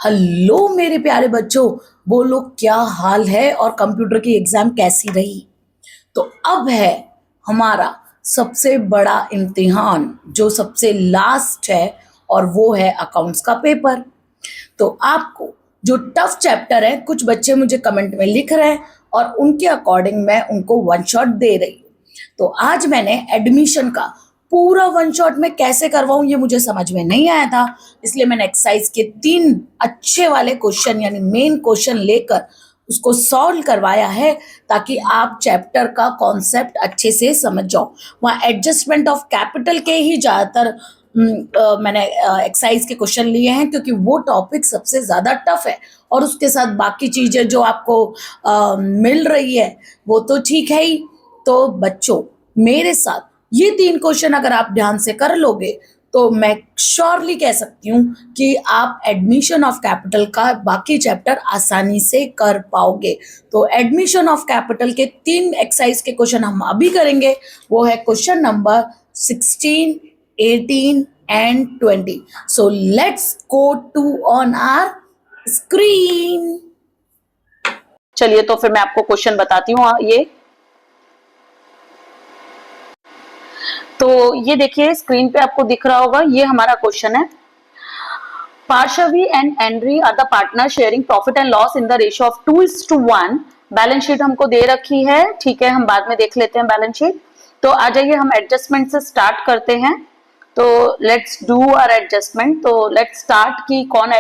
Hello मेरे प्यारे बच्चों, बोलो क्या हाल है और कंप्यूटर की एग्जाम कैसी रही। तो अब है हमारा सबसे बड़ा इम्तिहान जो सबसे लास्ट है, और वो है अकाउंट्स का पेपर। तो आपको जो टफ चैप्टर है, कुछ बच्चे मुझे कमेंट में लिख रहे हैं और उनके अकॉर्डिंग मैं उनको वन शॉट दे रही हूँ। तो आज मैंने एडमिशन का पूरा वन शॉट में कैसे करवाऊं ये मुझे समझ में नहीं आया था, इसलिए मैंने एक्सरसाइज के 3 अच्छे वाले क्वेश्चन यानी मेन क्वेश्चन लेकर उसको सॉल्व करवाया है, ताकि आप चैप्टर का कॉन्सेप्ट अच्छे से समझ जाओ। वहाँ एडजस्टमेंट ऑफ कैपिटल के ही ज़्यादातर मैंने एक्सरसाइज के क्वेश्चन लिए हैं, क्योंकि वो टॉपिक सबसे ज़्यादा टफ है। और उसके साथ बाकी चीज़ें जो आपको मिल रही है वो तो ठीक है ही। तो बच्चों, मेरे साथ ये 3 क्वेश्चन अगर आप ध्यान से कर लोगे तो मैं श्योरली कह सकती हूँ कि आप एडमिशन ऑफ कैपिटल का बाकी चैप्टर आसानी से कर पाओगे। तो एडमिशन ऑफ कैपिटल के 3 एक्सरसाइज के क्वेश्चन हम अभी करेंगे। वो है question number 16, 18 and 20। So let's go to on our screen. चलिए तो फिर मैं आपको क्वेश्चन बताती हूँ। ये तो ये देखिए स्क्रीन पे आपको दिख रहा होगा, ये हमारा क्वेश्चन है। Parshvi and Aindri are the partner sharing profit and loss in the ratio of 2:1। Balance sheet हमको दे रखी है, ठीक है, हम बाद में देख लेते हैं बैलेंस शीट। तो आ जाइए हम एडजस्टमेंट से स्टार्ट करते हैं। तो लेट्स डू आवर एडजस्टमेंट। तो लेट्स स्टार्ट कि कौन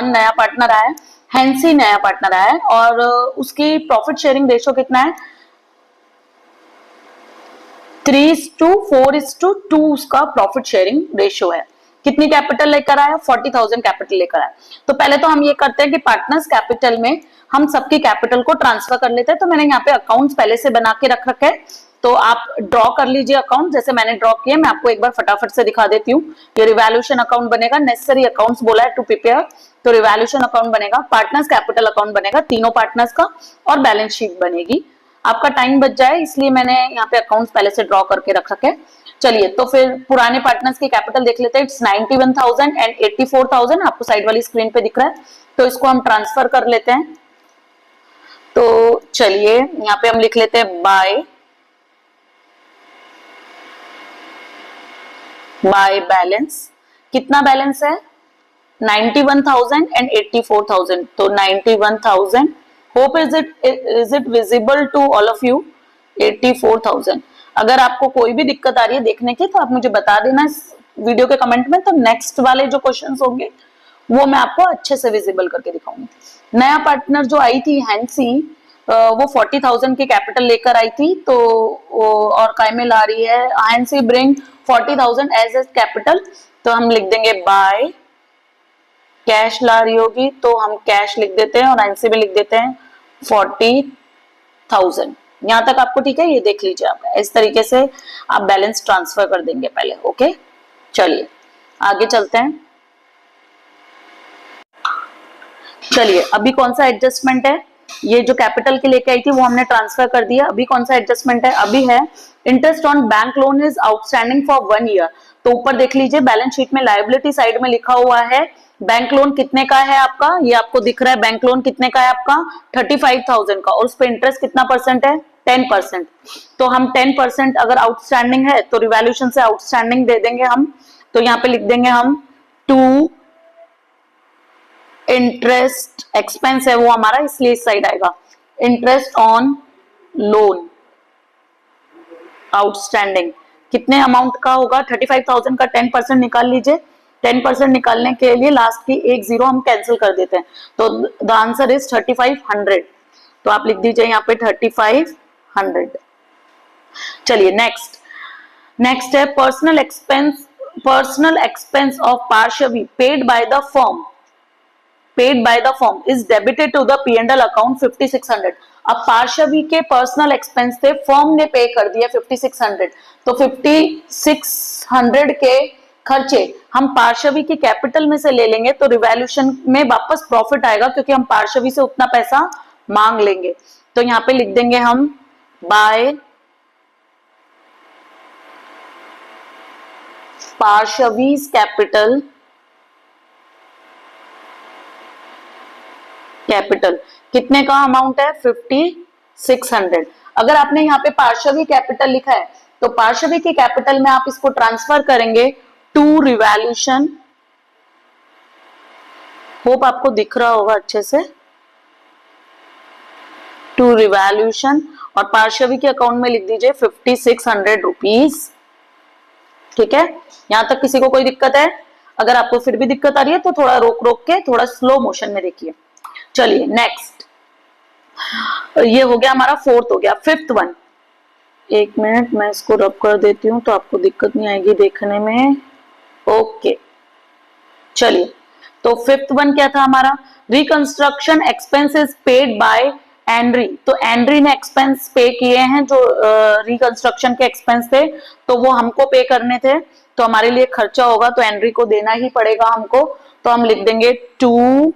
नया पार्टनर आया है। हैंसी नया पार्टनर आया है और उसकी प्रॉफिट शेयरिंग रेशियो कितना है, 3:4:2 उसका प्रॉफिट शेयरिंग रेशियो है। कितनी कैपिटल लेकर आया, 40,000 कैपिटल लेकर आया। तो पहले तो हम ये करते हैं कि पार्टनर्स कैपिटल में हम सबकी कैपिटल को ट्रांसफर कर लेते हैं। तो मैंने यहाँ पे अकाउंट्स पहले से बना के रख रखे हैं, तो आप ड्रॉ कर लीजिए अकाउंट जैसे मैंने ड्रॉ किया। मैं आपको एक बार फटाफट से दिखा देती हूँ। ये रिवैल्यूएशन अकाउंट बनेगा, नेसेसरी अकाउंट्स बोला है टू प्रिपेयर, तो रिवैल्यूएशन अकाउंट बनेगा, पार्टनर्स कैपिटल अकाउंट बनेगा तीनों पार्टनर्स का, और बैलेंस शीट बनेगी। आपका टाइम बच जाए इसलिए मैंने यहाँ पे अकाउंट्स पहले से ड्रॉ करके रख रखे। चलिए तो फिर पुराने पार्टनर्स की कैपिटल देख लेते हैं। इट्स 91,000 एंड 84,000, आपको साइड वाली स्क्रीन पे दिख रहा है। तो इसको हम ट्रांसफर कर लेते हैं। तो चलिए यहाँ पे हम लिख लेते हैं बाय बैलेंस। कितना बैलेंस है, 91,000 एंड 84,000। तो 91,000, hope is it visible to all of you. 84,000। अगर आपको कोई भी दिक्कत आ रही है देखने की तो आप मुझे बता देना इस वीडियो के कमेंट में, तो नेक्स्ट वाले जो क्वेश्चंस होंगे वो मैं आपको अच्छे से विजिबल करके दिखाऊंगी। नया पार्टनर जो आई थी हैंसी, वो 40,000 की कैपिटल लेकर आई थी। तो और काय में ला रही है, Hansi bring 40,000 as a capital. तो हम लिख देंगे बाय, कैश ला रही होगी तो हम कैश लिख देते हैं और एनसी में लिख देते हैं 40,000। यहां तक आपको ठीक है, ये देख लीजिए आप, इस तरीके से आप बैलेंस ट्रांसफर कर देंगे पहले। ओके, चलिए आगे चलते हैं। चलिए अभी कौन सा एडजस्टमेंट है, ये जो कैपिटल के लेके आई थी वो हमने ट्रांसफर कर दिया। अभी कौन सा एडजस्टमेंट है, अभी है interest on bank loan is outstanding for 1 year. तो ऊपर देख लीजिए बैलेंस शीट में लायबिलिटी साइड में लिखा हुआ है बैंक लोन कितने का है आपका, ये आपको दिख रहा है। बैंक लोन कितने का है आपका, 35,000 का, और उस पर इंटरेस्ट कितना परसेंट है, 10%। तो हम 10% अगर आउटस्टैंडिंग है तो रिवैल्यूएशन से आउटस्टैंडिंग दे देंगे हम। तो यहाँ पे लिख देंगे हम 2 इंटरेस्ट एक्सपेंस है वो हमारा, इसलिए इस साइड आएगा इंटरेस्ट ऑन लोन आउटस्टैंडिंग। कितने अमाउंट का होगा, 35,000 का 10% निकाल लीजिए। 10% निकालने के लिए लास्ट की एक जीरो हम कैंसिल कर देते हैं, तो द आंसर इज 3500। तो आप लिख दीजिए यहाँ पे 3500। चलिए नेक्स्ट है personal expense of Parshvi paid by the firm is debited to the P&L account 5600। अब पार्शवी के पर्सनल एक्सपेंस थे, फर्म ने पे कर दिया 5600। तो 5600 के खर्चे हम पार्शवी की कैपिटल में से ले लेंगे, तो रिवैल्यूएशन में वापस प्रॉफिट आएगा क्योंकि हम पार्शवी से उतना पैसा मांग लेंगे। तो यहाँ पे लिख देंगे हम बाय पार्शवीज कैपिटल कैपिटल कितने का अमाउंट है 5600। अगर आपने यहाँ पे पार्श्वी कैपिटल लिखा है तो पार्श्वी की कैपिटल में आप इसको ट्रांसफर करेंगे टू रिवैल्यूशन। होप आपको दिख रहा होगा अच्छे से, टू रिवैल्यूशन, और पार्श्वी के अकाउंट में लिख दीजिए 5600 रुपीज। ठीक है, यहां तक किसी को कोई दिक्कत है? अगर आपको फिर भी दिक्कत आ रही है तो थोड़ा रोक रोक के थोड़ा स्लो मोशन में देखिए। चलिए नेक्स्ट, ये हो गया हमारा फोर्थ, हो गया फिफ्थ वन। एक मिनट मैं इसको रब कर देती हूँ तो आपको दिक्कत नहीं आएगी देखने में। ओके, चलिए तो फिफ्थ वन क्या था हमारा, reconstruction expenses paid by Henry. तो एंड्री ने एक्सपेंस पे किए हैं जो रिकंस्ट्रक्शन के एक्सपेंस थे, तो वो हमको पे करने थे, तो हमारे लिए खर्चा होगा तो एंड्री को देना ही पड़ेगा हमको। तो हम लिख देंगे टू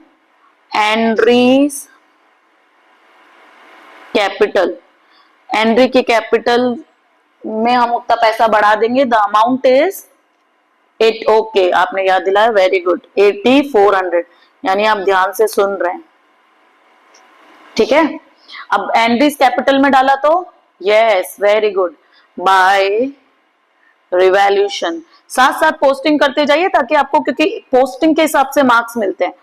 एंड्रीज कैपिटल। एंड्री के कैपिटल में हम उतना पैसा बढ़ा देंगे, द अमाउंट इज 8। ओके, आपने याद दिलाया, वेरी गुड, 8400, यानी आप ध्यान से सुन रहे हैं। ठीक है, अब एंड्रीज कैपिटल में डाला तो yes, very good, by revaluation. साथ साथ पोस्टिंग करते जाइए ताकि आपको, क्योंकि पोस्टिंग के हिसाब से मार्क्स मिलते हैं,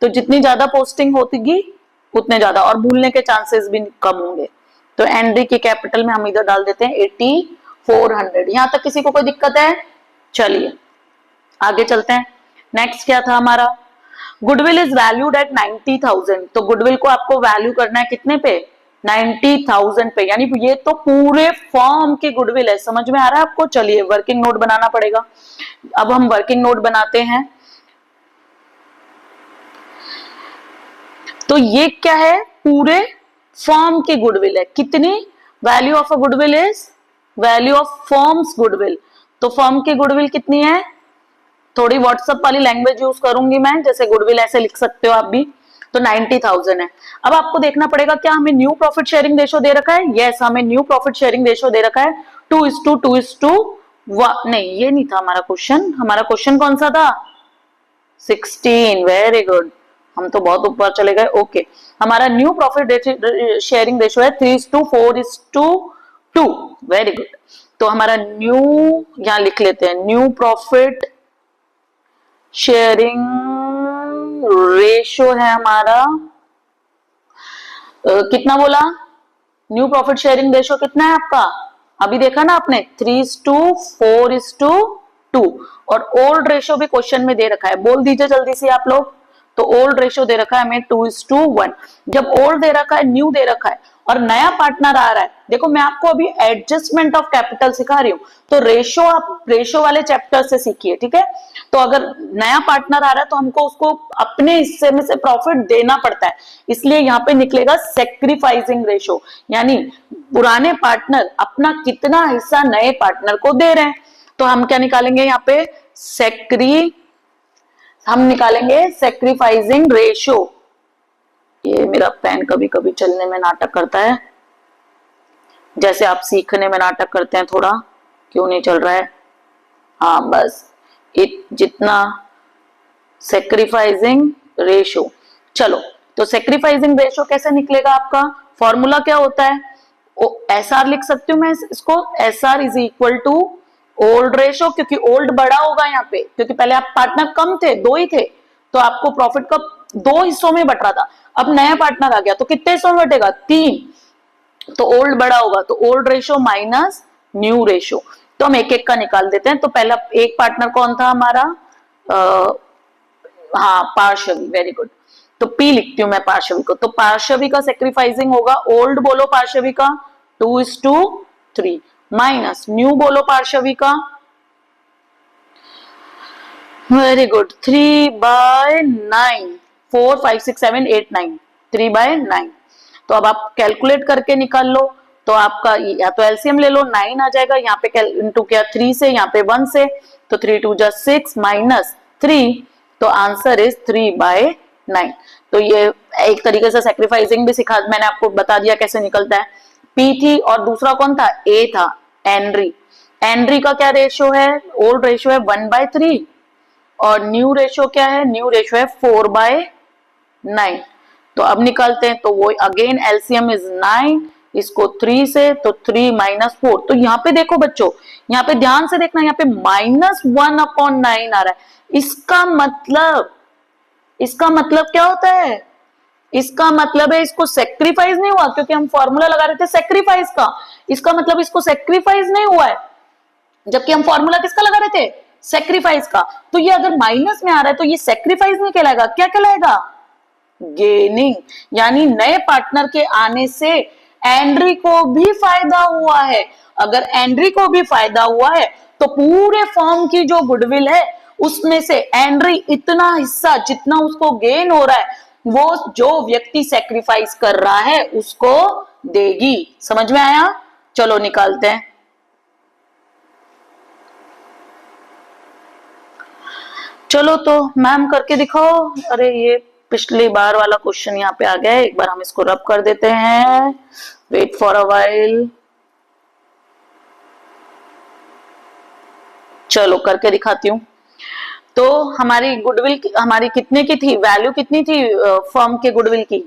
तो जितनी ज्यादा पोस्टिंग होती उतने ज्यादा, और भूलने के चांसेस भी कम होंगे। तो एंड्री की कैपिटल में हम इधर डाल देते हैं 8400। यहां तक किसी को कोई दिक्कत है? चलिए आगे चलते हैं। नेक्स्ट क्या था हमारा, गुडविल इज वैल्यूड एट 90,000। तो गुडविल को आपको वैल्यू करना है कितने पे, 90,000 पे, यानी ये तो पूरे फॉर्म की गुडविल है। समझ में आ रहा है आपको? चलिए वर्किंग नोट बनाना पड़ेगा। अब हम वर्किंग नोट बनाते हैं। तो ये क्या है, पूरे फॉर्म की गुडविल है। कितनी, value of a goodwill is value of forms goodwill. तो फॉर्म की गुडविल कितनी है, थोड़ी व्हाट्सएप वाली लैंग्वेज यूज करूंगी मैं, जैसे गुडविल ऐसे लिख सकते हो आप भी। तो 90,000 है। अब आपको देखना पड़ेगा क्या हमें न्यू प्रॉफिट शेयरिंग रेशो दे रखा है? यस, हमें न्यू प्रॉफिट शेयरिंग रेशो दे रखा है 2:2:1। नहीं, ये नहीं था हमारा क्वेश्चन। हमारा क्वेश्चन कौन सा था, 16। वेरी गुड, हम तो बहुत ऊपर चले गए। ओके, हमारा न्यू प्रॉफिट शेयरिंग रेशो है 3:4:2। Very good. तो हमारा न्यू, यहां लिख लेते हैं, न्यू प्रॉफिट शेयरिंग रेशो है हमारा कितना बोला, न्यू प्रॉफिट शेयरिंग रेशो कितना है आपका, अभी देखा ना आपने, 3:4:2। और ओल्ड रेशो भी क्वेश्चन में दे रखा है, बोल दीजिए जल्दी से आप लोग। तो ओल्ड रेशो दे रखा है हमें 2:1। जब ओल्ड दे रखा है, न्यू दे रखा है, और नया पार्टनर आ रहा है, देखो मैं आपको अभी एडजस्टमेंट ऑफ कैपिटल सिखा रही हूँ, तो रेशो आप रेशो वाले चैप्टर से सीखिए। ठीक है, तो अगर नया पार्टनर आ रहा है तो हमको उसको अपने हिस्से में से प्रॉफिट देना पड़ता है, इसलिए यहाँ पे निकलेगा सेक्रीफाइसिंग रेशो, यानी पुराने पार्टनर अपना कितना हिस्सा नए पार्टनर को दे रहे हैं। तो हम क्या निकालेंगे यहाँ पे, हम निकालेंगे सेक्रीफाइसिंग रेशो। ये मेरा पेन कभी कभी चलने में नाटक करता है, जैसे आप सीखने में नाटक करते हैं थोड़ा, क्यों नहीं चल रहा है, हाँ बस जितना, सेक्रीफाइसिंग रेशो। चलो, तो सेक्रीफाइसिंग रेशो कैसे निकलेगा आपका, फॉर्मूला क्या होता है, एसआर लिख सकती हूँ मैं इसको, SR is equal to old ratio, क्योंकि ओल्ड बड़ा होगा यहाँ पे, क्योंकि पहले आप पार्टनर कम थे, 2 ही थे, तो आपको प्रॉफिट का 2 हिस्सों में बट रहा था। अब नया पार्टनर आ गया तो कितने हिस्सों में बटेगा, 3, तो ओल्ड बड़ा होगा, तो old ratio minus new ratio. तो हम एक एक का निकाल देते हैं। तो पहला एक पार्टनर कौन था हमारा, हाँ पार्श्वी, वेरी गुड। तो पी लिखती हूं मैं पार्श्वी को, तो पार्श्वी का सेक्रीफाइसिंग होगा, ओल्ड बोलो पार्श्वी का 2:3, माइनस न्यू बोलो पार्श्वी का, वेरी गुड, 3/9, 4 5 6 7 8 9, 3/9। तो अब आप कैलकुलेट करके निकाल लो, तो आपका या तो एलसीएम ले लो, 9 आ जाएगा, यहाँ पे इंटू किया 3 से, यहाँ पे 1 से, तो 3×2=6 माइनस 3, तो आंसर इज 3/9। तो ये एक तरीके से सेक्रीफाइसिंग भी सिखा, मैंने आपको बता दिया कैसे निकलता है। पी थी, और दूसरा कौन था, ए था, एंड्री। एंड्री का क्या रेशियो है, ओल्ड रेशियो है 1/3, और न्यू रेशियो क्या है, न्यू रेशियो है 4/9। तो अब निकालते हैं, तो वो अगेन एलसीएम इज 9, इसको 3 से, तो 3 माइनस 4। तो यहाँ पे देखो बच्चों, यहाँ पे ध्यान से देखना, यहाँ पे -1/9 आ रहा है। इसका मतलब क्या होता है? इसका मतलब है इसको सेक्रीफाइस नहीं हुआ, क्योंकि हम फॉर्मूला लगा रहे थे सेक्रीफाइस का। इसका मतलब इसको सेक्रीफाइस नहीं हुआ है, जबकि हम फॉर्मूला किसका लगा रहे थे? सेक्रीफाइस का। तो ये अगर माइनस में आ रहा है तो ये सेक्रीफाइस नहीं कहलाएगा, क्या कहलाएगा? गेनिंग। यानी नए पार्टनर के आने से एंड्री को भी फायदा हुआ है। अगर एंड्री को भी फायदा हुआ है तो पूरे फॉर्म की जो गुडविल है उसमें से एंड्री इतना हिस्सा जितना उसको गेन हो रहा है वो जो व्यक्ति सेक्रीफाइस कर रहा है उसको देगी। समझ में आया? चलो निकालते हैं। चलो तो मैम करके दिखाओ। अरे ये पिछली बार वाला क्वेश्चन यहाँ पे आ गया है, एक बार हम इसको रब कर देते हैं। Wait for a while. चलो करके दिखाती हूँ। तो हमारी गुडविल हमारी कितने की थी, वैल्यू कितनी थी फर्म के गुडविल की?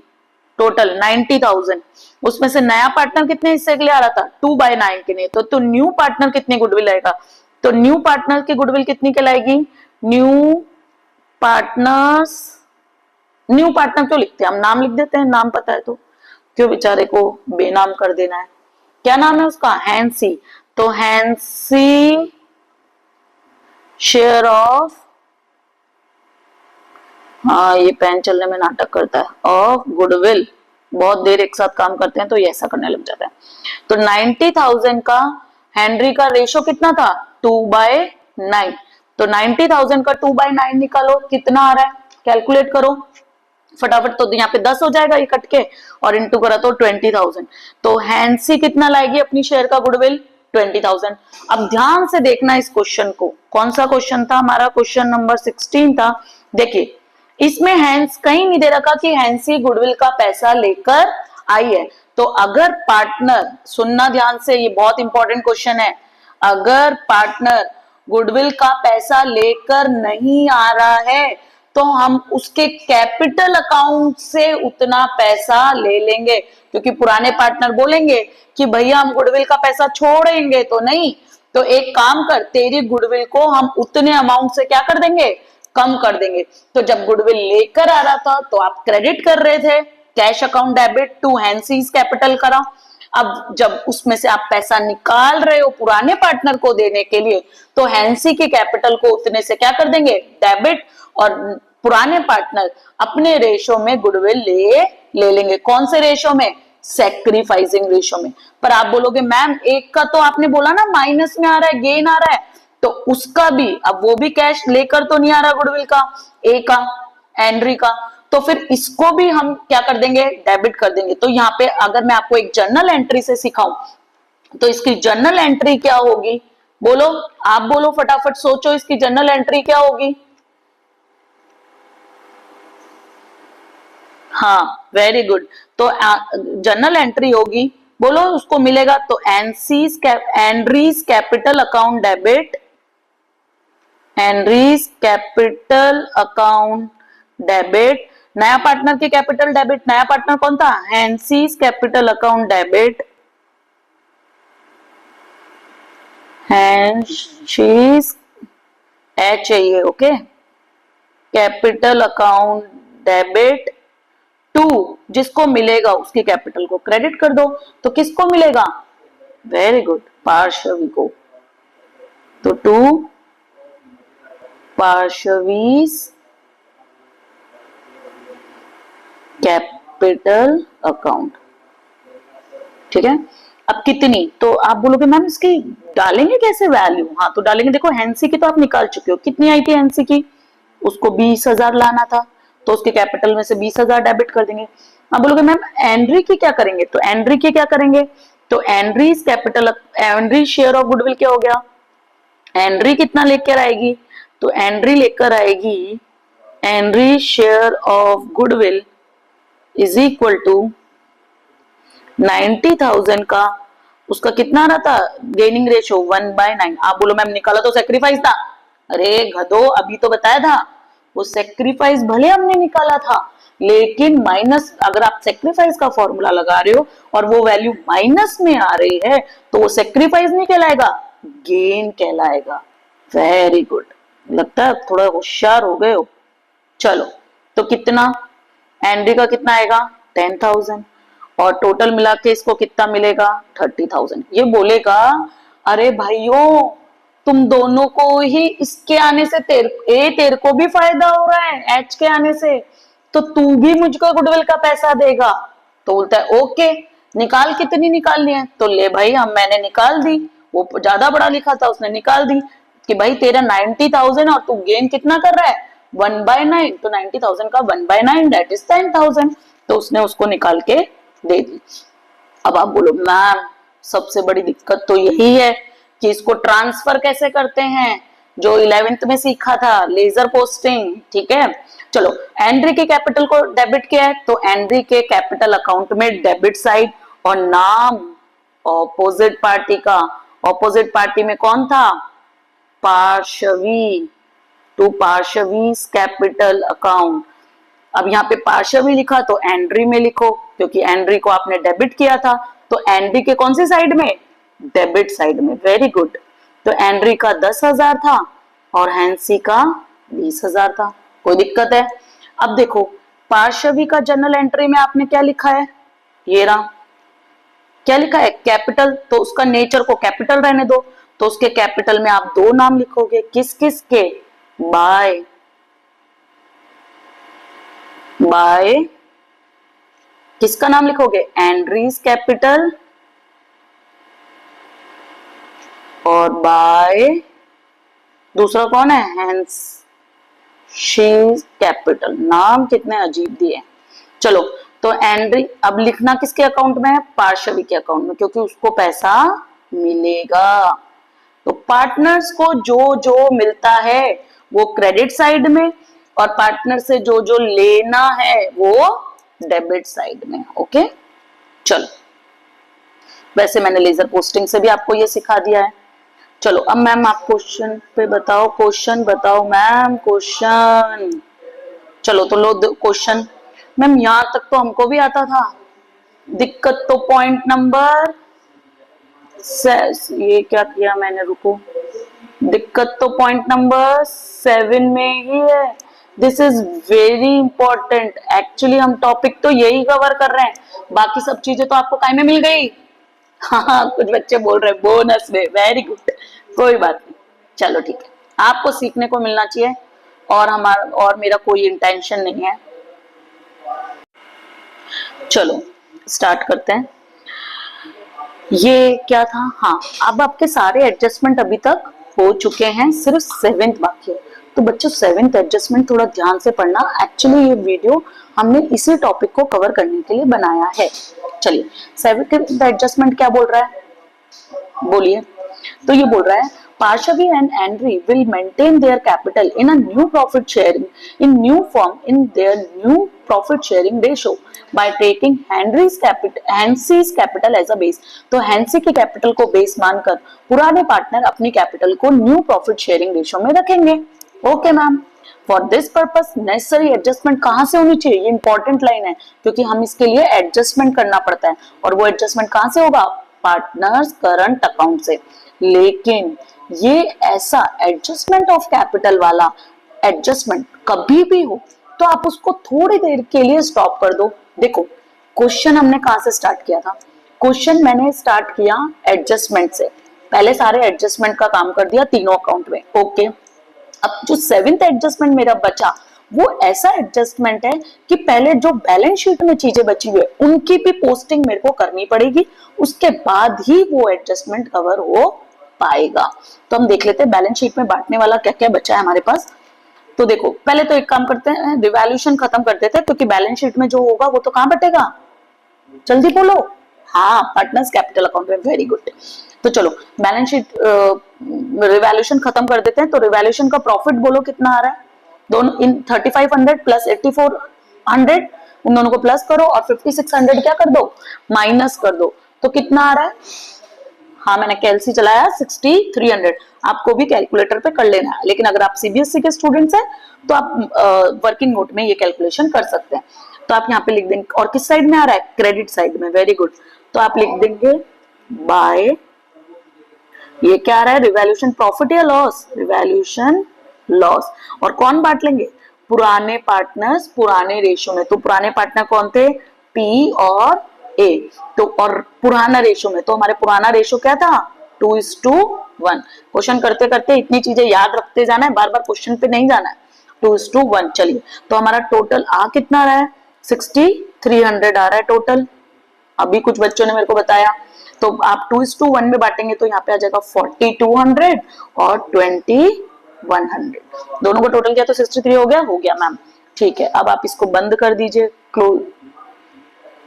टोटल 90,000। उसमें से नया पार्टनर कितने हिस्से के लिए आ रहा था? 2/9 के लिए। तो न्यू पार्टनर कितने गुडविल आएगा? तो न्यू पार्टनर की गुडविल कितनी कहलाएगी? न्यू पार्टनर क्यों लिखते हैं हम? नाम लिख देते हैं, नाम पता है तो क्यों बेचारे को बेनाम कर देना है। क्या नाम है उसका? हैंसी। तो हैंसी शेयर ऑफ, हाँ ये पेन चलने में नाटक करता है, ऑफ गुडविल। बहुत देर एक साथ काम करते हैं तो ये ऐसा करने लग जाता है। तो 90,000 का हेनरी का रेशो कितना था? 2/9। तो 90,000 का 2/9 निकालो, कितना आ रहा है? कैलकुलेट करो फटाफट। तो यहाँ पे 10 हो जाएगा ये कट के, और इंटू करा तो 20,000। तो हैंसी कितना लाएगी अपनी शेयर का गुडविल? 20,000। अब ध्यान से देखना इस क्वेश्चन को। कौन सा क्वेश्चन था हमारा? क्वेश्चन नंबर 16 था। देखिए इसमें हैंस कहीं नहीं दे रखा कि हैंसी गुडविल का पैसा लेकर आई है। तो अगर पार्टनर, सुनना ध्यान से, ये बहुत इंपॉर्टेंट क्वेश्चन है, अगर पार्टनर गुडविल का पैसा लेकर नहीं आ रहा है तो हम उसके कैपिटल अकाउंट से उतना पैसा ले लेंगे, क्योंकि पुराने पार्टनर बोलेंगे कि भैया हम गुडविल का पैसा छोड़ेंगे तो नहीं, तो एक काम कर, तेरी गुडविल को हम उतने अमाउंट से क्या कर देंगे? कम कर देंगे। तो जब गुडविल लेकर आ रहा था तो आप क्रेडिट कर रहे थे, cash account debit to Hansi's capital करा। अब जब उसमें से आप पैसा निकाल रहे हो पुराने पार्टनर को देने के लिए, तो हैंसी के कैपिटल को उतने से क्या कर देंगे? डेबिट। और पुराने पार्टनर अपने रेशो में गुडविल ले लेंगे। कौन से रेशो में? सेक्रीफाइसिंग रेशो में। पर आप बोलोगे मैम एक का तो आपने बोला ना माइनस में आ रहा है, गेन आ रहा है, तो उसका भी, अब वो भी कैश लेकर तो नहीं आ रहा गुडविल का, ए का, एंड्री का, तो फिर इसको भी हम क्या कर देंगे? डेबिट कर देंगे। तो यहाँ पे अगर मैं आपको एक जर्नल एंट्री से सिखाऊं तो इसकी जर्नल एंट्री क्या होगी? बोलो, आप बोलो फटाफट, सोचो इसकी जर्नल एंट्री क्या होगी? हाँ वेरी गुड। तो जर्नल एंट्री होगी, बोलो उसको मिलेगा, तो Henry's capital account debit, Henry's capital account debit, नया पार्टनर की कैपिटल डेबिट, नया पार्टनर कौन था? Hansi's capital account debit, Hansi's H है ये, okay, capital account debit to, जिसको मिलेगा उसकी कैपिटल को क्रेडिट कर दो। तो किसको मिलेगा? वेरी गुड, पार्श्वी को। तो टू पार्श्वीज कैपिटल अकाउंट। ठीक है, अब कितनी? तो आप बोलोगे मैम इसकी डालेंगे कैसे वैल्यू? हाँ तो डालेंगे, देखो हैंसी की तो आप निकाल चुके हो, कितनी आई थी हैंसी की? उसको 20,000 लाना था, तो उसके कैपिटल में से 20,000 डेबिट कर देंगे। आप बोलोगे मैम एंड्री की क्या करेंगे? तो एंड्री की क्या करेंगे? तो Henry's capital, Henry share of goodwill क्या हो गया? एंड्री कितना लेकर आएगी? तो एंड्री लेकर आएगी, Henry share of goodwill is equal to 90,000 का, उसका कितना आ रहा था गेनिंग रेशो? 1/9। आप बोलो मैम निकाला तो सेक्रीफाइस था। अरे गधो, अभी तो बताया था वो सेक्रीफाइस भले हमने निकाला था, लेकिन माइनस, अगर आप सेक्रीफाइस का फॉर्मूला लगा रहे हो और वो वैल्यू माइनस में आ रही है तो वो सेक्रीफाइस नहीं कहलाएगा, गेन कहलाएगा। वेरी गुड, लगता है थोड़ा होशियार हो गए हो। चलो, तो कितना, एनडी का कितना आएगा 10,000 और टोटल मिला के इसको कितना मिलेगा 30,000। ये बोलेगा अरे भाइयों तुम दोनों को ही इसके आने से तेरे को भी फायदा हो रहा है एच के आने से, तो तू भी मुझको गुडविल का पैसा देगा। तो बोलता है ओके, निकाल, कितनी निकालनी है, तो ले भाई, हम मैंने निकाल दी, वो ज्यादा बड़ा लिखा था उसने निकाल दी कि भाई तेरा 90,000 और तू गेन कितना कर रहा है 1/9, तो 90,000 का 1/9 दैट इज 10,000। तो उसने उसको निकाल के दे दी। अब आप बोलो मैम सबसे बड़ी दिक्कत तो यही है कि इसको ट्रांसफर कैसे करते हैं, जो 11th में सीखा था, लेजर पोस्टिंग। ठीक है, चलो, एंड्री के कैपिटल को डेबिट किया है तो एंड्री के कैपिटल अकाउंट में डेबिट साइड, और नाम ऑपोजिट पार्टी का, ऑपोजिट पार्टी में कौन था, पार्शवी, टू पार्शवीज कैपिटल अकाउंट। अब यहाँ पे पार्शवी लिखा तो एंड्री में लिखो, क्योंकि एंड्री को आपने डेबिट किया था, तो एंड्री के कौन सी साइड में, डेबिट साइड में। वेरी गुड, तो एंड्री का 10,000 था और हैंसी का 20,000 था। कोई दिक्कत है? अब देखो, पार्शवी का जर्नल एंट्री में आपने क्या लिखा है, ये रहा, क्या लिखा है, कैपिटल, तो उसका नेचर को कैपिटल रहने दो, तो उसके कैपिटल में आप दो नाम लिखोगे, किस किस के, बाय किसका नाम लिखोगे, एंड्रीज कैपिटल, और बाय दूसरा कौन है, हैंस शीज कैपिटल। नाम कितने अजीब दिए। चलो, तो एंड्री अब लिखना किसके अकाउंट में है, पार्शवी के अकाउंट में, क्योंकि उसको पैसा मिलेगा। तो पार्टनर्स को जो जो मिलता है वो क्रेडिट साइड में, और पार्टनर से जो जो लेना है वो डेबिट साइड में। ओके, चलो, वैसे मैंने लेजर पोस्टिंग से भी आपको ये सिखा दिया है। चलो, अब मैम आप क्वेश्चन पे बताओ, क्वेश्चन बताओ मैम, क्वेश्चन। चलो, तो लो क्वेश्चन। मैम यहां तक तो हमको भी आता था, दिक्कत तो पॉइंट नंबर, ये क्या किया मैंने, रुको, दिक्कत तो पॉइंट नंबर 7 में ही है। This is very important. Actually हम टॉपिक तो यही कवर कर रहे हैं, बाकी सब चीजें तो आपको काय में मिल गई। हाँ, कुछ बच्चे बोल रहे हैं बोनस में, वेरी गुड, कोई बात नहीं, चलो ठीक है, आपको सीखने को मिलना चाहिए और हमारा और मेरा कोई इंटेंशन नहीं है। चलो स्टार्ट करते हैं। ये क्या था, हाँ, अब आपके सारे एडजस्टमेंट अभी तक हो चुके हैं, सिर्फ 7th बाकी है। तो बच्चों 7th एडजस्टमेंट थोड़ा ध्यान से पढ़ना। एक्चुअली ये वीडियो हमने इसी टॉपिक को कवर करने के लिए बनाया है। चलिए, 7th एडजस्टमेंट क्या बोल रहा है, बोलिए। तो ये बोल रहा है Parshavi and Henry will maintain their capital in a new profit sharing in new form in their new profit sharing ratio by taking Henry's capital as a base। तो हैंसी की कैपिटल को बेस मानकर पुराने partner अपनी capital को new profit sharing ratio में रखेंगे। Okay ma'am, for this purpose necessary adjustment कहां से होनी चाहिए, ये इंपॉर्टेंट लाइन है, क्योंकि हम इसके लिए एडजस्टमेंट करना पड़ता है, और वो एडजस्टमेंट कहां से होगा, पार्टनर्स करंट अकाउंट से। लेकिन ये ऐसा एडजस्टमेंट ऑफ कैपिटल वाला एडजस्टमेंट कभी भी हो तो आप उसको थोड़ी देर के लिए स्टॉप कर दो। देखो, क्वेश्चन हमने कहां से स्टार्ट किया था, क्वेश्चन मैंने स्टार्ट किया एडजस्टमेंट से, पहले सारे एडजस्टमेंट का काम कर दिया तीनों अकाउंट में। ओके, अब जो 7th एडजस्टमेंट मेरा बचा वो ऐसा एडजस्टमेंट है कि पहले जो बैलेंस शीट में चीजें बची हुई है उनकी भी पोस्टिंग मेरे को करनी पड़ेगी, उसके बाद ही वो एडजस्टमेंट कवर हो पाएगा। तो हम देख लेते हैं बैलेंस शीट में बांटने वाला क्या क्या बचा है हमारे पास। तो देखो, पहले तो एक काम करते हैं, रिवैल्यूएशन खत्म कर देते हैं, क्योंकि बैलेंस शीट में जो होगा वो तो कहां बटेगा, जल्दी बोलो, हाँ, पार्टनर्स कैपिटल अकाउंट में। Very good. तो चलो बैलेंस शीट रिवैल्यूएशन खत्म कर देते हैं। तो रिवैल्यूएशन का प्रॉफिट बोलो कितना आ रहा है, दोनों इन 3500 प्लस 8400 उन दोनों को प्लस करो और 5600 क्या कर दो, माइनस कर दो। तो कितना आ रहा है, हाँ मैंने कैलसी चलाया 6300, आपको भी कैलकुलेटर पे कर लेना है, लेकिन अगर आप सीबीएसई के स्टूडेंट्स हैं तो आप वर्किंग नोट में ये कैलकुलेशन कर सकते हैं। तो आप यहाँ पे लिख देंगे, और किस साइड में आ रहा है, क्रेडिट साइड में, वेरी गुड। तो आप लिख देंगे बाय, ये क्या आ रहा है, रिवैल्यूएशन प्रॉफिट या लॉस, रिवैल्यूएशन लॉस। और कौन बांट लेंगे, पुराने पार्टनर्स पुराने रेशियो में। तो पुराने पार्टनर कौन थे, पी और ए। तो और पुराना रेशियो में, तो हमारे पुराना रेशियो क्या था, 2:1। क्वेश्चन करते करते इतनी चीजें याद रखते जाना है, बार बार क्वेश्चन पे नहीं जाना है। 2:1। चलिए, तो हमारा टोटल आ कितना रहा है, 6300 आ रहा है टोटल। अभी कुछ बच्चों ने मेरे को बताया, तो आप 2:1 में बांटेंगे तो यहाँ पे आ जाएगा 4200 और 2100, दोनों का टोटल क्या, तो 63 हो गया मैम। ठीक है, अब आप इसको बंद कर दीजिए, क्लोज।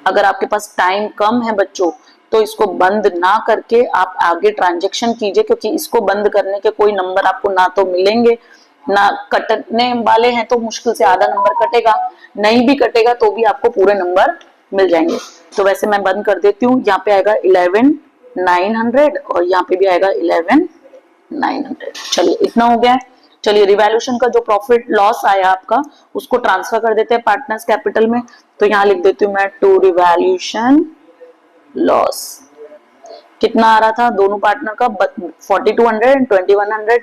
अगर आपके पास टाइम कम है बच्चों, तो इसको बंद ना करके आप आगे ट्रांजैक्शन कीजिए, क्योंकि इसको बंद करने के कोई नंबर आपको ना तो मिलेंगे, ना कटने वाले हैं, तो मुश्किल से आधा नंबर कटेगा, नहीं भी कटेगा तो भी आपको पूरे नंबर मिल जाएंगे। तो वैसे मैं बंद कर देती हूँ, यहाँ पे आएगा 11900 और यहाँ पे भी आएगा 11900। चलिए, इतना हो गया है। चलिए, रिवैल्यूएशन का जो प्रॉफिट लॉस आया आपका, उसको ट्रांसफर कर देते हैं पार्टनर्स कैपिटल में। तो यहाँ लिख देती हूँ मैं, टू रिवैल्यूएशन लॉस। कितना आ रहा था दोनों पार्टनर का, 4200 एंड 2100।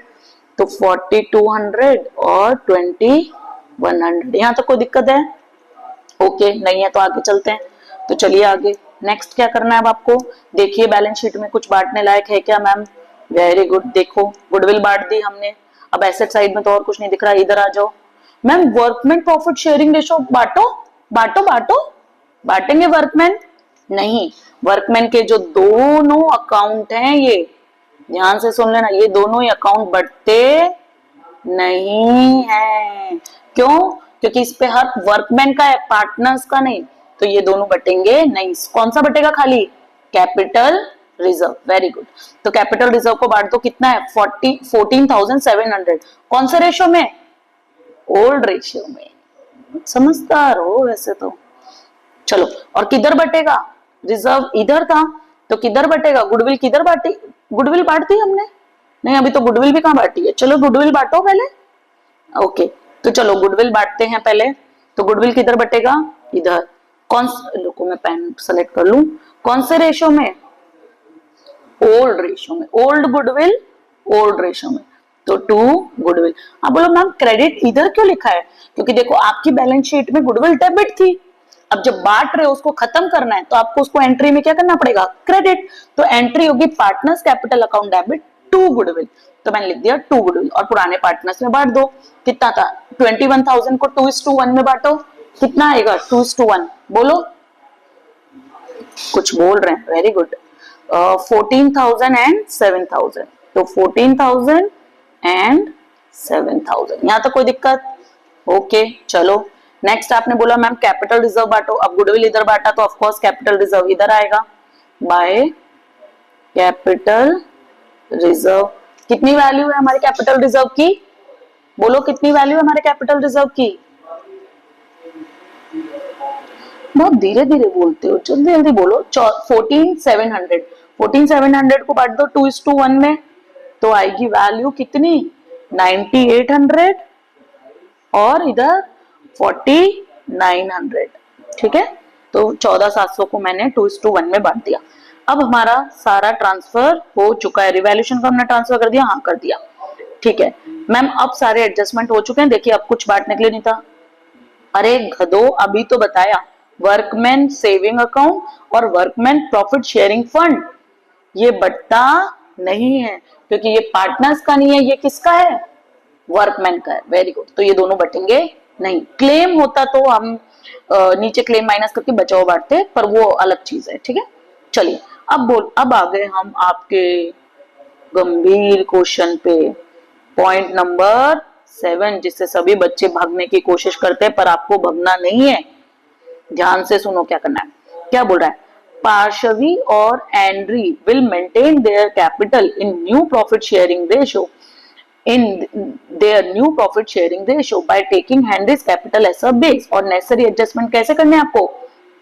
तो 4200 और 2100, यहाँ तक कोई दिक्कत है, ओके नहीं है तो आगे चलते हैं। तो चलिए आगे, नेक्स्ट क्या करना है अब आपको, देखिए बैलेंस शीट में कुछ बांटने लायक है क्या मैम, वेरी गुड। देखो, गुडविल बांट दी हमने, अब एसेट साइड में तो और कुछ नहीं दिख रहा, इधर आ जाओ ma'am. Workman profit sharing ratio बांटो बांटो बांटो, बांटेंगे वर्कमैन, नहीं, वर्कमैन के जो दोनों अकाउंट हैं, ये ध्यान से सुन लेना, ये दोनों ही अकाउंट बढ़ते नहीं है। क्यों, क्योंकि इस पे हक वर्कमैन का है, पार्टनर्स का नहीं, तो ये दोनों बटेंगे नहीं। कौन सा बटेगा खाली, कैपिटल रिजर्व, वेरी गुड। तो कैपिटल रिजर्व को बांट दो, कितना है, 14,700। कौन से रेशियो में, ओल्ड रेशियो में, समझदार हो वैसे तो। चलो, और किधर बटेगा, रिजर्व इधर था, तो किधर बटेगा, गुडविल किधर बांटी, गुडविल बांट दी हमने, नहीं अभी तो गुडविल भी कहां बांटी है। चलो गुडविल बांटो पहले, ओके। तो चलो गुडविल बांटते हैं पहले। तो गुडविल किधर बटेगा, इधर। कौन, रुको मैं पेन सेलेक्ट कर लूं, कौन से रेशियो में, ओल्ड रेशियो में, ओल्ड गुडविल ओल्ड रेशियो में। तो टू गुडविल। अब बोलो मैम क्रेडिट इधर क्यों लिखा है, क्योंकि देखो आपकी बैलेंस शीट में गुडविल डेबिट थी, अब जब बांट रहे हो उसको खत्म करना है, तो आपको उसको एंट्री में क्या करना पड़ेगा, क्रेडिट। तो एंट्री होगी partners capital account debit to goodwill, तो मैंने लिख दिया टू गुडविल। और पुराने पार्टनर्स में बांट दो, कितना था, 21,000 को 2:1 में बांटो, कितना आएगा, 2:1। बोलो, कुछ बोल रहे हैं, वेरी गुड। 14,000 एंड 7,000, तो 14,000 एंड 7,000, यहां तक कोई दिक्कत, ओके। चलो नेक्स्ट आपने बोला मैम कैपिटल रिजर्व बांटो, अब गुडविल इधर बांटा तो ऑफकोर्स कैपिटल रिजर्व इधर आएगा, बाय कैपिटल रिजर्व। कितनी वैल्यू है हमारे कैपिटल रिजर्व की, बोलो कितनी वैल्यू है हमारे कैपिटल रिजर्व की, बहुत धीरे धीरे बोलते हो, जल्दी जल्दी बोलो। 14,700, 14,700 को बांट दो 2:1 में, तो आएगी वैल्यू कितनी, 9,800 और इधर 4,900, ठीक है। तो 14,700 को मैंने 2:1 में बांट दिया। अब हमारा सारा ट्रांसफर हो चुका है, रिवैल्यूएशन का हमने ट्रांसफर कर दिया, हाँ कर दिया, ठीक है मैम। अब सारे एडजस्टमेंट हो चुके हैं, देखिए अब कुछ बांटने के लिए नहीं था। अरे गधो, अभी तो बताया, वर्कमैन सेविंग अकाउंट और वर्कमैन प्रॉफिट शेयरिंग फंड, ये बटता नहीं है, क्योंकि ये पार्टनर्स का नहीं है, ये किसका है, वर्कमैन का है, वेरी गुड। तो ये दोनों बटेंगे नहीं। क्लेम होता तो हम नीचे क्लेम माइनस करके बचाव बांटते, पर वो अलग चीज है, ठीक है। चलिए अब आ गए हम आपके गंभीर क्वेश्चन पे, पॉइंट नंबर 7, जिससे सभी बच्चे भागने की कोशिश करते हैं, पर आपको भागना नहीं है, ध्यान से सुनो क्या करना है। क्या बोल रहा है, पार्शवी और Henry will maintain their capital in new profit sharing ratio by taking Henry's capital as a base, और नेसेसरी एडजस्टमेंट कैसे करने हैं आपको,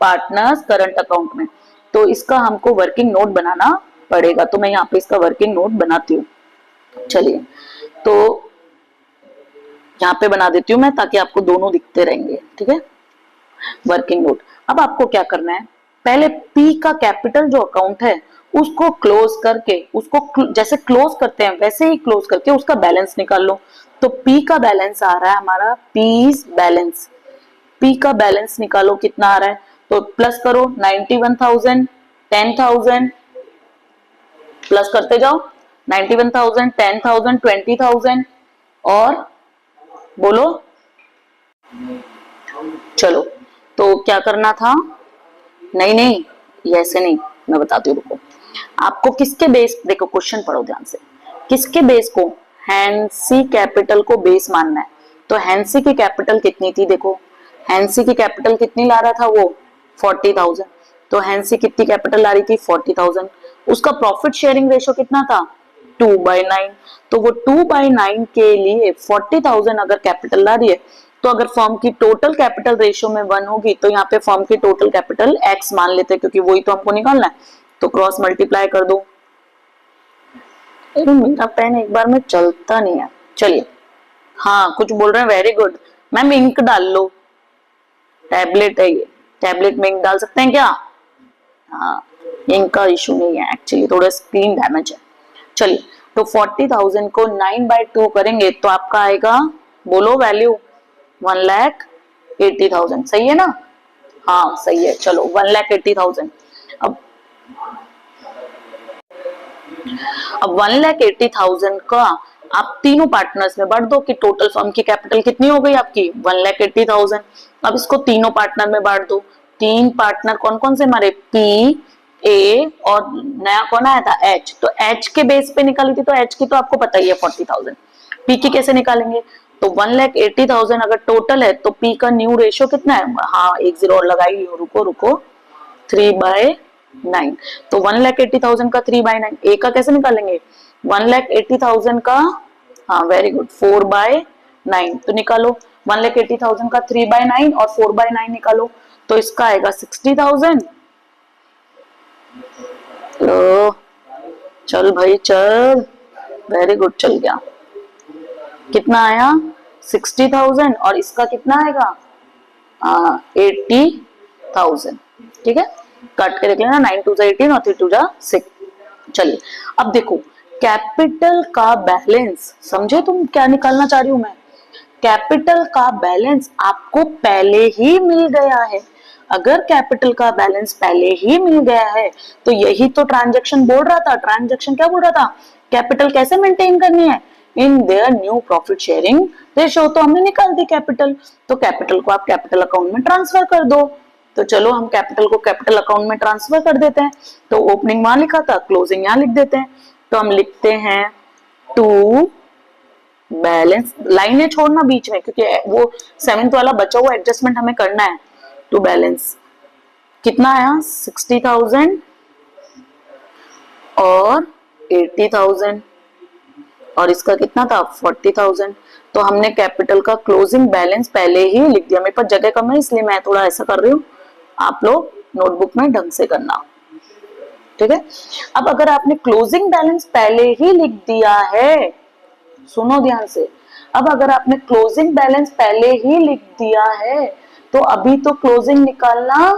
पार्टनर्स करंट अकाउंट में। तो इसका हमको वर्किंग नोट बनाना पड़ेगा। तो मैं यहाँ पे इसका वर्किंग नोट बनाती हूँ। चलिए, तो यहाँ पे बना देती हूँ मैं, ताकि आपको दोनों दिखते रहेंगे। ठीक है, वर्किंग नोट। अब आपको क्या करना है, पहले पी का कैपिटल जो अकाउंट है उसको क्लोज करके, उसको जैसे क्लोज करते हैं वैसे ही क्लोज करके उसका बैलेंस निकाल लो। तो पी का बैलेंस आ रहा है हमारा, पीज बैलेंस, पी का बैलेंस निकालो कितना आ रहा है। तो प्लस करो 91,000, 10,000, प्लस करते जाओ 91,000, 10,000, 20,000 और बोलो। चलो, तो क्या करना था, नहीं नहीं ये ऐसे नहीं, मैं बताती हूँ, रुको। आपको किसके बेस, देखो क्वेश्चन पढ़ो ध्यान से, किसके बेस को, हैंसी कैपिटल को बेस मानना है। तो हैंसी की कैपिटल कितनी थी, देखो हैंसी की कैपिटल कितनी ला रहा था वो, 40,000। तो हैंसी कितनी कैपिटल ला रही थी, 40,000। उसका प्रॉफिट शेयरिंग रेशो कितना था, 2/9। तो वो 2/9 के लिए 40,000 अगर कैपिटल ला रही है, तो अगर फर्म की टोटल कैपिटल रेशियो में 1 होगी, तो यहाँ पे फर्म की टोटल कैपिटल x मान लेते हैं, क्योंकि वही तो हमको निकालना है। तो क्रॉस मल्टीप्लाई कर दो। मेरा पेन एक बार में चलता नहीं है। चलिए, हाँ कुछ बोल रहे हैं, वेरी गुड मैम, इंक डाल लो, टैबलेट है ये, टैबलेट में इंक डाल सकते हैं क्या? हाँ, इंक का इशू नहीं है एक्चुअली, थोड़ा स्क्रीन डैमेज है। चलिए, तो 40,000 को 9/2 करेंगे तो आपका आएगा, बोलो वैल्यू, 1,80,000। सही है ना? हाँ सही है। चलो 1,80,000। अब 1,80,000 का आप तीनों पार्टनर्स में बांट दो कि टोटल फर्म की कैपिटल कितनी हो गई आपकी, 1,80,000। अब इसको तीनों पार्टनर में बांट दो। तीन पार्टनर कौन कौन से हमारे, पी, ए और नया कौन आया था, एच। तो एच के बेस पे निकाली थी, तो एच की तो आपको पता ही है 40,000। पी की कैसे निकालेंगे, तो 1,80,000 अगर टोटल है तो पी का न्यू रेशियो कितना है, हाँ एक जीरो और लगाई, रुको रुको, 3/9। तो 1,80,000 का 3/9, ए का कैसे निकालेंगे, 1,80,000 का, हाँ वेरी गुड, 4/9। तो निकालो 1,80,000 का 3/9 और 4/9 निकालो, तो इसका आएगा 60,000। लो चल भाई चल, वेरी गुड, चल गया। कितना आया, 60,000, और इसका कितना आएगा, 80,000। ठीक है, कट के देख लेना, 9 2 18 और 3 2 6। चलिए, अब देखो कैपिटल का बैलेंस, समझे तुम क्या निकालना चाह रही हूं मैं, कैपिटल का बैलेंस आपको पहले ही मिल गया है। अगर कैपिटल का बैलेंस पहले ही मिल गया है, तो यही तो ट्रांजैक्शन बोल रहा था। ट्रांजैक्शन क्या बोल रहा था, कैपिटल कैसे मेंटेन करनी है, in their new profit sharing ratio. तो हमने निकाल दी कैपिटल, तो कैपिटल को आप कैपिटल अकाउंट में ट्रांसफर कर दो। तो चलो हम कैपिटल को कैपिटल अकाउंट में ट्रांसफर कर देते हैं। तो ओपनिंग वहां लिखा था, क्लोजिंग यहाँ लिख देते हैं। तो हम लिखते हैं टू बैलेंस, लाइनें छोड़ना बीच में, क्योंकि वो 7th वाला बचा हुआ एडजस्टमेंट हमें करना है। टू बैलेंस कितना आया, 60,000 और 80,000, और इसका कितना था, 40,000। तो हमने कैपिटल का क्लोजिंग बैलेंस पहले ही लिख दिया। मेरे पास जगह कम है इसलिए मैं थोड़ा ऐसा कर रही हूँ, आप लोग नोटबुक में ढंग से करना। ठीक है, अब अगर आपने क्लोजिंग बैलेंस पहले ही लिख दिया है, सुनो ध्यान से, अब अगर आपने क्लोजिंग बैलेंस पहले ही लिख दिया है, तो अभी तो क्लोजिंग निकालना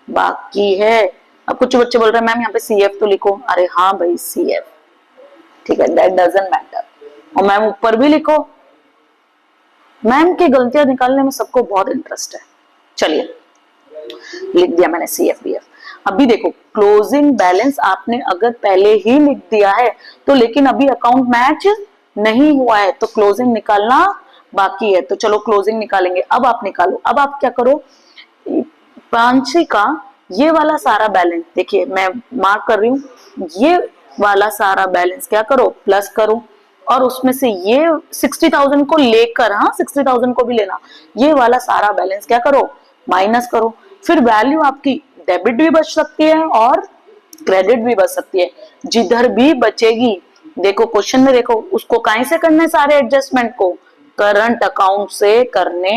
बाकी है। अब कुछ बच्चे बोल रहे हैं मैम यहाँ पे सीएफ तो लिखो, अरे हाँ भाई सीएफ, ठीक है, दैट डजंट मैटर। और मैम ऊपर भी लिखो, मैम की गलतियां निकालने में सबको बहुत इंटरेस्ट है। चलिए, लिख दिया मैंने सीएफबीएफ। अभी देखो क्लोजिंग बैलेंस आपने अगर पहले ही लिख दिया है, तो लेकिन अभी अकाउंट मैच नहीं हुआ है, तो क्लोजिंग निकालना बाकी है। तो चलो क्लोजिंग निकालेंगे। अब आप निकालो, अब आप क्या करो, पांचवी का ये वाला सारा बैलेंस, देखिए मैं मार्क कर रही हूँ, ये वाला सारा बैलेंस क्या करो, प्लस करो, और उसमें से ये 60,000 को लेकर, हाँ 60,000 को भी लेना, ये वाला सारा बैलेंस क्या करो, माइनस करो। फिर वैल्यू आपकी डेबिट भी बच सकती है और क्रेडिट भी बच सकती है, जिधर भी बचेगी। देखो क्वेश्चन में देखो, उसको कहीं से करने सारे एडजस्टमेंट को, करंट अकाउंट से करने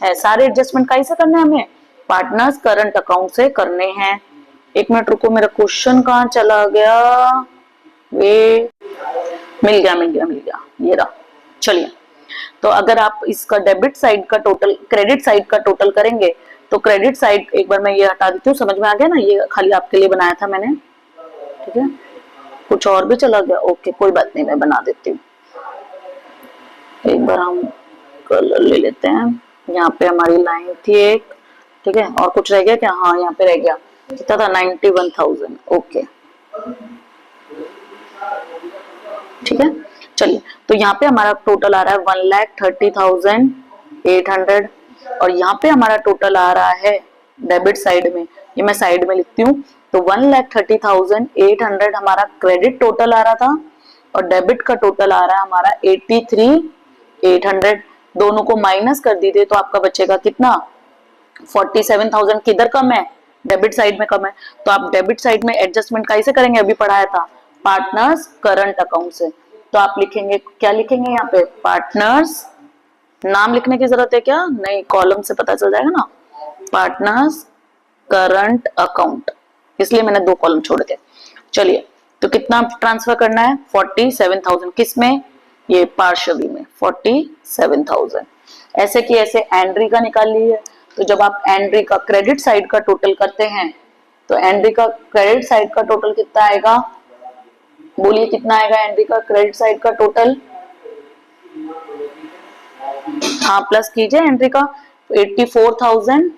हैं सारे एडजस्टमेंट, कहीं से करने हमें, पार्टनर्स करंट अकाउंट से करने हैं। एक मिनट रुको, मेरा क्वेश्चन कहाँ चला गया? वे मिल गया, ये रहा। चलिए, तो अगर आप इसका डेबिट साइड का टोटल क्रेडिट साइड का टोटल करेंगे तो क्रेडिट साइड, एक बार मैं ये हटा देती हूँ, समझ में आ गया ना? ये खाली आपके लिए बनाया था मैंने, ठीक है? कुछ और भी चला गया, ओके कोई बात नहीं, मैं बना देती हूँ। एक बार हम कलर ले लेते हैं। यहाँ पे हमारी लाइन थी एक, ठीक है? और कुछ रह गया क्या? हाँ, यहाँ पे रह गया, कितना था? 91,000। ओके, ठीक है। चलिए, तो यहाँ पे हमारा टोटल आ रहा है 1,30,800 और यहाँ पे हमारा टोटल आ रहा है डेबिट साइड में, ये मैं साइड में लिखती हूँ। तो 1,30,800 हमारा क्रेडिट टोटल आ रहा था और डेबिट का टोटल आ रहा है हमारा 83,800। दोनों को माइनस कर दीजिए तो आपका बचेगा कितना? 47,000। किधर कम है? डेबिट साइड में कम है। तो आप डेबिट साइड में एडजस्टमेंट कैसे करेंगे? अभी पढ़ाया था, पार्टनर्स करंट अकाउंट से। तो आप लिखेंगे, क्या लिखेंगे यहाँ पे? पार्टनर्स, नाम लिखने की जरूरत है क्या? नहीं, कॉलम से पता चल जाएगा ना। पार्टनर्स करंट अकाउंट, इसलिए मैंने 2 कॉलम छोड़ दिए। चलिए, तो कितना ट्रांसफर करना है? 47,000। किस में? ये पार्श्वी में 47,000। ऐसे कि ऐसे एंड्री का निकाल लीजिए। तो जब आप एंड्री का क्रेडिट साइड का टोटल करते हैं तो एंड्री का क्रेडिट साइड का टोटल कितना आएगा? बोलिए कितना आएगा एंट्री का क्रेडिट साइड का टोटल? हाँ, प्लस कीजिए एंट्री का। 84,000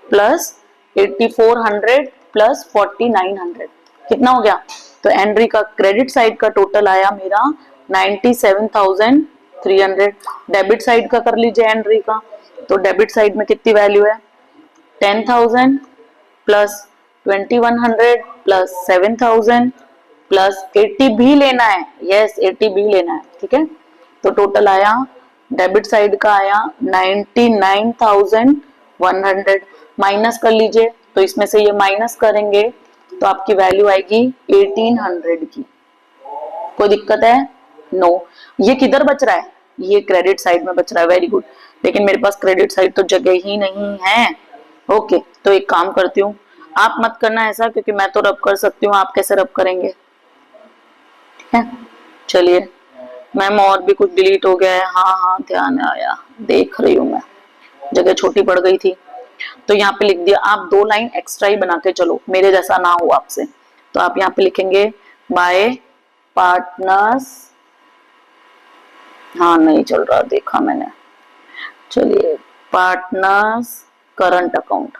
प्लस 8400 प्लस 4900 कितना हो गया? तो एंट्री का क्रेडिट साइड का टोटल आया मेरा 97,300। डेबिट साइड का कर लीजिए एंट्री का। तो डेबिट साइड में कितनी वैल्यू है? 10,000 प्लस 2100 प्लस 7,000 प्लस 80 भी लेना है। यस, 80 भी लेना है, ठीक है? तो टोटल आया डेबिट साइड का आया 99,100। माइनस कर लीजिए, तो इसमें से ये माइनस करेंगे तो आपकी वैल्यू आएगी 1800 की। कोई दिक्कत है? नो। ये किधर बच रहा है? ये क्रेडिट साइड में बच रहा है। Very good. लेकिन मेरे पास क्रेडिट साइड तो जगह ही नहीं है। ओके, तो एक काम करती हूँ, आप मत करना ऐसा, क्योंकि मैं तो रब कर सकती हूँ, आप कैसे रब करेंगे? चलिए, मैम और भी कुछ डिलीट हो गया है। हाँ, ध्यान आया, देख रही हूँ मैं, जगह छोटी पड़ गई थी। तो यहाँ पे लिख दिया। आप 2 लाइन एक्स्ट्रा ही बना के चलो, मेरे जैसा ना हो आपसे। तो आप यहाँ पे लिखेंगे बाय पार्टनर्स। हाँ, नहीं चल रहा, देखा मैंने। चलिए, पार्टनर्स करंट अकाउंट।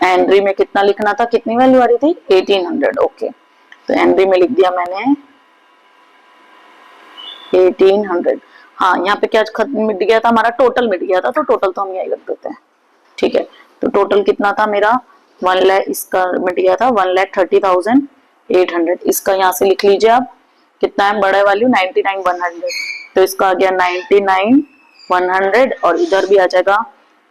एंट्री में कितना लिखना था? कितनी वैल्यू आ रही थी? 1800। ओके, तो एंट्री में लिख दिया मैंने 1800। हाँ, यहाँ पे क्या मिट गया था? हमारा टोटल मिट गया था, तो टोटल तो हम यही रख देते हैं, ठीक है? तो टोटल कितना था मेरा? 1 लाख, इसका मिट गया था 1,30,800। इसका यहाँ से लिख लीजिए आप, कितना है बड़ा वैल्यू? 99,100। तो इसका आ गया 99,100 और इधर भी आ जाएगा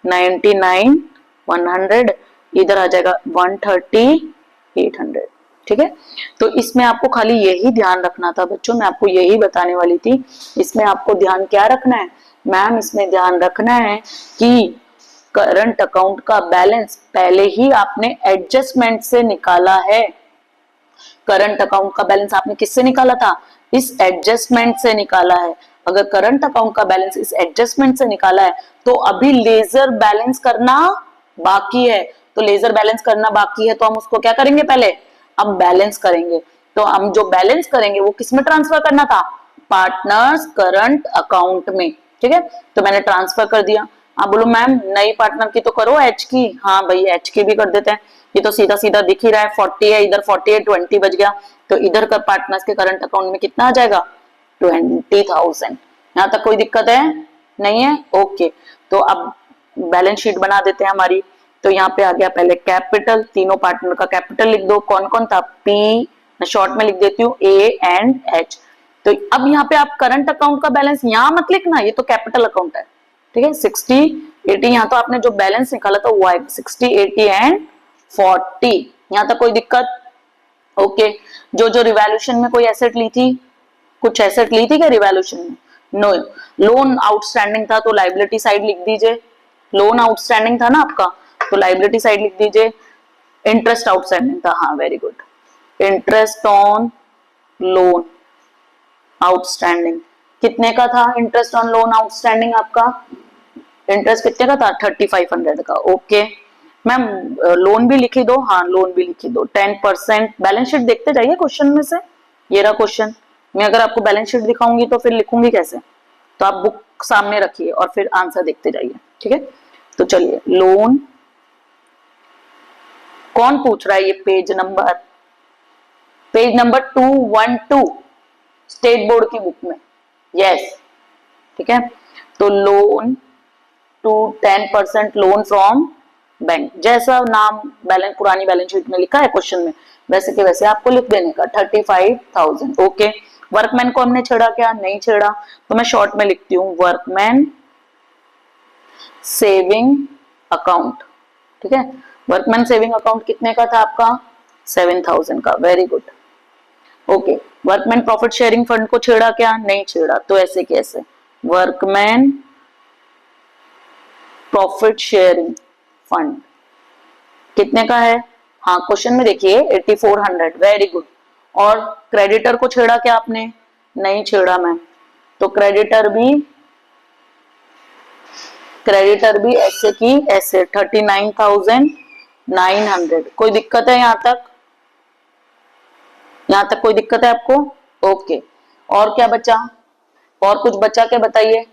99,100, इधर आ जाएगा 130,800, ठीक है? तो इसमें आपको खाली यही ध्यान रखना था बच्चों, मैं आपको यही बताने वाली थी। इसमें आपको ध्यान क्या रखना है मैम? इसमें ध्यान रखना है कि करंट अकाउंट का बैलेंस पहले ही आपने एडजस्टमेंट से निकाला है। करंट अकाउंट का बैलेंस आपने किससे निकाला था? इस एडजस्टमेंट से निकाला है। अगर करंट अकाउंट का बैलेंस इस एडजस्टमेंट से निकाला है तो अभी लेजर बैलेंस करना बाकी है। तो लेजर बैलेंस करना बाकी है तो हम उसको क्या करेंगे? पहले अब बैलेंस करेंगे। तो हम जो बैलेंस करेंगे वो किसमें ट्रांसफर करना था? पार्टनर्स करंट अकाउंट में, ठीक है? तो मैंने ट्रांसफर कर दिया। आप बोलो मैम नई पार्टनर की तो करो एच की। हाँ भाई, एच की भी कर देते हैं, ये तो सीधा सीधा दिख ही रहा है। 40 है इधर, 40 है, 20 बच गया। तो इधर का पार्टनर्स के करंट अकाउंट में कितना आ जाएगा? 20,000। यहाँ तक कोई दिक्कत है? नहीं है? ओके, तो अब बैलेंस शीट बना देते हैं हमारी। तो यहाँ पे आ गया पहले कैपिटल, तीनों पार्टनर का कैपिटल लिख दो। कौन कौन था? पी, मैं शॉर्ट में लिख देती हूँ, ए एंड एच। तो अब यहाँ पे आप करंट अकाउंट का बैलेंस यहाँ मत लिखना, ये तो कैपिटल अकाउंट है, ठीक है? 60, 80, यहाँ तो आपने जो बैलेंस निकाला था वो आएगा 60, 80 एंड 40। यहाँ तक कोई दिक्कत? ओके। जो रिवैल्यूएशन में कोई एसेट ली थी, कुछ एसेट ली थी क्या रिवैल्यूएशन में? नो। लोन आउटस्टैंडिंग था तो लायबिलिटी साइड लिख दीजिए। लोन आउटस्टैंडिंग था ना आपका, तो लाइबिलिटी साइड लिख दीजिए, इंटरेस्ट आउटस्टैंडिंग था, हाँ very good, interest on loan outstanding कितने का था? इंटरेस्ट ऑन लोन आउटस्टैंडिंग आपका इंटरेस्ट कितने का था? 3500 का। ओके मैम लोन भी लिखी दो, हाँ लोन भी लिखी दो, 10%। बैलेंस शीट देखते जाइए क्वेश्चन में से, ये रहा क्वेश्चन। मैं अगर आपको बैलेंस शीट दिखाऊंगी तो फिर लिखूंगी कैसे? तो आप बुक सामने रखिए और फिर आंसर देखते जाइए, ठीक है। तो चलिए लोन कौन पूछ रहा है? ये पेज नंबर 212 स्टेट बोर्ड की बुक में, यस ठीक है। तो loan to 10% loan from bank, जैसा नाम बैलेंस पुरानी बैलेंस शीट में लिखा है क्वेश्चन में, वैसे के वैसे आपको लिख देने का 35,000। ओके वर्कमैन को हमने छेड़ा क्या? नहीं छेड़ा, तो मैं शॉर्ट में लिखती हूँ वर्कमैन सेविंग अकाउंट, ठीक है। वर्कमैन सेविंग अकाउंट कितने का था आपका? 7,000 का, very good. Okay workman profit sharing fund को छेड़ा क्या? नहीं छेड़ा, तो ऐसे कैसे? वर्कमैन प्रॉफिट शेयरिंग फंड कितने का है? हाँ क्वेश्चन में देखिए 8400, वेरी गुड। और क्रेडिटर को छेड़ा क्या आपने? नहीं छेड़ा मैम, तो क्रेडिटर भी ऐसे की ऐसे 39,900। कोई दिक्कत है यहाँ तक? यहाँ तक कोई दिक्कत है आपको? ओके और क्या बचा? और कुछ बचा क्या बताइए?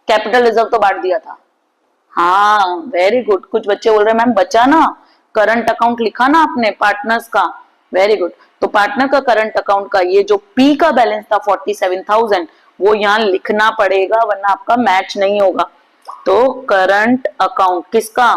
कैपिटल रिजर्व तो बांट दिया था, हाँ वेरी गुड। कुछ बच्चे बोल रहे हैं मैम बचा ना, करंट अकाउंट लिखा ना आपने पार्टनर्स का, वेरी गुड। तो पार्टनर का करंट अकाउंट का ये जो पी का बैलेंस था 47,000 वो यहाँ लिखना पड़ेगा वरना आपका मैच नहीं होगा। तो करंट अकाउंट किसका?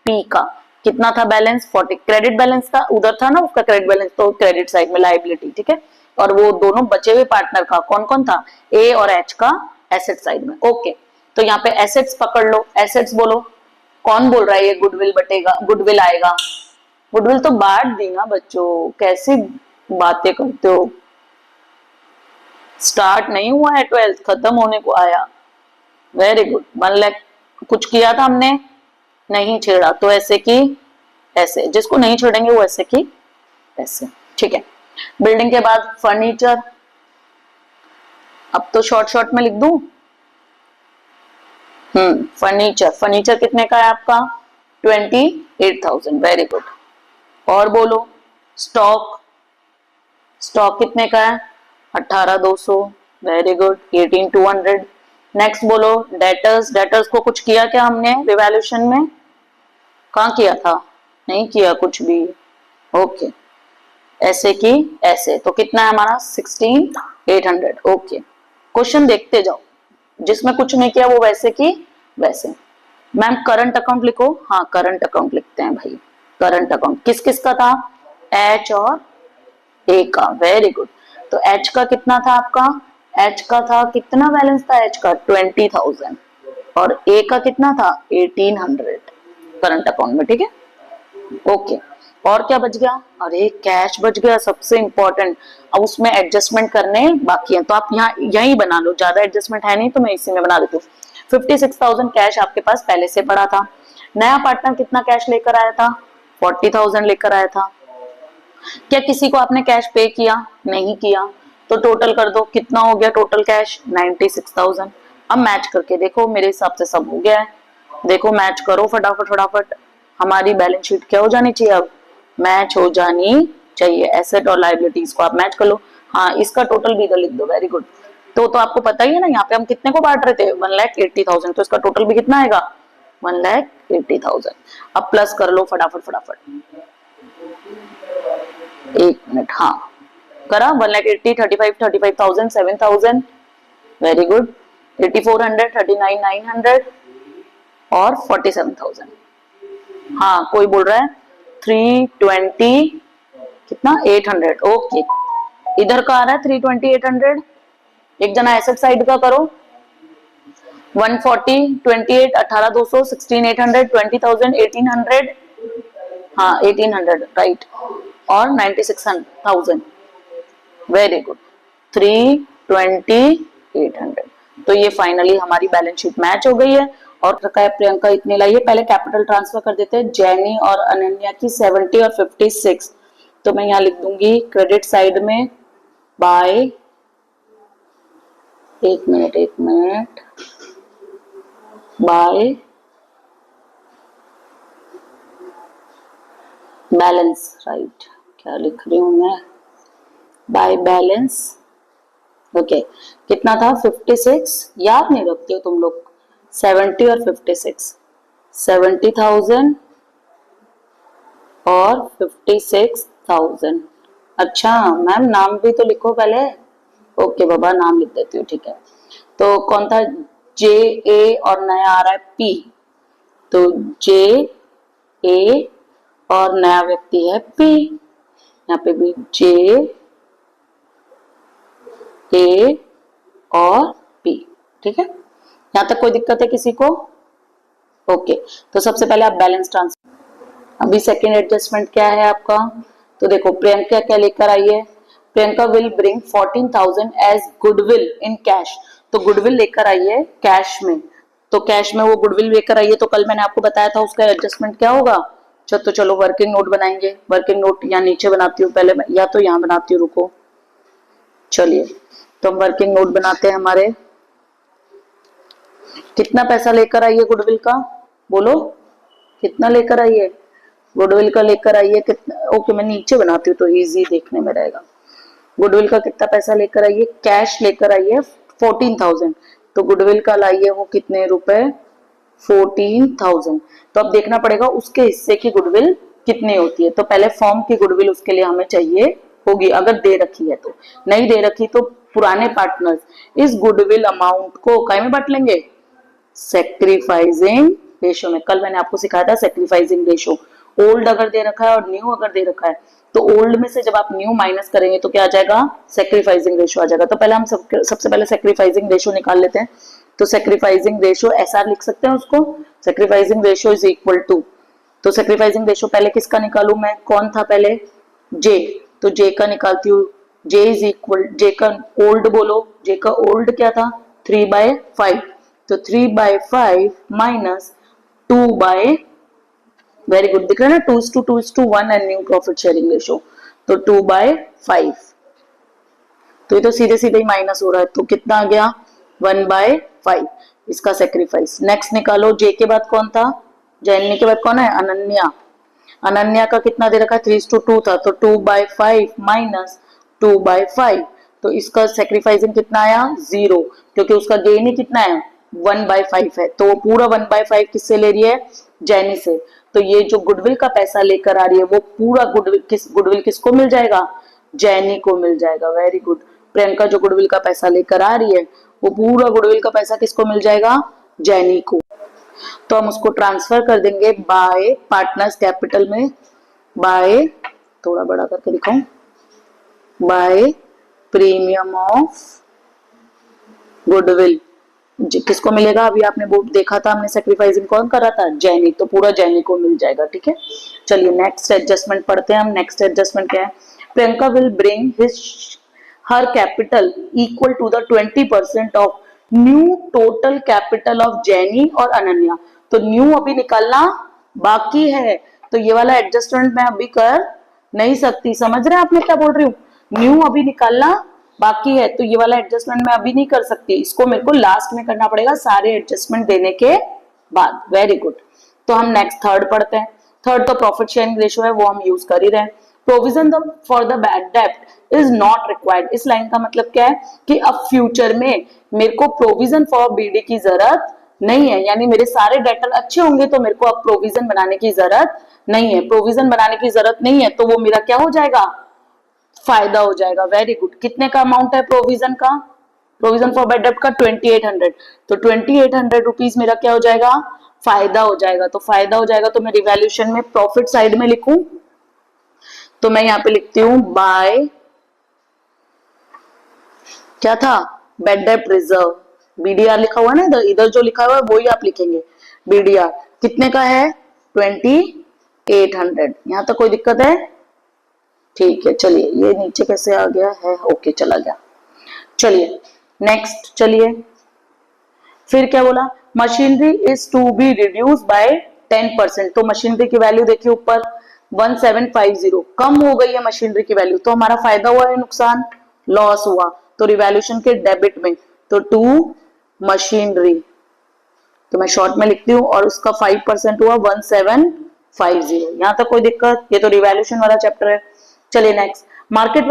पी का कितना था बैलेंस? 40। क्रेडिट बैलेंस था उधर था ना उसका क्रेडिट बैलेंस, तो क्रेडिट साइड में लायबिलिटी, ठीक है। और वो दोनों बचे हुए पार्टनर का कौन कौन था? ए और एच का एसेट साइड में। ओके तो यहाँ पे एसेट्स पकड़ लो, एसेट्स बोलो। कौन बोल रहा है ये गुडविल बटेगा, गुडविल आएगा? गुडविल तो बांट दी ना बच्चों, कैसी बातें करते हो? स्टार्ट नहीं हुआ है 12th, खत्म होने को आया। वेरी गुड 1 लाख कुछ किया था हमने? नहीं छेड़ा, तो ऐसे की ऐसे, जिसको नहीं छेड़ेंगे वो ऐसे की ऐसे, ठीक है। बिल्डिंग के बाद फर्नीचर, अब तो शॉर्ट में लिख दूं। फर्नीचर कितने का है आपका? 28,000, वेरी गुड। और बोलो स्टॉक कितने का है? 18,200, वेरी गुड। 18,200। नेक्स्ट बोलो डेटर्स को कुछ किया क्या हमने रिवैल्यूएशन में? कहाँ किया था? नहीं किया कुछ भी। ओके ऐसे की ऐसे, तो कितना है हमारा? 16,800। ओके क्वेश्चन देखते जाओ, जिसमें कुछ नहीं किया वो वैसे की वैसे। मैम करंट अकाउंट लिखो, हाँ करंट अकाउंट लिखते हैं भाई। करंट अकाउंट किस किस का था? एच और ए का, वेरी गुड। तो एच का कितना था आपका? एच का था कितना बैलेंस था? एच का 20,000 और ए का कितना था? 1800 करंट अकाउंट में, ठीक है। ओके और क्या बच गया? अरे कैश बच गया, सबसे इंपॉर्टेंट। अब उसमें एडजस्टमेंट करने बाकी हैं, तो आप यहाँ यही बना लो, ज्यादा एडजस्टमेंट है नहीं तो मैं इसी में बना देती हूँ। 56,000 कैश आपके पास पहले से पड़ा था। नया पार्टनर कितना कैश लेकर आया था? 40,000 लेकर आया था। क्या किसी को आपने कैश पे किया? नहीं किया, तो टोटल कर दो, कितना हो गया टोटल कैश? 96,000। अब मैच करके देखो, मेरे हिसाब से सब हो गया है। देखो मैच करो फटाफट। हमारी बैलेंस शीट क्या हो जानी चाहिए? अब मैच हो जानी चाहिए। एसेट और लायबिलिटीज को आप मैच कर लो। हाँ इसका टोटल भी इधर लिख दो, वेरी गुड। तो आपको पता ही है ना यहाँ पे हम कितने को बांट रहे थे? 1,80,000, तो इसका टोटल भी कितना आएगा? 1,80,000। अब प्लस कर लो फटाफट। एक मिनट, हाँ करा। 1,80,000, 35,000, 7,000, वेरी गुड। 8,400, 39,900 और 47,000। हाँ कोई बोल रहा है 320 कितना? 800। ओके इधर का आ रहा है 320, 800। एक जना एसेट साइड का करो। 140, 28, 18,200, 16,800, 20,000, 1,800, हाँ 1,800 राइट, और 96,000, वेरी गुड। 320, 800। तो ये फाइनली हमारी बैलेंस शीट मैच हो गई है और रखा है प्रियंका इतने लाइए। पहले कैपिटल ट्रांसफर कर देते हैं जैनी और अनन्या की 70 और 56। तो मैं यहाँ लिख दूंगी क्रेडिट साइड में बाय, एक मिनट, बाय बैलेंस, राइट, क्या लिख रही हूं मैं, बाय बैलेंस। ओके, कितना था 56, याद नहीं रखते हो तुम लोग, 70 और 56, 70,000 और 56,000। अच्छा मैम नाम भी तो लिखो पहले। ओके बाबा नाम लिख देती हूँ, ठीक है। तो कौन था, जे ए और नया आ रहा है पी, तो जे ए और नया व्यक्ति है पी, यहाँ पे भी जे ए और पी, ठीक है। यहां तक कोई दिक्कत है किसी को? ओके, तो सबसे पहले आप बैलेंस ट्रांसफर, अभी सेकेंड एडजस्टमेंट क्या है आपका, तो देखो प्रियंका क्या लेकर आई है, Priyanka will bring 14,000 as goodwill in cash. तो गुडविल लेकर आई है कैश में, तो कैश में वो गुडविल लेकर आई है, तो कल मैंने आपको बताया था उसका एडजस्टमेंट क्या होगा। तो चलो वर्किंग नोट बनाएंगे, वर्किंग नोट यहाँ नीचे बनाती हूँ पहले, या तो यहाँ बनाती हूँ, रुको, चलिए तो हम वर्किंग नोट बनाते हैं हमारे। कितना पैसा लेकर आई है गुडविल का, बोलो कितना लेकर आई है गुडविल का, लेकर आई है कितना, ओके मैं नीचे बनाती हूँ तो इजी देखने में रहेगा। गुडविल का कितना पैसा लेकर आई है, कैश लेकर आई है 14,000, तो गुडविल का लाई है वो कितने रुपए, 14,000। तो अब देखना पड़ेगा उसके हिस्से की गुडविल कितनी होती है, तो पहले फॉर्म की गुडविल उसके लिए हमें चाहिए होगी, अगर दे रखी है तो, नहीं दे रखी तो पुराने पार्टनर्स इस गुडविल अमाउंट को काय में बांट लेंगे, सेक्रीफाइसिंग रेशो में। कल मैंने आपको सिखाया था सेक्रीफाइसिंग रेशो, ओल्ड अगर दे रखा है और न्यू अगर दे रखा है, तो ओल्ड में से जब आप न्यू माइनस करेंगे तो क्या आ जाएगा, सेक्रीफाइसिंग रेशो आ जाएगा। तो पहले हम सबसे पहले सेक्रीफाइसिंग रेशो निकाल लेते हैं। तो सेक्रीफाइसिंग रेशो एसआर लिख सकते हैं उसको, sacrificing ratio is equal to, तो सेक्रीफाइसिंग रेशो पहले किसका निकालू मैं, कौन था पहले, जे, तो जे का निकालती हूँ, जे इज इक्वल, जे का ओल्ड बोलो, जे का ओल्ड क्या था 3/5, तो 3/5 माइनस 2/, वेरी गुड, दिख रहा है ना, 2:2:1 and new profit sharing ratio, तो 2/5, तो ये तो सीधे सीधे ही माइनस हो रहा है, तो कितना आ गया 1/5 इसका सेक्रीफाइस। नेक्स्ट निकालो, जे के बाद कौन था, जैनी के बाद कौन है, अनन्या, अनन्या का कितना दे रखा है 3:2 था, तो 2/5 माइनस 2/5, तो इसका सेक्रीफाइसिंग कितना आया 0, क्योंकि उसका गेन ही कितना है 1/5 है, तो वो पूरा 1/5 किससे ले रही है, जैनी से। तो ये जो गुडविल का पैसा लेकर आ रही है वो पूरा गुडविल किसको मिल जाएगा, जैनी को मिल जाएगा। वेरी गुड, प्रियंका जो गुडविल का पैसा लेकर आ रही है वो पूरा गुडविल का पैसा किसको मिल जाएगा, जैनी को। तो हम उसको ट्रांसफर कर देंगे बाय पार्टनर्स कैपिटल में, बाय, थोड़ा बड़ा करके दिखाऊं, बाय प्रीमियम ऑफ गुडविल, किसको मिलेगा, अभी आपने वो देखा था हमने सेक्रीफाइसिंग कौन करा था, जैनी, तो पूरा जैनी को मिल जाएगा, ठीक है। चलिए नेक्स्ट एडजस्टमेंट पढ़ते हैं हम। नेक्स्ट एडजस्टमेंट क्या है, Priyanka will bring his her capital equal to the 20% of new total capital of जैनी और अनन्या। तो न्यू अभी निकालना बाकी है, तो ये वाला एडजस्टमेंट मैं अभी कर नहीं सकती, समझ रहे हैं आप मैं क्या बोल रही हूँ, न्यू अभी निकालना बाकी है, तो ये वाला एडजस्टमेंट मैं अभी नहीं कर सकती, इसको मेरे को लास्ट में करना पड़ेगा सारे एडजस्टमेंट देने के बाद। वेरी गुड, तो हम नेक्स्ट थर्ड पढ़ते हैं। थर्ड तो प्रॉफिट शेयरिंग रेशियो है, वो हम यूज कर ही रहे हैं। प्रोविजन फॉर द बैड डेप्ट इज नॉट रिक्वायर्ड, इस लाइन का मतलब क्या है कि अब फ्यूचर में मेरे को प्रोविजन फॉर बीडी की जरूरत नहीं है, यानी मेरे सारे डेटर अच्छे होंगे तो मेरे को अब प्रोविजन बनाने की जरूरत नहीं है, प्रोविजन बनाने की जरूरत नहीं है, तो वो मेरा क्या हो जाएगा, फायदा हो जाएगा। वेरी गुड, कितने का अमाउंट है प्रोविजन का, प्रोविजन फॉर बैड डेब्ट का 2800, तो 2800 रुपीज मेरा क्या हो जाएगा, फायदा हो जाएगा। तो फायदा हो जाएगा तो मैं रिवैल्यूएशन में प्रॉफिट साइड में लिखूं, तो मैं यहाँ पे लिखती हूँ बाय, क्या था, बैड डेब्ट रिजर्व, बीडीआर लिखा हुआ है ना इधर जो लिखा हुआ है वही आप लिखेंगे, बीडीआर कितने का है 2800, यहां तक कोई दिक्कत है, ठीक है। चलिए ये नीचे कैसे आ गया है, ओके चला गया। चलिए नेक्स्ट, चलिए फिर क्या बोला, machinery is to be reduce by 10%। तो मशीनरी की वैल्यू देखिए ऊपर 1750, कम हो गई है मशीनरी की वैल्यू, तो हमारा फायदा हुआ है नुकसान, लॉस हुआ। तो रिवैल्यूएशन के डेबिट में, तो टू मशीनरी, तो मैं शॉर्ट में लिखती हूँ, और उसका 5% हुआ 1750। यहां तक कोई दिक्कत? ये तो रिवैल्यूएशन वाला चैप्टर है। चलिए next, market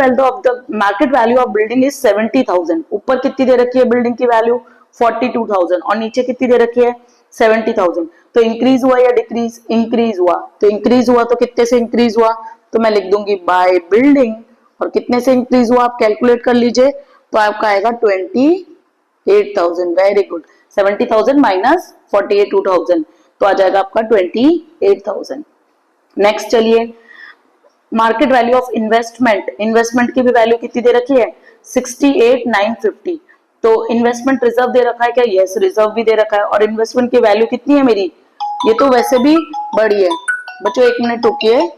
value of building is 70,000। ऊपर कितनी दे रखी है बिल्डिंग की वैल्यू? 42,000, और नीचे कितनी दे रखी है? 70,000। तो इंक्रीज हुआ या डिक्रीज? इंक्रीज हुआ। तो इंक्रीज हुआ तो कितने से इंक्रीज हुआ? तो मैं लिख दूंगी बाय बिल्डिंग, और कितने से इंक्रीज हुआ आप कैलकुलेट कर लीजिए, तो आपका आएगा 28,000। Very good. 70,000 माइनस 48,000, तो आ जाएगा आपका 28,000। नेक्स्ट चलिए, market value of investment, investment की भी वैल्यू कितनी दे रखी है? 68,950। तो इन्वेस्टमेंट रिजर्व दे रखा है क्या? यस, रिजर्व भी दे रखा है। और इन्वेस्टमेंट की वैल्यू कितनी है मेरी? ये तो वैसे भी बड़ी है। बच्चों 1 मिनट रुकिए,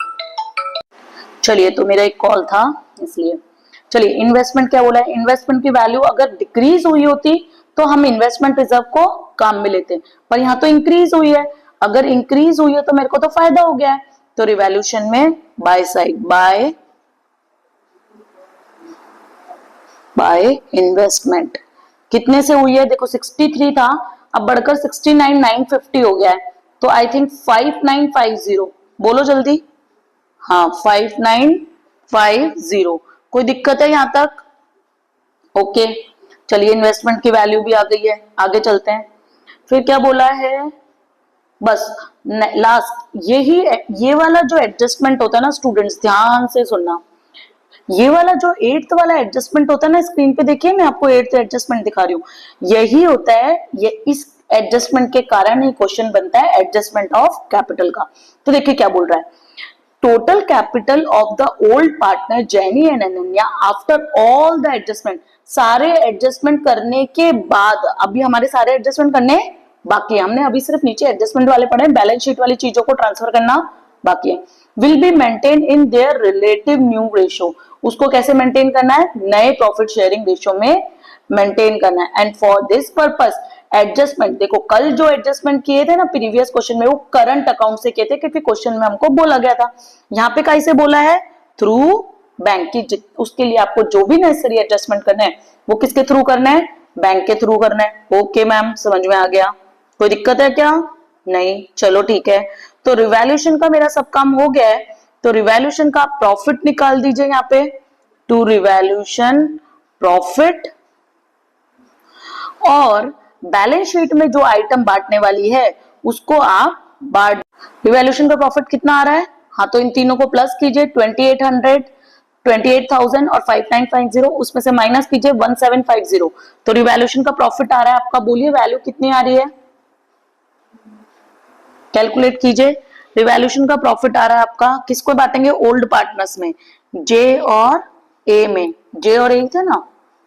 चलिए, तो मेरा एक कॉल था इसलिए। चलिए, इन्वेस्टमेंट क्या बोला है? इन्वेस्टमेंट की वैल्यू अगर डिक्रीज हुई होती तो हम इन्वेस्टमेंट रिजर्व को काम में लेते, पर यहाँ तो इंक्रीज हुई है। अगर इंक्रीज हुई है तो मेरे को तो फायदा हो गया है। तो रिवैल्यूएशन में बाय साइड, बाय इन्वेस्टमेंट कितने से हुई है? देखो 63 था, अब बढ़कर 69,950 हो गया है। तो आई थिंक 5950, बोलो जल्दी। हाँ, 5950। कोई दिक्कत है यहां तक? ओके, चलिए, इन्वेस्टमेंट की वैल्यू भी आ गई है, आगे चलते हैं। फिर क्या बोला है? बस लास्ट, यही ये वाला जो एडजस्टमेंट होता है ना स्टूडेंट्स, ध्यान से सुनना, ये वाला जो 8th वाला एडजस्टमेंट होता है ना, स्क्रीन पे देखिए, मैं आपको 8th एडजस्टमेंट दिखा रही हूँ, यही होता है। ये इस एडजस्टमेंट के कारण ही क्वेश्चन बनता है एडजस्टमेंट ऑफ कैपिटल का। तो देखिए क्या बोल रहा है, total capital of the old partner Jaini and Ananya after all the adjustment, सारे एडजस्टमेंट करने के बाद, अभी हमारे सारे एडजस्टमेंट करने बाकी है, हमने अभी सिर्फ नीचे एडजस्टमेंट वाले पढ़े, बैलेंस शीट वाली चीजों को ट्रांसफर करना बाकी है। Will be maintain in their relative new ratio, उसको कैसे मेंटेन करना है? नए प्रॉफिट शेयरिंग रेशियो में मेंटेन करना है। And for this purpose adjustment, देखो कल जो एडजस्टमेंट किए थे ना प्रीवियस क्वेश्चन में, वो करंट अकाउंट से किए थे, क्योंकि क्वेश्चन में हमको बोला गया था। यहाँ पे कैसे बोला है? थ्रू बैंक की, उसके लिए आपको जो भी नेसेसरी एडजस्टमेंट करना है वो किसके थ्रू करना है? बैंक के थ्रू करना है। ओके मैम, समझ में आ गया? कोई दिक्कत है क्या? नहीं, चलो ठीक है। तो रिवैल्यूएशन का मेरा सब काम हो गया है, तो रिवैल्यूएशन का प्रॉफिट निकाल दीजिए यहाँ पे, टू रिवैल्यूएशन प्रॉफिट, और बैलेंस शीट में जो आइटम बांटने वाली है उसको आप बांट। रिवैल्यूएशन का प्रॉफिट कितना आ रहा है? हाँ, तो इन तीनों को प्लस कीजिए, 2800, 28,000 और 5950, उसमें से माइनस कीजिए 1750। तो रिवैल्यूएशन का प्रॉफिट आ रहा है आपका, बोलिए वैल्यू कितनी आ रही है? कैलकुलेट कीजिए। रिवैल्यूएशन का प्रॉफिट आ रहा है आपका, किसको बांटेंगे? ओल्ड पार्टनर्स में, जे और ए में, जे और ए थे ना,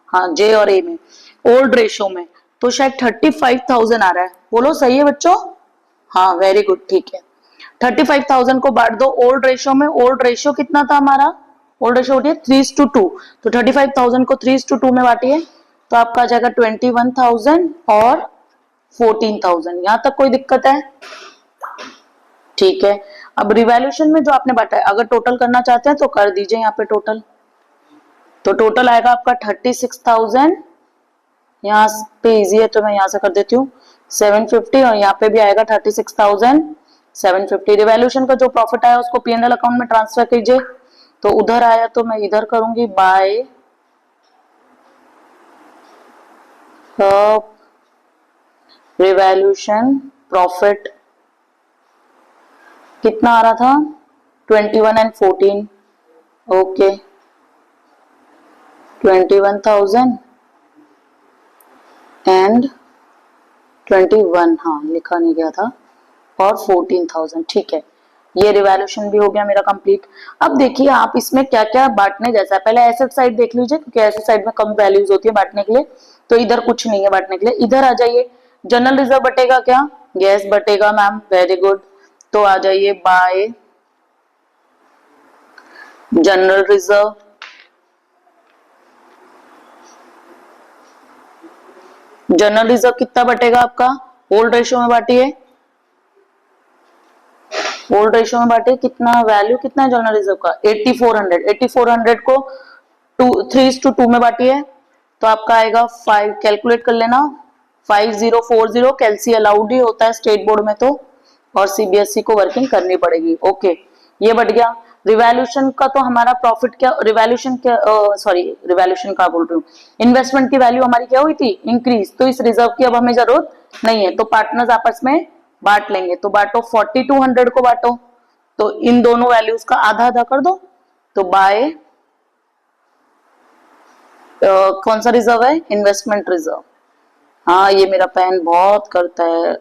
हाँ जे और ए में, ओल्ड रेशो में, तो शायद 35,000 आ रहा है। बोलो सही है बच्चों? हाँ, वेरी गुड, ठीक है। 35,000 को बांट दो ओल्ड रेशो में। ओल्ड रेशो कितना था हमारा? ओल्ड रेशो होती है 3:2, तो 35,000 को 3:2 में बांटिए, तो आपका आ जाएगा 21,000 और 14,000। यहां तक कोई दिक्कत है? ठीक है। अब रिवैल्यूएशन में जो आपने बांटा है, अगर टोटल करना चाहते हैं तो कर दीजिए यहाँ पे टोटल, तो टोटल आएगा आपका 36,000, यहाँ पे इजी है तो मैं यहाँ से कर देती हूँ 750, और यहाँ पे भी आएगा 36,750। रिवैल्यूएशन का जो प्रॉफिट आया उसको पीएनएल अकाउंट में ट्रांसफर कीजिए, तो उधर आया तो मैं इधर करूंगी बाय रिवैल्यूएशन प्रॉफिट। कितना आ रहा था? 21 एंड 14, ओके, 21,000 एंड 21, हाँ लिखा नहीं गया था, और 14,000, ठीक है। ये रिवैल्यूएशन भी हो गया मेरा कंप्लीट। अब देखिए आप इसमें क्या क्या बांटने जैसा है, पहले एसेट साइड देख लीजिए, क्योंकि एसेट साइड में कम वैल्यूज होती है बांटने के लिए, तो इधर कुछ नहीं है बांटने के लिए। इधर आ जाइए, जनरल रिजर्व बटेगा क्या? यस बटेगा मैम, वेरी गुड। तो आ जाइए by general reserve, general reserve कितना बटेगा आपका, ओल्ड रेशियो में बांटिए, ओल्ड रेशियो में बांटिए, कितना वैल्यू कितना है जनरल रिजर्व का 8400, 8400 को 3:2 में बांटिए तो आपका आएगा 5, कैलकुलेट कर लेना 5040, कैलसी अलाउड ही होता है स्टेट बोर्ड में तो, और सीबीएसई को वर्किंग करनी पड़ेगी। ओके, ये बढ़ गया। रिवैल्यूएशन का तो हमारा प्रॉफिट क्या, रिवैल्यूएशन क्या, सॉरी रिवैल्यूएशन का बोल रही हूँ, इन्वेस्टमेंट की वैल्यू हमारी क्या हुई थी, इंक्रीज, तो इस रिजर्व की अब हमें जरूरत नहीं है, तो पार्टनर्स आपस में बांट लेंगे। तो बांटो 4200 को बांटो, तो इन दोनों वैल्यूज का आधा आधा कर दो, तो बाय कौन सा रिजर्व है, इन्वेस्टमेंट रिजर्व। हाँ ये मेरा पेन बहुत करता है,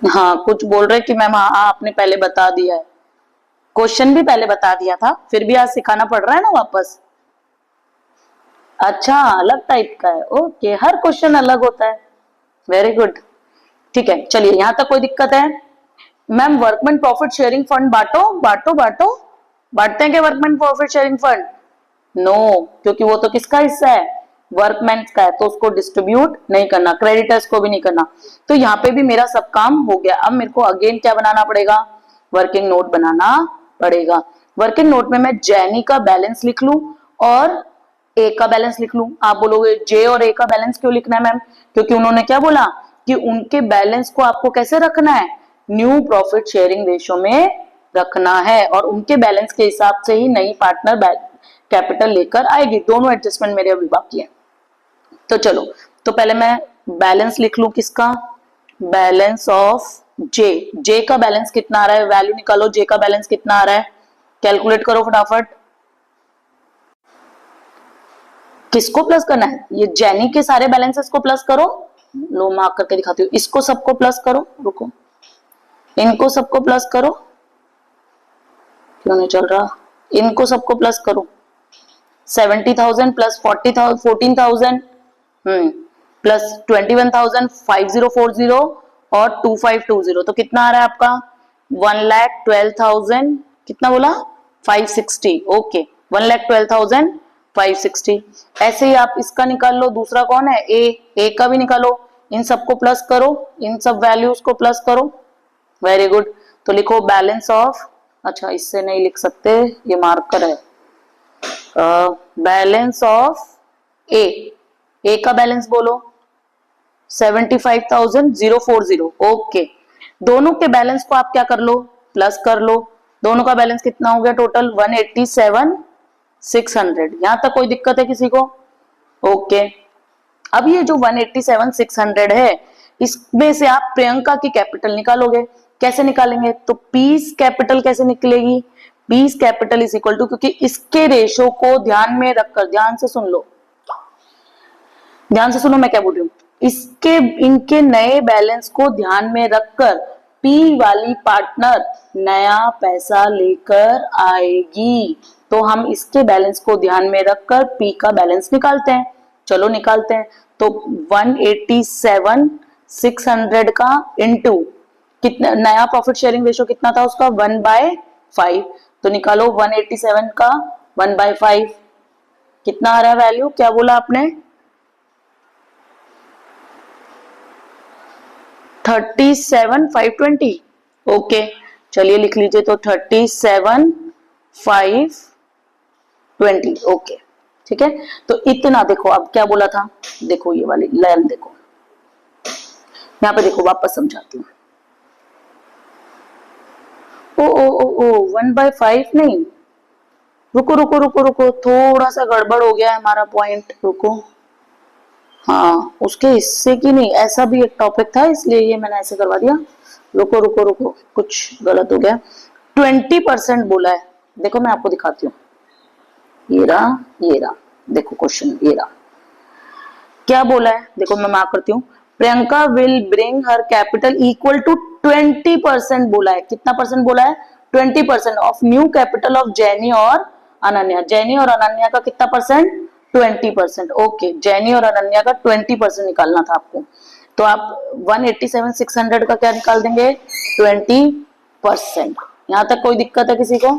हाँ कुछ बोल रहे कि मैम हाँ आपने पहले बता दिया है, क्वेश्चन भी पहले बता दिया था, फिर भी आज सिखाना पड़ रहा है ना वापस। अच्छा अलग टाइप का है, ओके, हर क्वेश्चन अलग होता है, वेरी गुड। ठीक है चलिए, यहां तक कोई दिक्कत है? Ma'am workman profit sharing fund बांटो बांटो बांटो, बांटते हैं क्या workman profit sharing fund? No, क्योंकि वो तो किसका हिस्सा है, वर्कमैन का है, तो उसको डिस्ट्रीब्यूट नहीं करना, क्रेडिटर्स को भी नहीं करना। तो यहाँ पे भी मेरा सब काम हो गया। अब मेरे को अगेन क्या बनाना पड़ेगा, वर्किंग नोट बनाना पड़ेगा। वर्किंग नोट में मैं जैनी का बैलेंस लिख लूं और ए का बैलेंस लिख लूं। आप बोलोगे जे और ए का बैलेंस क्यों लिखना है मैम? क्योंकि उन्होंने क्या बोला कि उनके बैलेंस को आपको कैसे रखना है, न्यू प्रॉफिट शेयरिंग रेशियो में रखना है, और उनके बैलेंस के हिसाब से ही नई पार्टनर कैपिटल लेकर आएगी। दोनों एडजस्टमेंट मेरे अभी बाकी है। तो चलो, तो पहले मैं बैलेंस लिख लूं, किसका, बैलेंस ऑफ जे। जे का बैलेंस कितना आ रहा है, वैल्यू निकालो, जे का बैलेंस कितना आ रहा है, कैलकुलेट करो फटाफट। किसको प्लस करना है, ये जैनी के सारे बैलेंसेस को प्लस करो, लो मार्क करके दिखाती हूँ, इसको सबको प्लस करो, रुको, इनको सबको प्लस करो, क्यों नहीं चल रहा, इनको सबको प्लस करो, 70,000 प्लस 40,000 14,000 प्लस 21,000 5040 और 2520, तो कितना आ रहा है आपका 1,12,000, कितना बोला 560, ओके 1,12,560। ऐसे ही आप इसका निकाल लो, दूसरा कौन है, ए का भी निकालो, इन सबको प्लस करो, इन सब वैल्यूज को प्लस करो, वेरी गुड। तो लिखो बैलेंस ऑफ, अच्छा इससे नहीं लिख सकते, ये मार्कर है, बैलेंस ऑफ ए का बैलेंस बोलो 75,040, ओके। दोनों के बैलेंस को आप क्या कर लो, प्लस कर लो, दोनों का बैलेंस कितना हो गया टोटल 187,600। यहां तक कोई दिक्कत है किसी को? ओके, अब ये जो 187,600 है, इसमें से आप प्रियंका की कैपिटल निकालोगे, कैसे निकालेंगे, तो पीस कैपिटल कैसे निकलेगी, Peace capital is equal to, क्योंकि इसके रेशो को ध्यान में रखकर, ध्यान से सुन लो, ध्यान से सुनो मैं क्या बोल रही हूँ, इसके इनके नए बैलेंस को ध्यान में रखकर पी वाली पार्टनर नया पैसा लेकर आएगी, तो हम इसके बैलेंस को ध्यान में रखकर पी का बैलेंस निकालते हैं। चलो निकालते हैं, तो 187,600 का इंटू कितना, नया प्रॉफिट शेयरिंग रेशो कितना था उसका 1/5, तो निकालो 187 का 1/5 कितना आ रहा है वैल्यू, क्या बोला आपने 37,520, ओके चलिए लिख लीजिए, तो 37,520, ओके ठीक है। तो इतना देखो, अब क्या बोला था, देखो ये वाली लाइन देखो, यहां पे देखो वापस समझाती हूँ, ओ ओ ओ ओ 1/5 नहीं, रुको रुको रुको रुको, थोड़ा सा गड़बड़ हो गया है हमारा पॉइंट, रुको, हाँ उसके हिस्से की नहीं, ऐसा भी एक टॉपिक था इसलिए ये मैंने ऐसे करवा दिया, रुको रुको रुको, कुछ गलत हो गया, 20% बोला है, देखो मैं आपको दिखाती हूँ, ये रहा, देखो क्वेश्चन ये रहा, क्या बोला है, देखो मैं मार्क करती हूँ, Priyanka will bring her capital equal to 20% बोला है, कितना परसेंट बोला है 20% ऑफ न्यू कैपिटल ऑफ जैनी और अनन्या, जैनी और अनन्या का कितना परसेंट 20%, ओके जैनी और अनन्या का 20% निकालना था आपको, तो आप 187,600 का क्या निकाल देंगे 20%। यहां तक कोई दिक्कत है किसी को,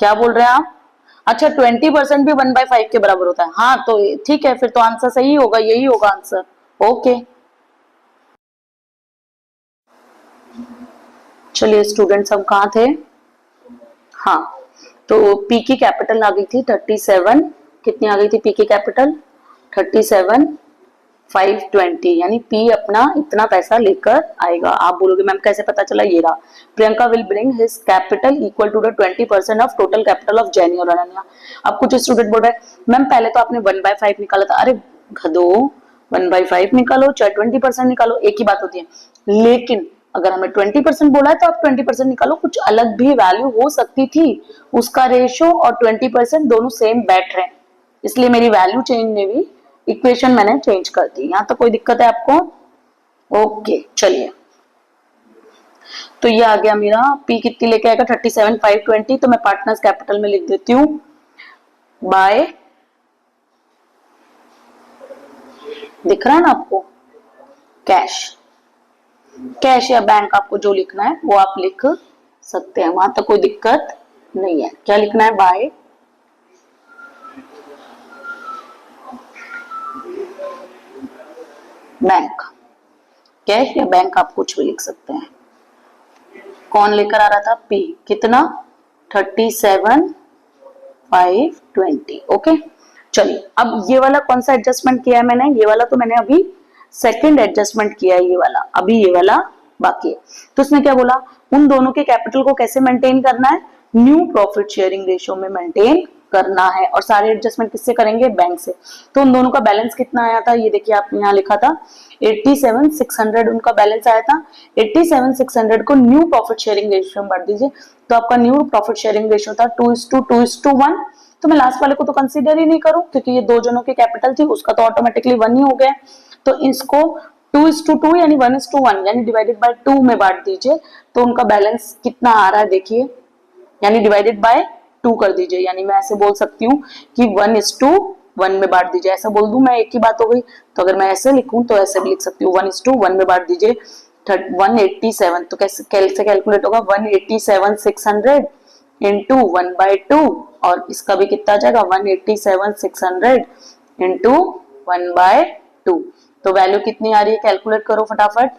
क्या बोल रहे हैं आप, अच्छा 20% भी 1/5 के बराबर होता है, हाँ तो ठीक है, फिर तो आंसर सही होगा, यही होगा आंसर। ओके चलिए स्टूडेंट्स, हम कहाँ थे? हाँ, तो पी की कैपिटल आ गई थी 37, कितनी आ गई थी पी की कैपिटल? 37,520, यानी पी अपना इतना पैसा लेकर आएगा। आप बोलोगे मैम कैसे पता चला? ये रहा, Priyanka will bring his capital equal to the 20% of total capital of Jenny और अनन्या। अब कुछ स्टूडेंट बोल रहे हैं मैम पहले तो आपने 1/5 निकाला था। अरे गधो, 1/5 निकालो चाहे 20% निकालो, एक ही बात होती है। लेकिन अगर हमें 20% बोला है तो आप 20% निकालो, कुछ अलग भी वैल्यू हो सकती थी। उसका रेशो और 20% दोनों सेम बैठ रहे हैं, इसलिए मेरी वैल्यू चेंज में भी इक्वेशन मैंने चेंज कर दी। यहां तक कोई दिक्कत है आपको? ओके चलिए, तो ये आ गया मेरा पी कितनी लेके आएगा? 37,520। तो मैं पार्टनर्स कैपिटल में लिख देती हूँ बाय, दिख रहा है ना आपको, कैश। कैश या बैंक, आपको जो लिखना है वो आप लिख सकते हैं, वहां तक कोई दिक्कत नहीं है। क्या लिखना है? By bank. कैश या बैंक आप कुछ भी लिख सकते हैं। कौन लेकर आ रहा था? पी। कितना? 37,520। ओके चलिए, अब ये वाला कौन सा एडजस्टमेंट किया है मैंने? ये वाला तो मैंने अभी सेकंड एडजस्टमेंट किया है, ये वाला अभी, ये वाला बाकी है। तो उसने क्या बोला, उन दोनों के कैपिटल को कैसे मेंटेन करना है? न्यू प्रॉफिट शेयरिंग रेशियो में मेंटेन करना है। और सारे एडजस्टमेंट किससे करेंगे? बैंक से। तो उन दोनों का बैलेंस कितना आया था? ये देखिए, आपने यहाँ लिखा था 87,600 उनका बैलेंस आया था। 87,600 को न्यू प्रॉफिट शेयरिंग रेशियो में बांट दीजिए, तो आपका न्यू प्रॉफिट शेयरिंग रेशियो था 2:2:1। तो मैं लास्ट वाले को तो कंसीडर ही नहीं करूं, क्योंकि ये दो जनों की कैपिटल थी, उसका तो ऑटोमेटिकली 1 ही हो गया। तो इसको 2:2 यानी 1:1 यानी डिवाइडेड बाय 2 में बांट दीजिए, तो उनका बैलेंस कितना आ रहा है देखिए, यानी डिवाइडेड बाय 2 कर दीजिए। यानी मैं ऐसे बोल सकती हूँ कि 1:1 में बांट दीजिए। ऐसा बोल दूं मैं, एक ही बात हो गई। तो अगर मैं ऐसे लिखूं तो ऐसे भी लिख सकती हूँ, 1:1 में बांट दीजिए 187। तो कैसे कैलकुलेट होगा? 187,600 इंटू 1/2, और इसका भी कितना आ जाएगा? 187,600 इंटू 1/2। तो वैल्यू कितनी आ रही है? कैलकुलेट करो फटाफट।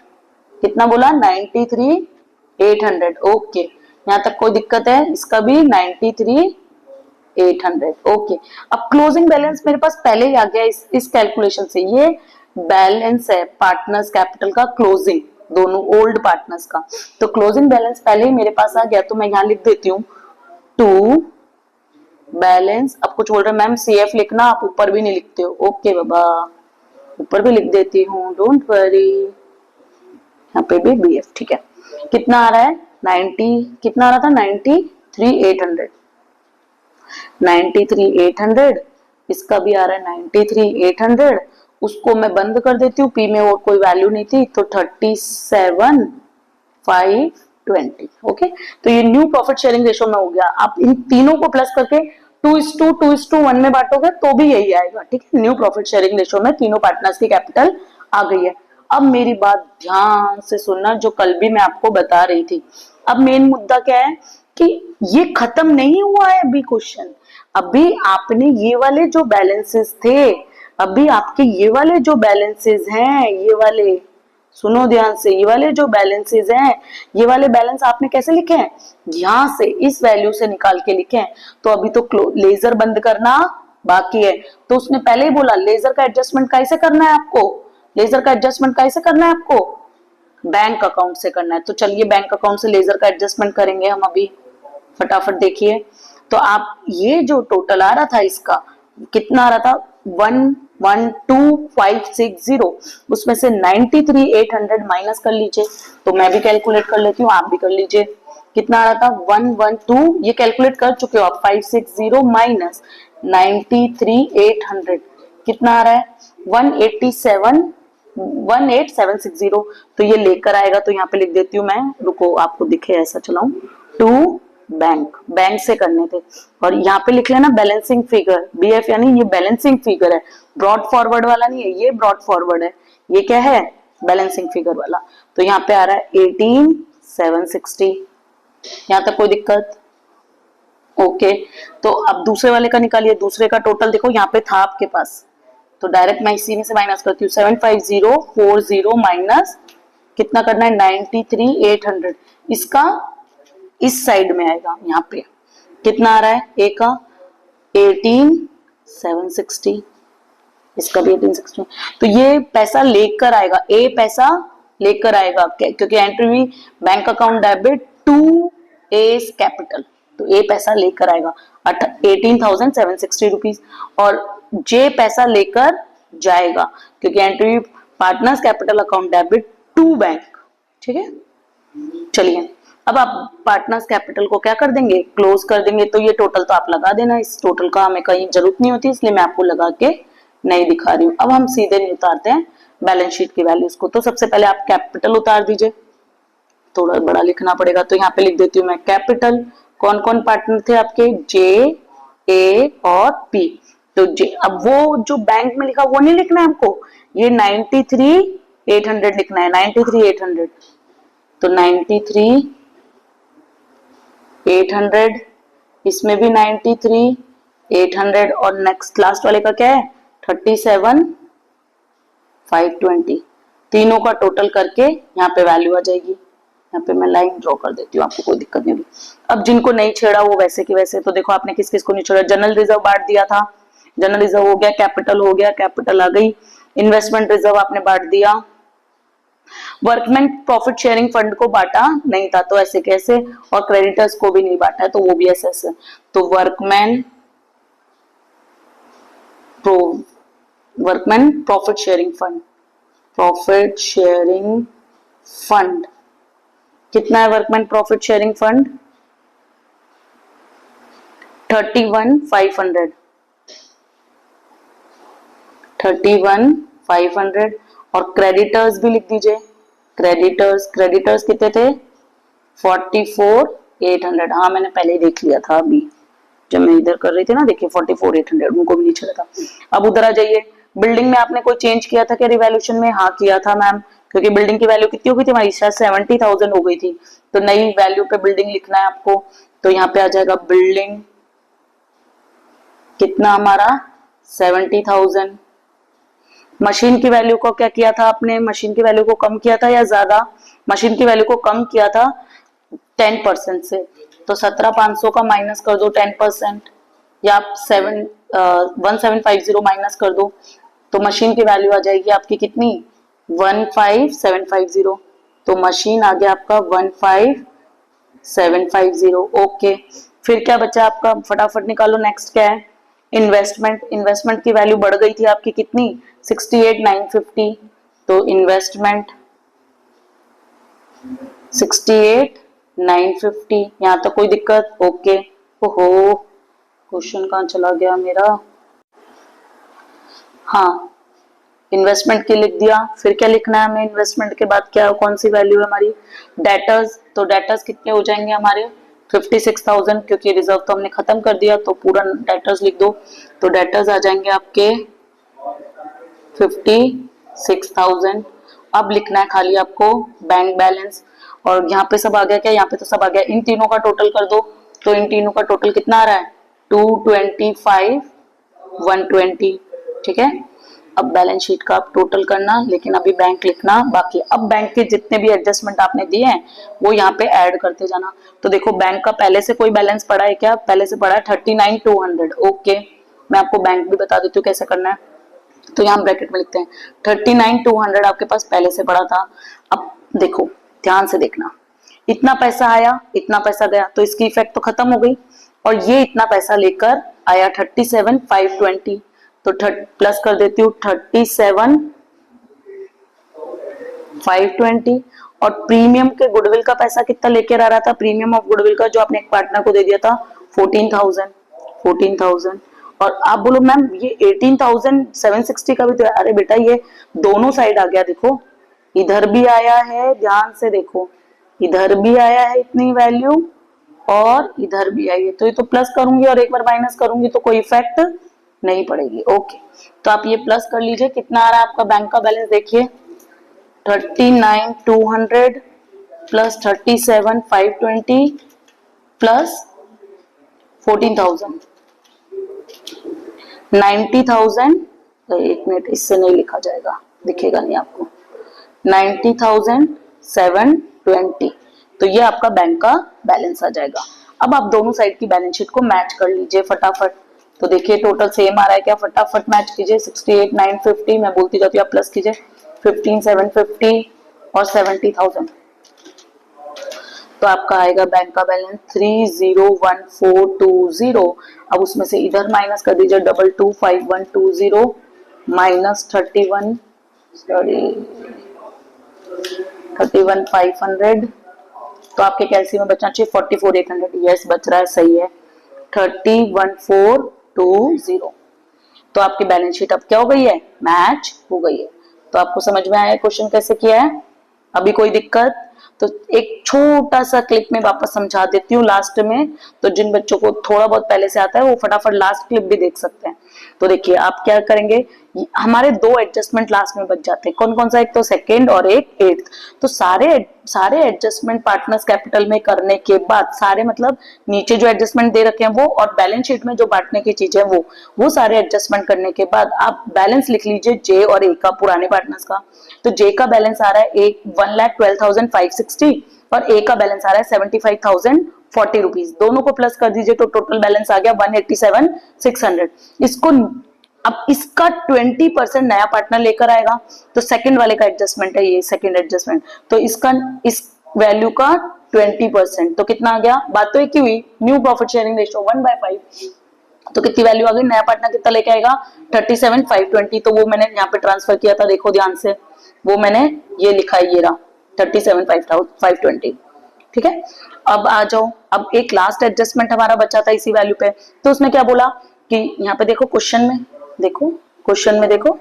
कितना बोला? 93,800। ओके, यहाँ तक कोई दिक्कत है? इसका भी 93,800। ओके, अब क्लोजिंग बैलेंस मेरे पास पहले ही आ गया इस कैलकुलेशन से। ये बैलेंस है पार्टनर्स कैपिटल का, क्लोजिंग, दोनों ओल्ड पार्टनर्स का। तो क्लोजिंग बैलेंस पहले ही मेरे पास आ गया, तो मैं यहाँ लिख देती हूँ टू बैलेंस। अब कुछ बोल रहे मैम सीएफ लिखना, आप ऊपर भी नहीं लिखते हो। ओके बाबा, ऊपर भी लिख देती हूँ, डोंट वरी। यहाँ पे भी बीएफ, ठीक है। कितना आ रहा है? 90, कितना आ रहा था? 93,800। 93,800, इसका भी आ रहा है 93,800। उसको मैं बंद कर देती हूँ, पी में और कोई वैल्यू नहीं थी, तो 37,520। ओके, तो ये न्यू प्रॉफिट शेयरिंग रेशियो में हो गया। आप इन तीनों को प्लस करके 2:2:1 में बांटोगे तो भी यही आएगा, ठीक है। न्यू प्रॉफिट शेयरिंग रेशियो में तीनों पार्टनर्स की कैपिटल आ गई है। अब मेरी बात ध्यान से सुनना, जो कल भी मैं आपको बता रही थी। अब मेन मुद्दा क्या है कि ये खत्म नहीं हुआ है अभी क्वेश्चन। अभी आपने ये वाले जो बैलेंसेस थे, अभी आपके ये वाले जो बैलेंसेस हैं, ये वाले, सुनो ध्यान से, ये वाले जो बैलेंसेस हैं, ये वाले बैलेंस आपने कैसे लिखे हैं? यहां से इस वैल्यू से निकाल के लिखे हैं। तो अभी तो लेजर बंद करना बाकी है। तो उसने पहले ही बोला लेजर का एडजस्टमेंट कैसे करना है आपको? लेजर का एडजस्टमेंट कैसे करना है आपको? बैंक अकाउंट से करना है। तो चलिए बैंक अकाउंट से लेजर का एडजस्टमेंट करेंगे हम अभी, फटाफट देखिए। तो आप ये जो टोटल आ रहा था, इसका कितना आ रहा था? 112,560, उसमें से 93,800 माइनस कर लीजिए। तो मैं भी कैलकुलेट कर लेती हूँ, आप भी कर लीजिए। कितना आ रहा था? 112, ये कैलकुलेट कर चुके हो आप, 560 माइनस 93,800 कितना आ रहा है? 187,660। तो ये लेकर आएगा, तो यहाँ पे लिख देती हूँ मैं, रुको आपको दिखे ऐसा चलाऊं, टू बैंक, बैंक से करने थे। और यहाँ पे लिख लेना बैलेंसिंग फिगर, बीएफ, यानी ये बैलेंसिंग फिगर है, ब्रॉड फॉरवर्ड वाला नहीं है, ये ब्रॉड फॉरवर्ड है। ये क्या है? बैलेंसिंग फिगर वाला। तो यहाँ पे आ रहा है 18,760। यहाँ तक कोई दिक्कत? ओके, तो अब दूसरे वाले का निकालिए। दूसरे का टोटल देखो यहाँ पे था आपके पास, तो डायरेक्ट मैं इसी में से माइनस करती हूँ। 75040 माइनस कितना करना है, 93,800। इसका इस साइड में आएगा, यहाँ पे कितना आ रहा है, ए का 18,760, इसका भी 1860। तो ये पैसा लेकर आएगा, ए पैसा लेकर आएगा, क्योंकि एंट्री हुई bank account debit to S capital, तो ए पैसा लेकर आएगा 18,760 रुपीज, और जे पैसा लेकर जाएगा, क्योंकि entry partners capital account debit to bank. ठीक है, चलिए अब आप पार्टनर्स कैपिटल को क्या कर देंगे, क्लोज कर देंगे। तो ये टोटल तो आप लगा देना, इस टोटल का हमें कहीं जरूरत नहीं होती, इसलिए मैं आपको लगा के नहीं दिखा रही हूँ। अब हम सीधे नहीं उतारते हैं बैलेंस शीट की वैल्यूज को। तो सबसे पहले आप कैपिटल उतार दीजिए, थोड़ा बड़ा लिखना पड़ेगा, तो यहाँ पे लिख देती हूँ मैं कैपिटल। कौन कौन पार्टनर थे आपके, जे, ए और पी। तो जे, अब वो जो बैंक में लिखा वो नहीं लिखना है हमको, ये 93,800 लिखना है, 93,800। तो 93,800, इसमें भी 93,800, और नेक्स्ट लास्ट वाले का क्या है, 37,520। तीनों का टोटल करके यहाँ पे वैल्यू आ जाएगी। यहाँ पे मैं लाइन ड्रॉ कर देती हूँ, आपको कोई दिक्कत नहीं होगी। अब जिनको नहीं छेड़ा वो वैसे की वैसे, तो देखो आपने किस किस को नहीं छेड़ा। जनरल रिजर्व बांट दिया था, जनरल रिजर्व हो गया, कैपिटल हो गया, कैपिटल आ गई। इन्वेस्टमेंट रिजर्व आपने बांट दिया। वर्कमैन प्रॉफिट शेयरिंग फंड को बांटा नहीं था, तो ऐसे कैसे, और क्रेडिटर्स को भी नहीं बांटा है, तो वो भी ऐसे ऐसे। तो workman profit sharing fund, profit sharing fund कितना है, वर्कमैन प्रॉफिट शेयरिंग फंड 31,500, 31,500। और क्रेडिटर्स भी लिख दीजिए, क्रेडिटर्स कितने थे, 44,800। हाँ मैंने पहले ही देख लिया था, अभी जब मैं इधर कर रही थी ना, देखिए 44,800, उनको भी नहीं छेड़ा था। अब उधर आ जाइए, बिल्डिंग में आपने कोई चेंज किया था क्या रिवैल्यूएशन में, हाँ किया था मैम, क्योंकि बिल्डिंग की वैल्यू कितनी हो गई थी हमारी, शायद 70,000 हो गई थी, तो नई वैल्यू पे बिल्डिंग लिखना है आपको। तो यहाँ पे आ जाएगा बिल्डिंग कितना हमारा 70,000। मशीन की वैल्यू को क्या किया था आपने, मशीन की वैल्यू को कम किया था या ज्यादा, मशीन की वैल्यू को कम किया था 10% से, तो 17,500 का माइनस कर दो 10%, या आप 1750 माइनस कर दो, तो मशीन की वैल्यू आ जाएगी आपकी कितनी, 15,750। तो मशीन आ गया आपका 15,750। ओके, फिर क्या बचा आपका, फटाफट निकालो, नेक्स्ट क्या है, इन्वेस्टमेंट। इन्वेस्टमेंट की वैल्यू बढ़ गई थी आपकी कितनी, 68,950। तो इन्वेस्टमेंट 68,950, यहाँ तक कोई दिक्कत, ओके। ओहो, क्वेश्चन कहाँ चला गया मेरा, हाँ इन्वेस्टमेंट की लिख दिया। फिर क्या लिखना है हमें, इन्वेस्टमेंट के बाद क्या, कौन सी वैल्यू है हमारी, डेटर्स। तो डेटर्स कितने हो जाएंगे हमारे, 56,000, क्योंकि रिजर्व तो हमने खत्म कर दिया, तो पूरा डेटर्स लिख दो। तो डेटर्स आ जाएंगे आपके 56,000। अब लिखना है खाली आपको बैंक बैलेंस, और यहाँ पे सब आ गया क्या, यहाँ पे तो सब आ गया। इन तीनों का टोटल कर दो, तो इन तीनों का टोटल कितना आ रहा है, 225,120। ठीक है, अब बैलेंस शीट का आप टोटल करना, लेकिन अभी बैंक लिखना बाकी। अब बैंक के जितने भी एडजस्टमेंट आपने दिए हैं वो यहाँ पे ऐड करते जाना। तो देखो बैंक का पहले से कोई बैलेंस पड़ा है क्या, पहले से पड़ा है 39,200। ओके, मैं आपको बैंक भी बता देती हूँ कैसे करना है। तो यहाँ ब्रैकेट में लिखते हैं 39,200 आपके पास पहले से पड़ा था। अब देखो ध्यान से देखना, इतना पैसा आया, इतना पैसा गया, तो इसकी इफेक्ट तो खत्म हो गई, और ये इतना पैसा लेकर आया 37,520। तो प्लस कर देती हूँ 37,520। और प्रीमियम के गुडविल का पैसा कितना लेकर आ रहा था, प्रीमियम ऑफ गुडविल का जो आपने एक पार्टनर को दे दिया था 14,000। और आप बोलो मैम ये 18,760 का भी तो है। अरे बेटा ये दोनों साइड आ गया, देखो इधर भी आया है, ध्यान से देखो, इधर भी आया है इतनी वैल्यू, और इधर भी आई है, तो ये तो प्लस करूंगी और एक बार माइनस करूंगी तो कोई इफेक्ट नहीं पड़ेगी। ओके, तो आप ये प्लस कर लीजिए, कितना आ रहा है आपका बैंक का बैलेंस, देखिए 39,200 प्लस 37,520 प्लस 14,000, 90,000, एक मिनट, इससे नहीं लिखा जाएगा, दिखेगा नहीं आपको, 90,720। तो ये आपका बैंक का बैलेंस आ जाएगा। अब आप दोनों साइड की बैलेंस शीट को मैच कर लीजिए फटाफट। तो देखिए टोटल सेम आ रहा है क्या, फटाफट मैच कीजिए। 68,950, मैं बोलती जाती हूँ, आप प्लस कीजिए। 15,750 और 70,000, तो आपका आएगा बैंक का बैलेंस 301420। अब उसमें से इधर माइनस कर दीजिए 225120 माइनस 31,500, तो आपके कैलसी में बचना चाहिए 44,800। यस बच रहा है, सही है, 301420। तो आपकी बैलेंस शीट अब क्या हो गई है, मैच हो गई है। तो आपको समझ में आया क्वेश्चन कैसे किया है? अभी कोई दिक्कत? तो एक छोटा सा क्लिप में वापस समझा देती हूँ लास्ट में, तो जिन बच्चों को थोड़ा बहुत पहले से आता है वो फटाफट लास्ट क्लिप भी देख सकते हैं। तो देखिए आप क्या करेंगे, हमारे दो एडजस्टमेंट लास्ट में बच जाते हैं। कौन कौन सा? एक तो सेकेंड और एक एट्थ। तो सारे एडजस्टमेंट पार्टनर्स कैपिटल में करने के बाद, सारे मतलब नीचे जो एडजस्टमेंट दे रखे हैं वो, और बैलेंस शीट में जो बांटने की चीज है वो सारे एडजस्टमेंट करने के बाद आप बैलेंस लिख लीजिए जे और ए का, पुराने पार्टनर्स का। तो जे का बैलेंस आ रहा है 1,12,560 और ए का बैलेंस आ रहा है 75,040 रुपीज। दोनों को प्लस कर दीजिए तो टोटल बैलेंस आ गया 187,600। इसको अब इसका 20% नया पार्टनर लेकर आएगा, तो सेकंड वाले का एडजस्टमेंट है ये, सेकंड एडजस्टमेंट, तो इसका इस वैल्यू का 20%, तो कितना आ गया? बात तो एक ही हुई, न्यू प्रॉफिट शेयरिंग रेशियो 1/5। तो कितनी वैल्यू आ गई? नया पार्टनर कितना लेके आएगा? 37,520। तो वो मैंने यहाँ पे ट्रांसफर किया था, देखो ध्यान से, वो मैंने ये लिखा है, ये रहा 37,520। ठीक है, अब आ जाओ, अब एक लास्ट एडजस्टमेंट हमारा बचा था इसी वैल्यू पे। तो उसने क्या बोला कि यहाँ पे देखो क्वेश्चन में, देखो क्वेश्चन में देखो,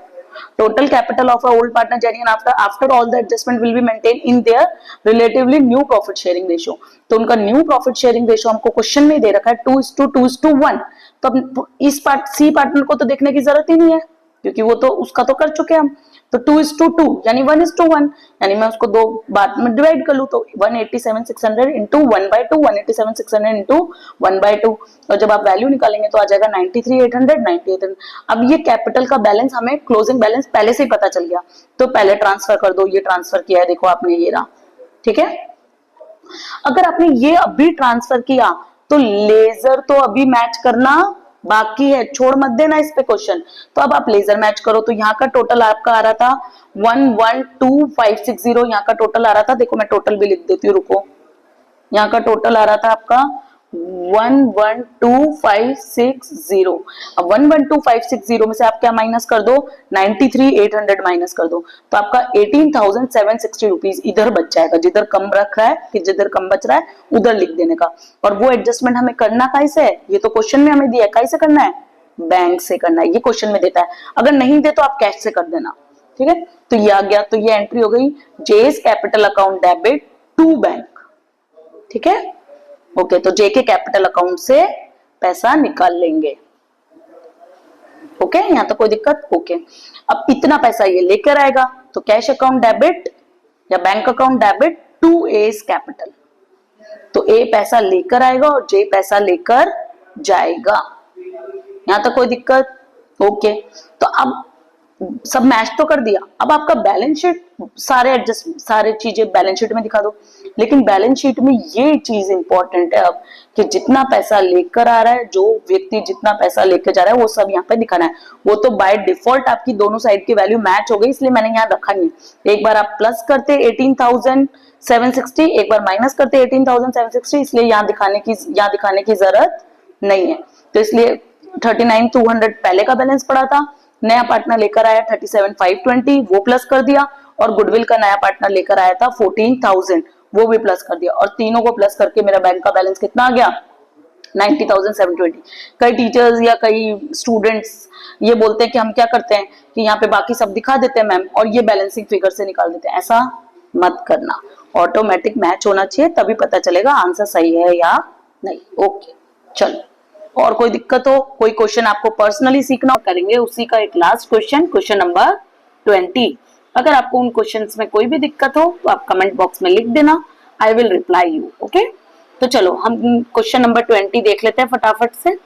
total capital of a old partner genuine after all the adjustment will be maintained in their relatively new profit sharing ratio। तो उनका न्यू प्रॉफिट शेयरिंग रेशियो हमको क्वेश्चन में दे रखा है 2:2:1। तो अब इस सी पार्टनर को तो देखने की जरूरत ही नहीं है, क्योंकि वो तो उसका तो कर चुके हम। तो 2:2 यानी 1:1, यानी मैं उसको दो बार में डिवाइड कर लूं, तो 187,600 इंटू 1/2, 187,600 इंटू 1/2। और जब आप वैल्यू निकालेंगे तो आ जाएगा 93,800, 98,800। अब ये कैपिटल का बैलेंस हमें क्लोजिंग बैलेंस पहले से ही पता चल गया, तो पहले ट्रांसफर कर दो। ये ट्रांसफर किया है, देखो आपने, ये रहा। ठीक है, अगर आपने ये अभी ट्रांसफर किया तो लेजर तो अभी मैच करना बाकी है, छोड़ मत देना इस पे क्वेश्चन। तो अब आप लेजर मैच करो, तो यहाँ का टोटल आपका आ रहा था 112,560। यहाँ का टोटल आ रहा था, देखो मैं टोटल भी लिख देती हूँ, रुको। यहाँ का टोटल आ रहा था आपका 112,560। अब 112,560 में से आप क्या माइनस कर दो? 93,800 माइनस कर दो, तो आपका 18,760 रुपीज इधर बच जाएगा। जिधर कम रख रहा है, फिर जिधर कम बच रहा है उधर लिख देने का। और वो एडजस्टमेंट हमें करना कैसे है? ये तो क्वेश्चन में हमें दिया है, कैसे करना है? बैंक से करना है, ये क्वेश्चन में देता है। अगर नहीं दे तो आप कैश से कर देना। ठीक है, तो ये आ गया, तो ये एंट्री हो गई, J's capital account debit to bank. ठीक है, ओके, तो जे के कैपिटल अकाउंट से पैसा निकाल लेंगे। ओके, यहां तो कोई दिक्कत? ओके, अब इतना पैसा ये लेकर आएगा, तो कैश अकाउंट डेबिट या bank account debit to S capital. तो ए पैसा लेकर आएगा और जे पैसा लेकर जाएगा। यहां तक कोई दिक्कत? ओके, तो अब सब मैच तो कर दिया। अब आपका बैलेंस शीट, सारे चीजें बैलेंस शीट में दिखा दो। लेकिन बैलेंस शीट में ये चीज इंपॉर्टेंट है अब, कि जितना पैसा लेकर आ रहा है, जो व्यक्ति जितना पैसा लेकर जा रहा है, वो सब यहाँ पे दिखाना है। वो तो बाय डिफॉल्ट आपकी दोनों साइड की वैल्यू मैच हो गई, इसलिए मैंने यहाँ रखा नहीं। एक बार आप प्लस करते 18,760, एक बार माइनस करते 18,760, इसलिए यहाँ दिखाने की जरूरत नहीं है। तो इसलिए 39,200 पहले का बैलेंस पड़ा था, नया पार्टनर लेकर आया 37,520, वो प्लस कर दिया, और गुडविल का नया पार्टनर लेकर आया था 14,000, वो भी प्लस कर दिया, और तीनों को प्लस करके मेरा बैंक का बैलेंस कितना आ गया? 90,720। कई टीचर्स या कई स्टूडेंट्स ये बोलते हैं कि हम क्या करते हैं कि यहाँ पे बाकी सब दिखा देते हैं मैम, और ये बैलेंसिंग फिगर से निकाल देते हैं। ऐसा मत करना, ऑटोमेटिक मैच होना चाहिए, तभी पता चलेगा आंसर सही है या नहीं। ओके, चलो, और कोई दिक्कत हो, कोई क्वेश्चन आपको पर्सनली सीखना करेंगे, उसी का एक लास्ट क्वेश्चन, क्वेश्चन नंबर 20। अगर आपको उन क्वेश्चंस में कोई भी दिक्कत हो तो आप कमेंट बॉक्स में लिख देना, I will reply you. Okay, तो चलो हम क्वेश्चन नंबर 20 देख लेते हैं फटाफट से।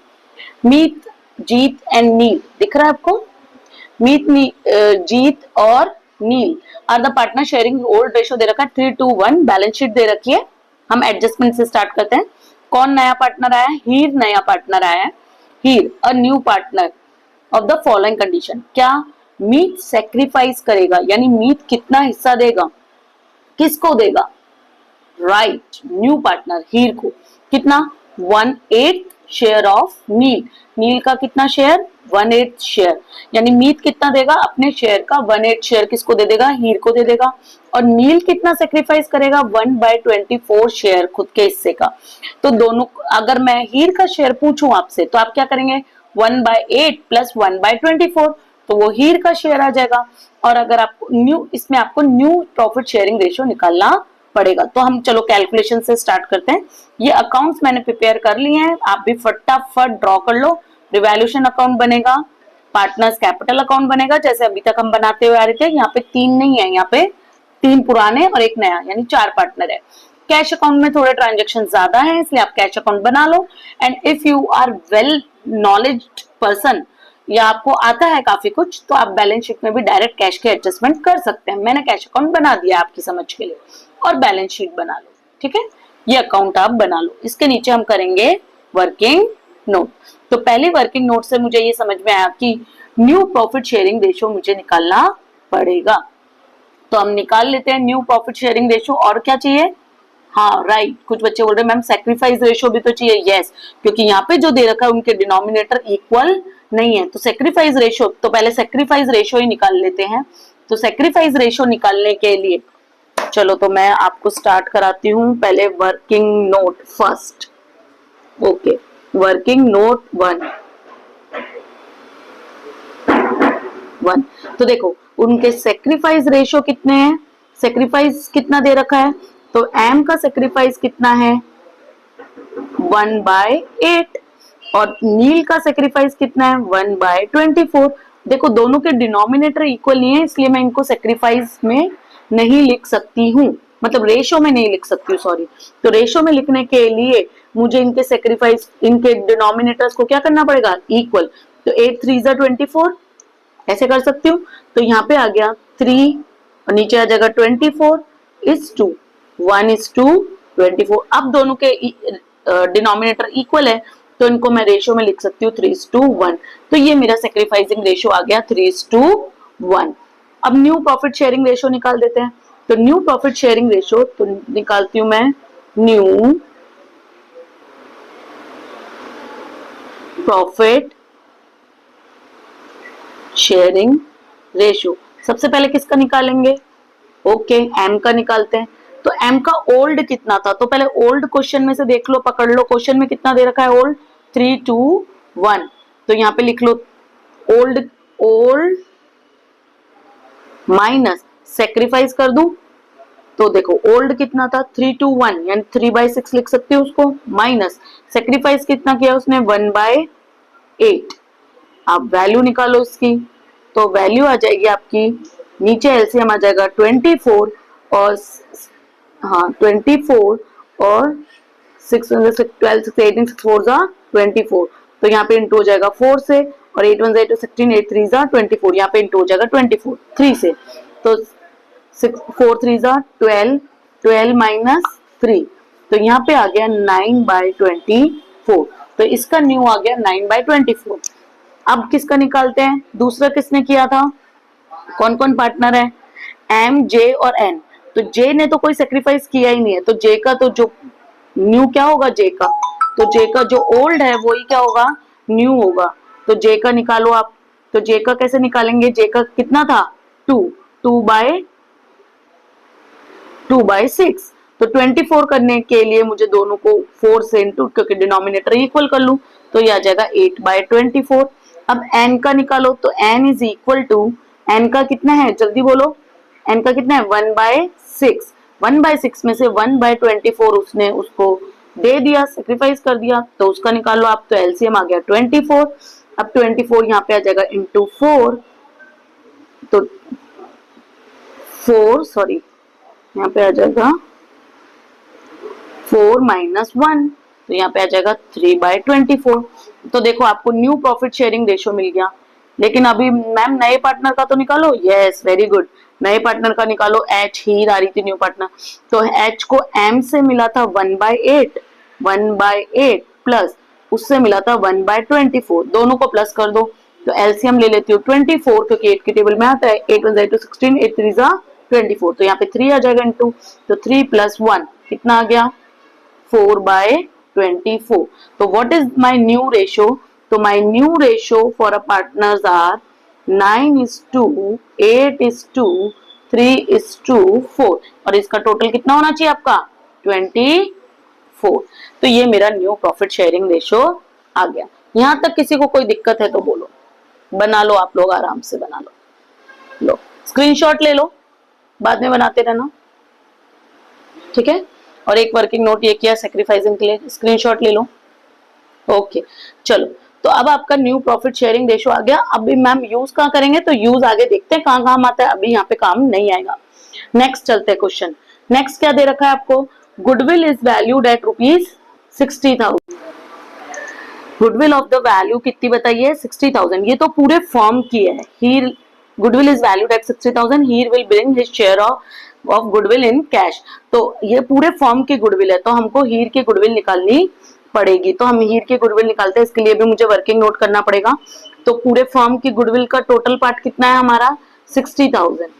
मीत, जीत एंड नील, दिख रहा है आपको? मीत, जीत और Neel are the partner sharing old ratio दे रखा है 3:1, बैलेंस शीट दे रखी है। हम एडजस्टमेंट से स्टार्ट करते हैं। कौन नया पार्टनर आया है? हीर नया पार्टनर आया है। Heer a new partner of the following condition. क्या मीत सेक्रीफाइस करेगा, यानी मीत कितना हिस्सा देगा, किसको देगा? राइट, न्यू पार्टनर हीर को। कितना? 1/8 शेयर ऑफ नील। नील का कितना शेयर? 1/8 शेयर। यानी मीत कितना देगा? अपने शेयर का 1/8 शेयर किसको दे देगा? हीर को दे देगा। और नील कितना सेक्रीफाइस करेगा? 1/24 शेयर खुद के हिस्से का। तो दोनों, अगर मैं हीर का शेयर पूछूं आपसे तो आप क्या करेंगे? 1/8 प्लस 1/24, तो वो हीर का शेयर आ जाएगा। और अगर आपको इसमें आपको न्यू प्रॉफिट शेयरिंग रेशियो निकालना पड़ेगा। तो हम चलो कैलकुलेशन से स्टार्ट करते हैं। ये अकाउंट्स मैंने प्रिपेयर कर लिए हैं, आप भी फटाफट ड्रॉ कर लो। रिवैल्यूएशन अकाउंट बनेगा, पार्टनर्स कैपिटल अकाउंट बनेगा, जैसे अभी तक हम बनाते हुए आ रहे थे। यहाँ पे 3 नहीं है, यहाँ पे 3 पुराने और 1 नया, यानी 4 पार्टनर है। कैश अकाउंट में थोड़े ट्रांजेक्शन ज्यादा है, इसलिए आप कैश अकाउंट बना लो। And if you are well knowledged person, या आपको आता है काफी कुछ, तो आप बैलेंस शीट में भी डायरेक्ट कैश के एडजस्टमेंट कर सकते हैं। मैंने कैश अकाउंट बना दिया आपकी समझ के लिए। और बैलेंस शीट बना लो, ठीक है? ये अकाउंट आप बना लो। इसके नीचे हम करेंगे वर्किंग नोट। तो पहले वर्किंग नोट से मुझे ये समझ में आया कि न्यू प्रॉफिट शेयरिंग रेशियो मुझे निकालना पड़ेगा। तो हम निकाल लेते हैं न्यू प्रॉफिट शेयरिंग रेशियो। और क्या चाहिए? हाँ राइट, कुछ बच्चे बोल रहे मैम सेक्रीफाइस रेशियो भी तो चाहिए। यस, क्योंकि यहाँ पे जो दे रखा है उनके डिनोमिनेटर इक्वल नहीं है। तो सेक्रीफाइस रेशियो, तो पहले सेक्रीफाइस रेशियो ही निकाल लेते हैं। तो सेक्रीफाइस रेशियो निकालने के लिए चलो तो मैं आपको स्टार्ट कराती हूँ। पहले working node first. Okay, working note 1। तो देखो उनके सेक्रीफाइस रेशियो कितने हैं? सेक्रीफाइस कितना दे रखा है? तो एम का सेक्रीफाइस कितना है? 1/8। और नील का सेक्रीफाइस कितना है? 1/24। देखो दोनों के डिनोमिनेटर इक्वल नहीं है, इसलिए मैं इनको सेक्रीफाइस में नहीं लिख सकती हूँ, मतलब रेशो में नहीं लिख सकती हूँ, सॉरी। तो रेशो में लिखने के लिए मुझे इनके सेक्रीफाइस, इनके डिनोमिनेटर्स को क्या करना पड़ेगा? इक्वल। तो 8 3 24, ऐसे कर सकती हूँ। तो यहाँ पे आ गया 3 और नीचे आ जाएगा 24 is to 1:24। अब दोनों के डिनोमिनेटर इक्वल है, तो इनको मैं रेशियो में लिख सकती हूँ 3:1। तो ये मेरा सेक्रीफाइसिंग रेशियो आ गया 3:1। अब न्यू प्रॉफिट शेयरिंग रेशियो निकाल देते हैं। तो न्यू प्रॉफिट शेयरिंग रेशियो तो निकालती हूं मैं न्यू प्रॉफिट शेयरिंग रेशियो। सबसे पहले किसका निकालेंगे? ओके, एम का निकालते हैं। तो एम का ओल्ड कितना था? तो पहले ओल्ड क्वेश्चन में से देख लो, पकड़ लो, क्वेश्चन में कितना दे रखा है ओल्ड? 3:1। तो यहाँ पे लिख लो ओल्ड माइनस सेक्रीफाइस कर दूं तो देखो ओल्ड कितना था? 3:1, यानी 3/6 लिख सकते हो उसको, माइनस सेक्रीफाइस कितना किया उसने? 1/8। आप वैल्यू निकालो उसकी, तो वैल्यू आ जाएगी आपकी, नीचे एलसीएम आ जाएगा 24 और 24 और 6 12 6 18 6 4 24। तो यहाँ पे इंटू हो जाएगा 4 से, और 8 1 8 16 8 3 24। यहाँ पे इंटू हो जाएगा 24 3 से, तो 4 3 12 12 माइनस 3, तो यहाँ पे आ गया 9/24। तो इसका न्यू आ गया 9/24। अब किसका निकालते हैं? दूसरा किसने किया था? कौन कौन पार्टनर है? एम, जे और एन। तो जे ने तो कोई सेक्रीफाइस किया ही नहीं है, तो जे का तो जो न्यू क्या होगा? जे का, तो जे का जो ओल्ड है वही क्या होगा? न्यू होगा। तो जे का निकालो आप। तो जे का कैसे निकालेंगे? जे का कितना था? 2/6। तो 24 करने के लिए मुझे दोनों को 4 से इंटू, क्योंकि डिनोमिनेटर इक्वल कर लूं, तो ये आ जाएगा 8/24। अब n का निकालो, तो n is equal to, n का कितना है? जल्दी बोलो, n का कितना है? 1/6। 1/6 में से 1/24 उसने उसको दे दिया, सेक्रीफाइस कर दिया, तो उसका निकालो आप। तो एलसीएम आ गया 24। अब 24 यहाँ पे आ जाएगा इंटू 4, तो 4 सॉरी यहाँ पे आ जाएगा 4 माइनस 1, तो यहाँ पे आ जाएगा 3/24। तो देखो आपको न्यू प्रॉफिट शेयरिंग रेशियो मिल गया। लेकिन अभी मैम नए पार्टनर का तो निकालो। यस, वेरी गुड, नए पार्टनर का निकालो। एच हीर आ रही थी न्यू पार्टनर, तो एच को एम से मिला था 1/8, 1/8 प्लस उससे मिला था 1/24, दोनों को प्लस कर दो। तो एलसीएम ले लेती हूँ 24, क्योंकि 8 की टेबल में आता है। 8 1 to 16, 8 3 24, तो यहाँ पे 3 आ जाएगा इंटू, तो 3 + 1 कितना आ गया 4/24। तो what is my new ratio? तो my new ratio for a partners are 9:8:3:4, और इसका टोटल कितना होना चाहिए आपका 24। तो ये मेरा न्यू प्रॉफिट शेयरिंग रेशियो आ गया। यहां तक किसी को कोई दिक्कत है तो बोलो, बना लो, आप लोग आराम से बना लो। लो स्क्रीनशॉट ले लो, बाद में बनाते रहना, ठीक है। और एक वर्किंग नोट ये किया सैक्रिफाइसिंग के लिए, स्क्रीनशॉट ले लो। ओके, चलो, तो अब आपका न्यू प्रॉफिट शेयरिंग रेशियो आ गया। अभी मैम यूज कहाँ करेंगे, तो यूज आगे देखते हैं कहाँ काम आता है, अभी यहाँ पे काम नहीं आएगा। नेक्स्ट चलते हैं क्वेश्चन। नेक्स्ट क्या दे रखा है आपको, goodwill is valued at ₹60,000। Goodwill of the value कितनी बताइए 60,000। ये तो पूरे फॉर्म की है। Heer goodwill is valued at 60,000, Heer will bring his share of goodwill in cash. तो ये पूरे फॉर्म की गुडविल है, तो हमको हीर की गुडविल निकालनी पड़ेगी। तो हम हीर की गुडविल निकालते हैं, इसके लिए भी मुझे वर्किंग नोट करना पड़ेगा। तो पूरे फॉर्म की गुडविल का टोटल पार्ट कितना है हमारा 60,000।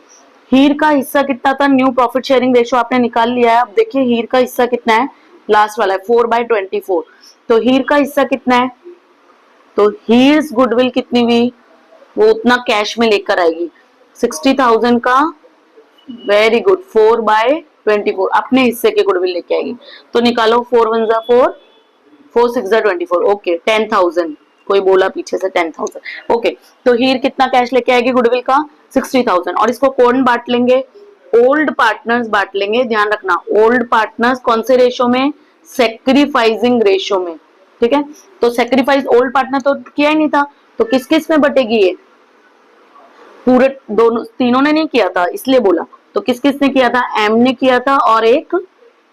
हीर का हिस्सा कितना था, न्यू प्रॉफिट शेयरिंग रेशियो आपने निकाल लिया है। अब देखिए हीर का हिस्सा कितना है, लास्ट वाला है 4/24। तो हीर का हिस्सा कितना है, तो हीर्स गुडविल कितनी हुई, वो उतना कैश में लेकर आएगी 60,000 का। वेरी गुड, 4/24 अपने हिस्से के गुडविल लेके आएगी। तो निकालो 4 1 4, 4 6 24। ओके, 10,000, कोई बोला पीछे से 10,000। ओके, तो हीर कितना कैश लेके आएगी गुडविल का 60,000, और इसको कौन बांट लेंगे, ओल्ड पार्टनर्स बांट लेंगे। ध्यान रखना, ओल्ड पार्टनर्स कौन से रेशो में, सैक्रिफाइसिंग रेशो में, ठीक है। तो सैक्रिफाइस ओल्ड पार्टनर तो किया ही नहीं था, तो किस किस में बटेगी ये, पूरे दोनों तीनों ने नहीं किया था इसलिए बोला। तो किस किस ने किया था, एम ने किया था, और एक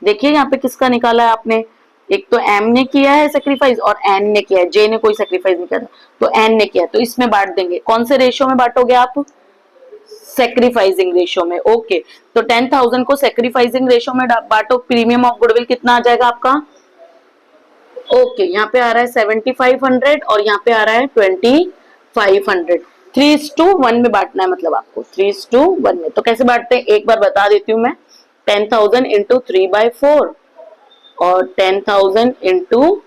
देखिए यहाँ पे किसका निकाला है आपने, एक तो एम ने किया है सेक्रीफाइस और एन ने किया है, जे ने कोई सेक्रीफाइस नहीं किया था, तो एन ने किया। तो इसमें बांट देंगे, कौन से रेशियो में बांटोगे आप, सेक्रीफाइसिंग रेशियो में। ओके, तो 10,000 को सेक्रीफाइसिंग रेशियो में बांटो, प्रीमियम ऑफ गुडविल कितना आ जाएगा आपका। ओके, यहाँ पे आ रहा है 7,500 और यहाँ पे आ रहा है 2,500। 3:1 में बांटना है, मतलब आपको 3:1 में। तो कैसे बांटते हैं एक बार बता देती हूँ मैं, 10,000 इंटू 3/4 और 10,000 इंटू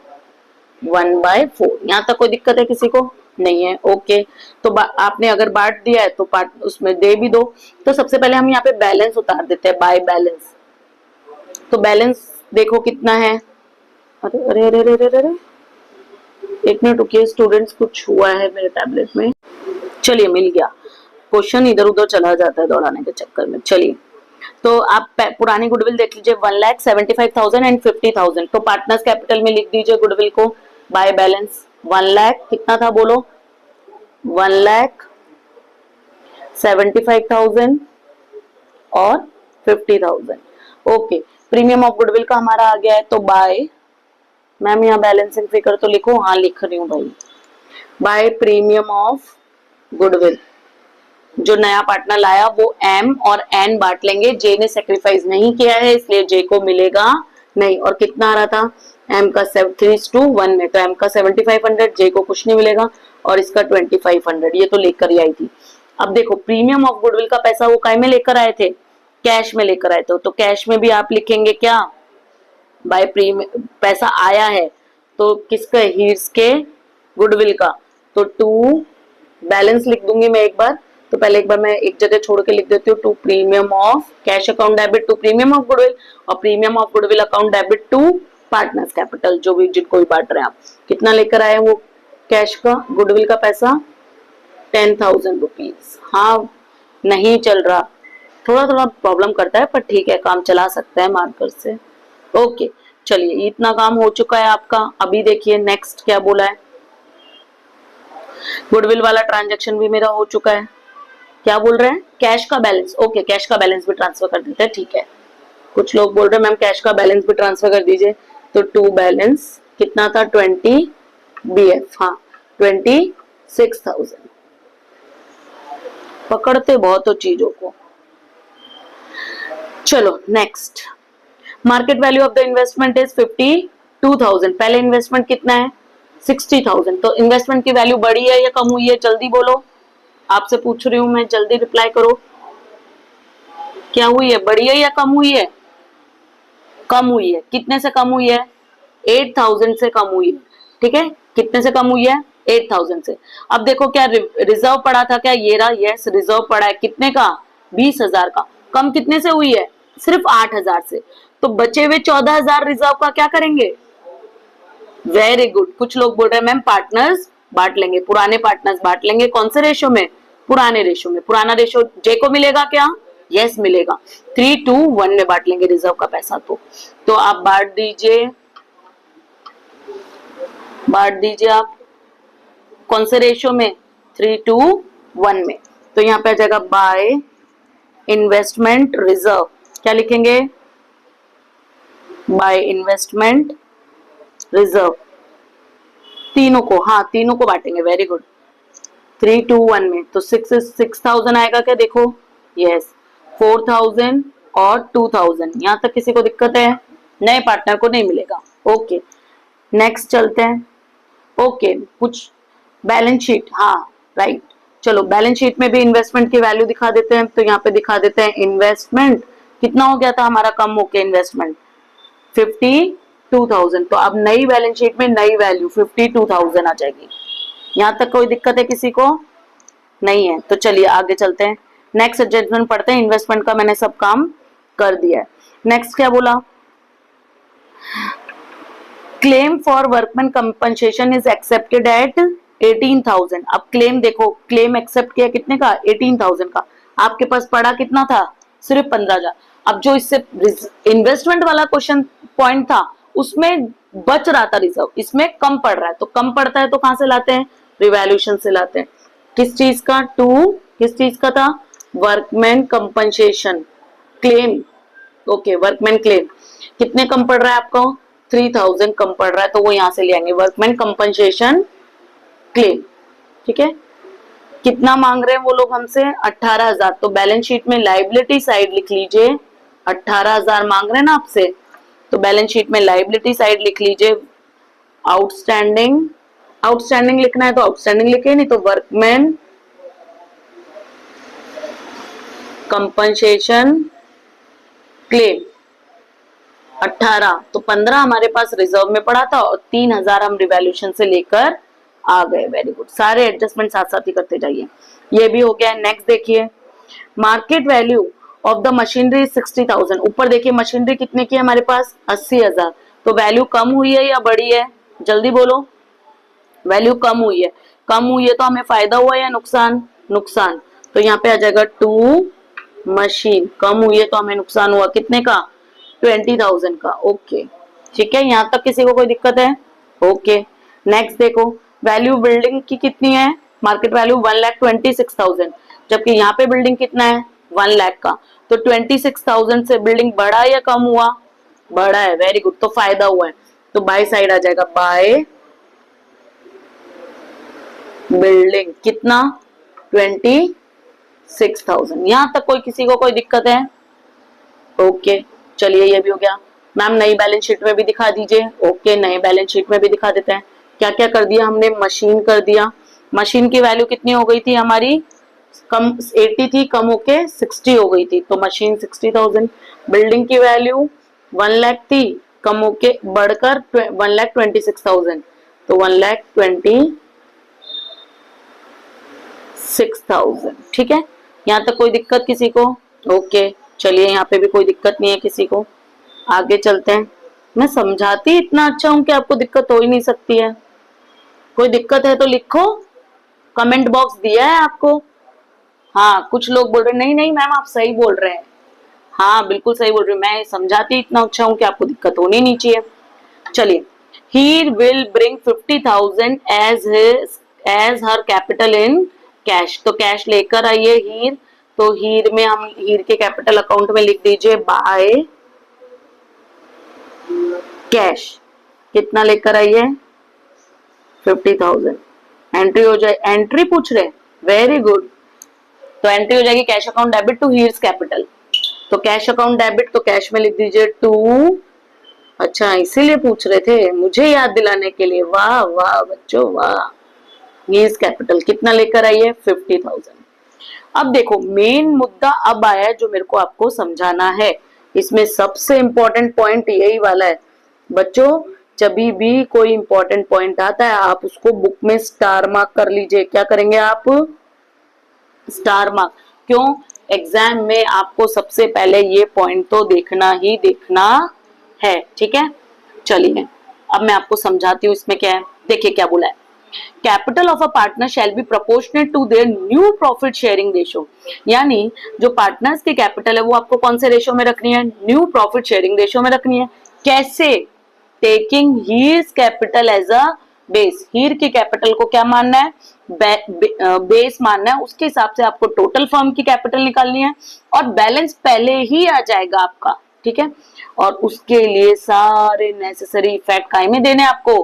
1/4। यहाँ तक कोई दिक्कत है किसी को, नहीं है। ओके, तो आपने अगर बांट दिया है तो पार्ट उसमें दे भी दो। तो सबसे पहले हम यहाँ पे बैलेंस उतार देते हैं, बाय बैलेंस। तो बैलेंस देखो कितना है, अरे अरे अरे अरे अरे, एक मिनट रुकिए स्टूडेंट्स, कुछ हुआ है मेरे टैबलेट में। चलिए मिल गया, क्वेश्चन इधर उधर चला जाता है दौड़ाने के चक्कर में। चलिए, तो आप पुरानी गुडविल देख लीजिए, 1,75,000 एंड 50,000। तो पार्टनर्स कैपिटल में लिख दीजिए गुडविल को बाय बैलेंस। 1 लाख कितना था बोलो, 1,75,000 और 50,000। ओके, प्रीमियम ऑफ गुडविल का हमारा आ गया है, तो बाय, मैम यहाँ बैलेंसिंग फिगर तो लिखो, हाँ लिख रही हूँ भाई, बाय प्रीमियम ऑफ गुडविल। जो नया पार्टनर लाया वो एम और एन बांट लेंगे, जे ने सेक्रीफाइस नहीं किया है इसलिए जे को मिलेगा नहीं। और कितना आ रहा था, एम का 3:1 में, तो एम का 7,500, जे को कुछ नहीं मिलेगा, और इसका 2,500, ये तो लेकर ही आई थी। अब देखो प्रीमियम ऑफ गुडविल का पैसा वो काय में लेकर आए थे, कैश में लेकर आए थे। तो कैश में भी आप लिखेंगे क्या, बाय पैसा आया है तो किसका, हीर्स के गुडविल का। तो 2 बैलेंस लिख दूंगी मैं एक बार, तो पहले एक बार मैं एक जगह छोड़ के लिख देती हूँ, to premium of cash account debit to premium of goodwill, और premium of goodwill account debit to partners capital, जो भी जिनको भी बांट रहे हैं आप। कितना लेकर आए वो कैश का, गुडविल का पैसा 10,000 रुपीज। हाँ नहीं चल रहा, थोड़ा थोड़ा प्रॉब्लम करता है, पर ठीक है काम चला सकता है मार्कर से। ओके, चलिए इतना काम हो चुका है आपका। अभी देखिए नेक्स्ट क्या बोला है, गुडविल वाला ट्रांजैक्शन भी मेरा हो चुका है। क्या बोल रहे हैं, कैश का बैलेंस। ओके, कैश का बैलेंस भी ट्रांसफर कर देते हैं, ठीक है। कुछ लोग बोल रहे मैम कैश का बैलेंस भी ट्रांसफर कर दीजिए, तो टू बैलेंस कितना था 20 BF, हाँ 26,000। पकड़ते बहुत हो चीजों को। चलो next, market value of the investment is 52,000। पहले इन्वेस्टमेंट कितना है 60,000, तो इन्वेस्टमेंट की वैल्यू बढ़ी है या कम हुई है, जल्दी बोलो, आपसे पूछ रही हूं मैं, जल्दी रिप्लाई करो। क्या हुई है, बढ़ी है या कम हुई है? कम हुई है। कितने से कम हुई है? 8,000 से कम हुई है। ठीक है, कितने से कम हुई है? 8,000 से। अब देखो क्या रिजर्व पड़ा था क्या, ये रहा, यस रिजर्व पड़ा है, कितने का? 20,000 का। कम कितने से हुई है? सिर्फ 8,000 से। तो बचे हुए 14,000 रिजर्व का क्या करेंगे? Very good. कुछ लोग बोल रहे हैं मैम पार्टनर्स बांट लेंगे, पुराने पार्टनर्स बांट लेंगे, कौन से रेशो में? पुराने रेशो में। पुराना रेशो जे को मिलेगा क्या? यस मिलेगा। 3:1 में बांट लेंगे रिजर्व का पैसा। तो आप बांट दीजिए, आप कौन से रेशो में? 3:1 में। तो यहाँ पे आ जाएगा बाय इन्वेस्टमेंट रिजर्व, क्या लिखेंगे? By investment reserve. तीनों को, हाँ तीनों को बांटेंगे, वेरी गुड। 3:1 में, तो 6,000 आएगा क्या? देखो यस, 4,000 और 2,000। यहां तक किसी को दिक्कत है? नए पार्टनर को नहीं मिलेगा। ओके नेक्स्ट चलते हैं। ओके कुछ बैलेंस शीट, हाँ राइट, चलो बैलेंस शीट में भी इन्वेस्टमेंट की वैल्यू दिखा देते हैं। तो यहाँ पे दिखा देते हैं इन्वेस्टमेंट कितना हो गया था हमारा कम होके, इन्वेस्टमेंट 52,000। तो अब नई बैलेंस शीट में नई वैल्यू 52,000 आ जाएगी। यहाँ तक कोई दिक्कत है किसी को? नहीं है। तो चलिए आगे चलते हैं, नेक्स्ट एडजस्टमेंट पढ़ते हैं। इन्वेस्टमेंट का मैंने सब काम कर दिया है। नेक्स्ट क्या बोला? Claim for workman compensation is accepted eight 18,000। अब क्लेम देखो, क्लेम एक्सेप्ट किया कितने का? 18,000 का। आपके पास पड़ा कितना था? सिर्फ 15,000। अब जो इससे इन्वेस्टमेंट वाला क्वेश्चन पॉइंट था उसमें बच रहा था रिजर्व, इसमें कम पड़ रहा है। तो कम पड़ता है तो कहां से लाते हैं? रिवैल्यूएशन से लाते हैं। किस चीज का? किस चीज का था? Workman compensation claim. Okay workman claim कितने कम पड़ रहा है आपको? 3,000 कम पड़ रहा है, तो वो यहां से ले आएंगे वर्कमैन कंपनसेशन क्लेम। ठीक है, कितना मांग रहे हैं वो लोग हमसे? 18,000। तो बैलेंस शीट में लाइबिलिटी साइड लिख लीजिए, 18,000 मांग रहे हैं ना आपसे, तो बैलेंस शीट में लाइबिलिटी साइड लिख लीजिए आउटस्टैंडिंग। आउटस्टैंडिंग लिखना है तो आउटस्टैंडिंग लिखे, नहीं तो वर्कमैन कंपनसेशन क्लेम 18। तो 15 हमारे पास रिजर्व में पड़ा था और 3,000 हम रिवैल्यूएशन से लेकर आ गए। वेरी गुड, सारे एडजस्टमेंट साथ साथ ही करते जाइए। ये भी हो गया। नेक्स्ट देखिए, market value of the machinery 60,000। ऊपर देखिए मशीनरी कितने की है हमारे पास? 80,000। तो वैल्यू कम हुई है या बढ़ी है? जल्दी बोलो। वैल्यू कम हुई है। कम हुई है तो हमें फायदा हुआ या नुकसान? नुकसान। तो यहाँ पे आ जाएगा टू मशीन, कम हुई है तो हमें नुकसान हुआ कितने का? 20,000 का। ओके ठीक है, यहाँ तक किसी को कोई दिक्कत है? ओके नेक्स्ट देखो, वैल्यू बिल्डिंग की कितनी है? मार्केट वैल्यू 1,26,000, जबकि यहाँ पे बिल्डिंग कितना है? 1 लाख का। तो 26,000 से बिल्डिंग बढ़ा या कम हुआ? बढ़ा है। वेरी गुड, तो फायदा हुआ है। तो बाय साइड आ जाएगा बाय बिल्डिंग कितना? 26,000। यहां तक कोई किसी को कोई दिक्कत है? ओके चलिए ये भी हो गया। मैम नई बैलेंस शीट में भी दिखा दीजिए। ओके नई बैलेंस शीट में भी दिखा देते हैं। क्या क्या कर दिया हमने? मशीन कर दिया। मशीन की वैल्यू कितनी हो गई थी हमारी? कम 80 थी, कम होके 60 हो गई थी, तो मशीन 60,000। बिल्डिंग की वैल्यू 1 लाख थी, कम होके बढ़कर 1,26,000, तो 1,26,000। ठीक है, यहाँ तक कोई दिक्कत किसी को? ओके चलिए यहाँ पे भी कोई दिक्कत नहीं है किसी को। आगे चलते हैं। मैं समझाती इतना अच्छा हूं कि आपको दिक्कत हो ही नहीं सकती है। कोई दिक्कत है तो लिखो, कमेंट बॉक्स दिया है आपको। हाँ कुछ लोग बोल रहे नहीं नहीं मैम आप सही बोल रहे हैं। हाँ बिल्कुल सही बोल रहे हैं, मैं समझाती इतना अच्छा हूं कि आपको दिक्कत होनी नहीं चाहिए। चलिए, he will bring 50,000 as her capital in cash। तो कैश लेकर आइए हीर। तो हीर में हम हीर के कैपिटल अकाउंट में लिख दीजिए बाय कैश कितना लेकर आई है 50,000। एंट्री हो जाए, एंट्री पूछ रहे, वेरी गुड। तो एंट्री हो जाएगी cash account debit to Heer's capital. तो कैश अकाउंट डेबिट तो कैश में लिख दीजिए टू। अच्छा इसीलिए पूछ रहे थे मुझे याद दिलाने के लिए, वाह वाह बच्चों वाह। हीर्स कैपिटल कितना लेकर आई है 50,000। अब देखो मेन मुद्दा अब आया है जो मेरे को आपको समझाना है। इसमें सबसे इंपॉर्टेंट पॉइंट यही वाला है बच्चों। जब भी कोई इंपॉर्टेंट पॉइंट आता है आप उसको बुक में स्टार मार्क कर लीजिए। क्या करेंगे आप, स्टार मार्क। क्यों, एग्जाम में आपको सबसे पहले ये पॉइंट तो देखना ही देखना है, ठीक है। चलिए अब मैं आपको समझाती हूँ इसमें क्या है। देखिए क्या बोला है, capital of a partner shall be proportionate to their new profit sharing ratio. यानी जो पार्टनर्स की कैपिटल है वो आपको कौन से रेशियो में रखनी है, न्यू प्रॉफिट शेयरिंग रेशियो में रखनी है। कैसे, taking Heer's capital as a base. Heer की कैपिटल को क्या मानना है, बेस मानना है। उसके हिसाब से आपको टोटल फर्म की कैपिटल निकालनी है और बैलेंस पहले ही आ जाएगा आपका, ठीक है। और उसके लिए सारे नेसेसरी इफेक्ट काहे में देने आपको,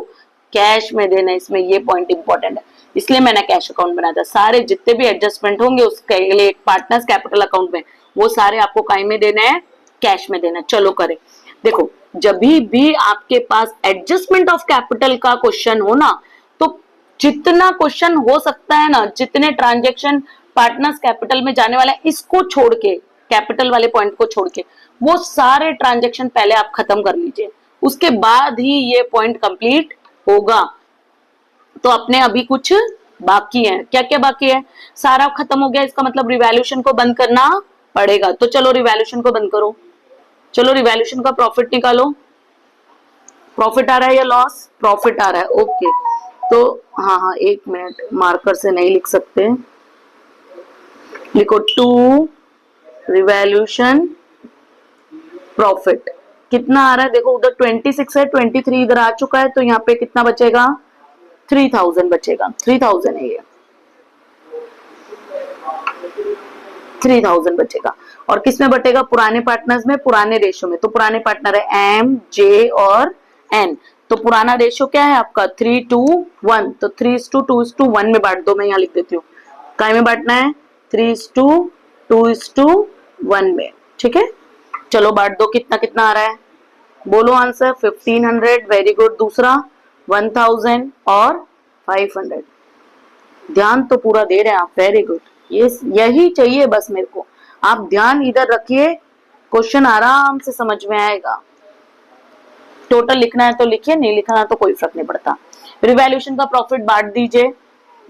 कैश में देना। इसमें ये पॉइंट इंपॉर्टेंट है, इसलिए मैंने कैश अकाउंट बनाया था। सारे जितने भी एडजस्टमेंट होंगे उसके लिए एक पार्टनर्स कैपिटल अकाउंट में, वो सारे आपको काहे में देना है, कैश में देना। चलो करें। देखो जब भी आपके पास एडजस्टमेंट ऑफ कैपिटल का क्वेश्चन हो ना, तो जितना क्वेश्चन हो सकता है ना, जितने ट्रांजेक्शन पार्टनर्स कैपिटल में जाने वाले हैं, इसको छोड़ के, कैपिटल वाले पॉइंट को छोड़ के, वो सारे ट्रांजेक्शन पहले आप खत्म कर लीजिए। उसके बाद ही ये पॉइंट कंप्लीट होगा। तो अपने अभी कुछ बाकी है, क्या क्या बाकी है, सारा खत्म हो गया। इसका मतलब रिवैल्यूएशन को बंद करना पड़ेगा। तो चलो रिवैल्यूएशन को बंद करो। चलो रिवैल्यूएशन का प्रॉफिट निकालो। प्रॉफिट आ रहा है या लॉस, प्रॉफिट आ रहा है, ओके। तो हाँ एक मिनट, मार्कर से नहीं लिख सकते, लिखो टू रिवैल्यूएशन प्रॉफिट। कितना आ रहा है देखो, उधर 26 है, 23 इधर आ चुका है, तो यहाँ पे कितना बचेगा 3000 बचेगा। 3000 है ये, 3000 बचेगा। और किसमें बटेगा, पुराने पार्टनर्स में, पुराने रेशियो में। तो पुराने पार्टनर है एम, जे और एन। तो पुराना रेशियो क्या है आपका 3:1। तो 3:2:1 में बांट दो। मैं यहाँ लिख देती हूँ, काय में बांटना है 3:2:1 में, ठीक है। चलो बांट दो, कितना कितना आ रहा है, बोलो आंसर 1500, वेरी गुड। दूसरा 1000 और 500। ध्यान तो पूरा दे रहे हैं आप, वेरी गुड। ये यही चाहिए बस मेरे को, आप ध्यान इधर रखिए, क्वेश्चन आराम से समझ में आएगा। टोटल लिखना है तो लिखिए, नहीं लिखना तो कोई फर्क नहीं पड़ता। रिवैल्यूएशन का प्रॉफिट बांट दीजिए,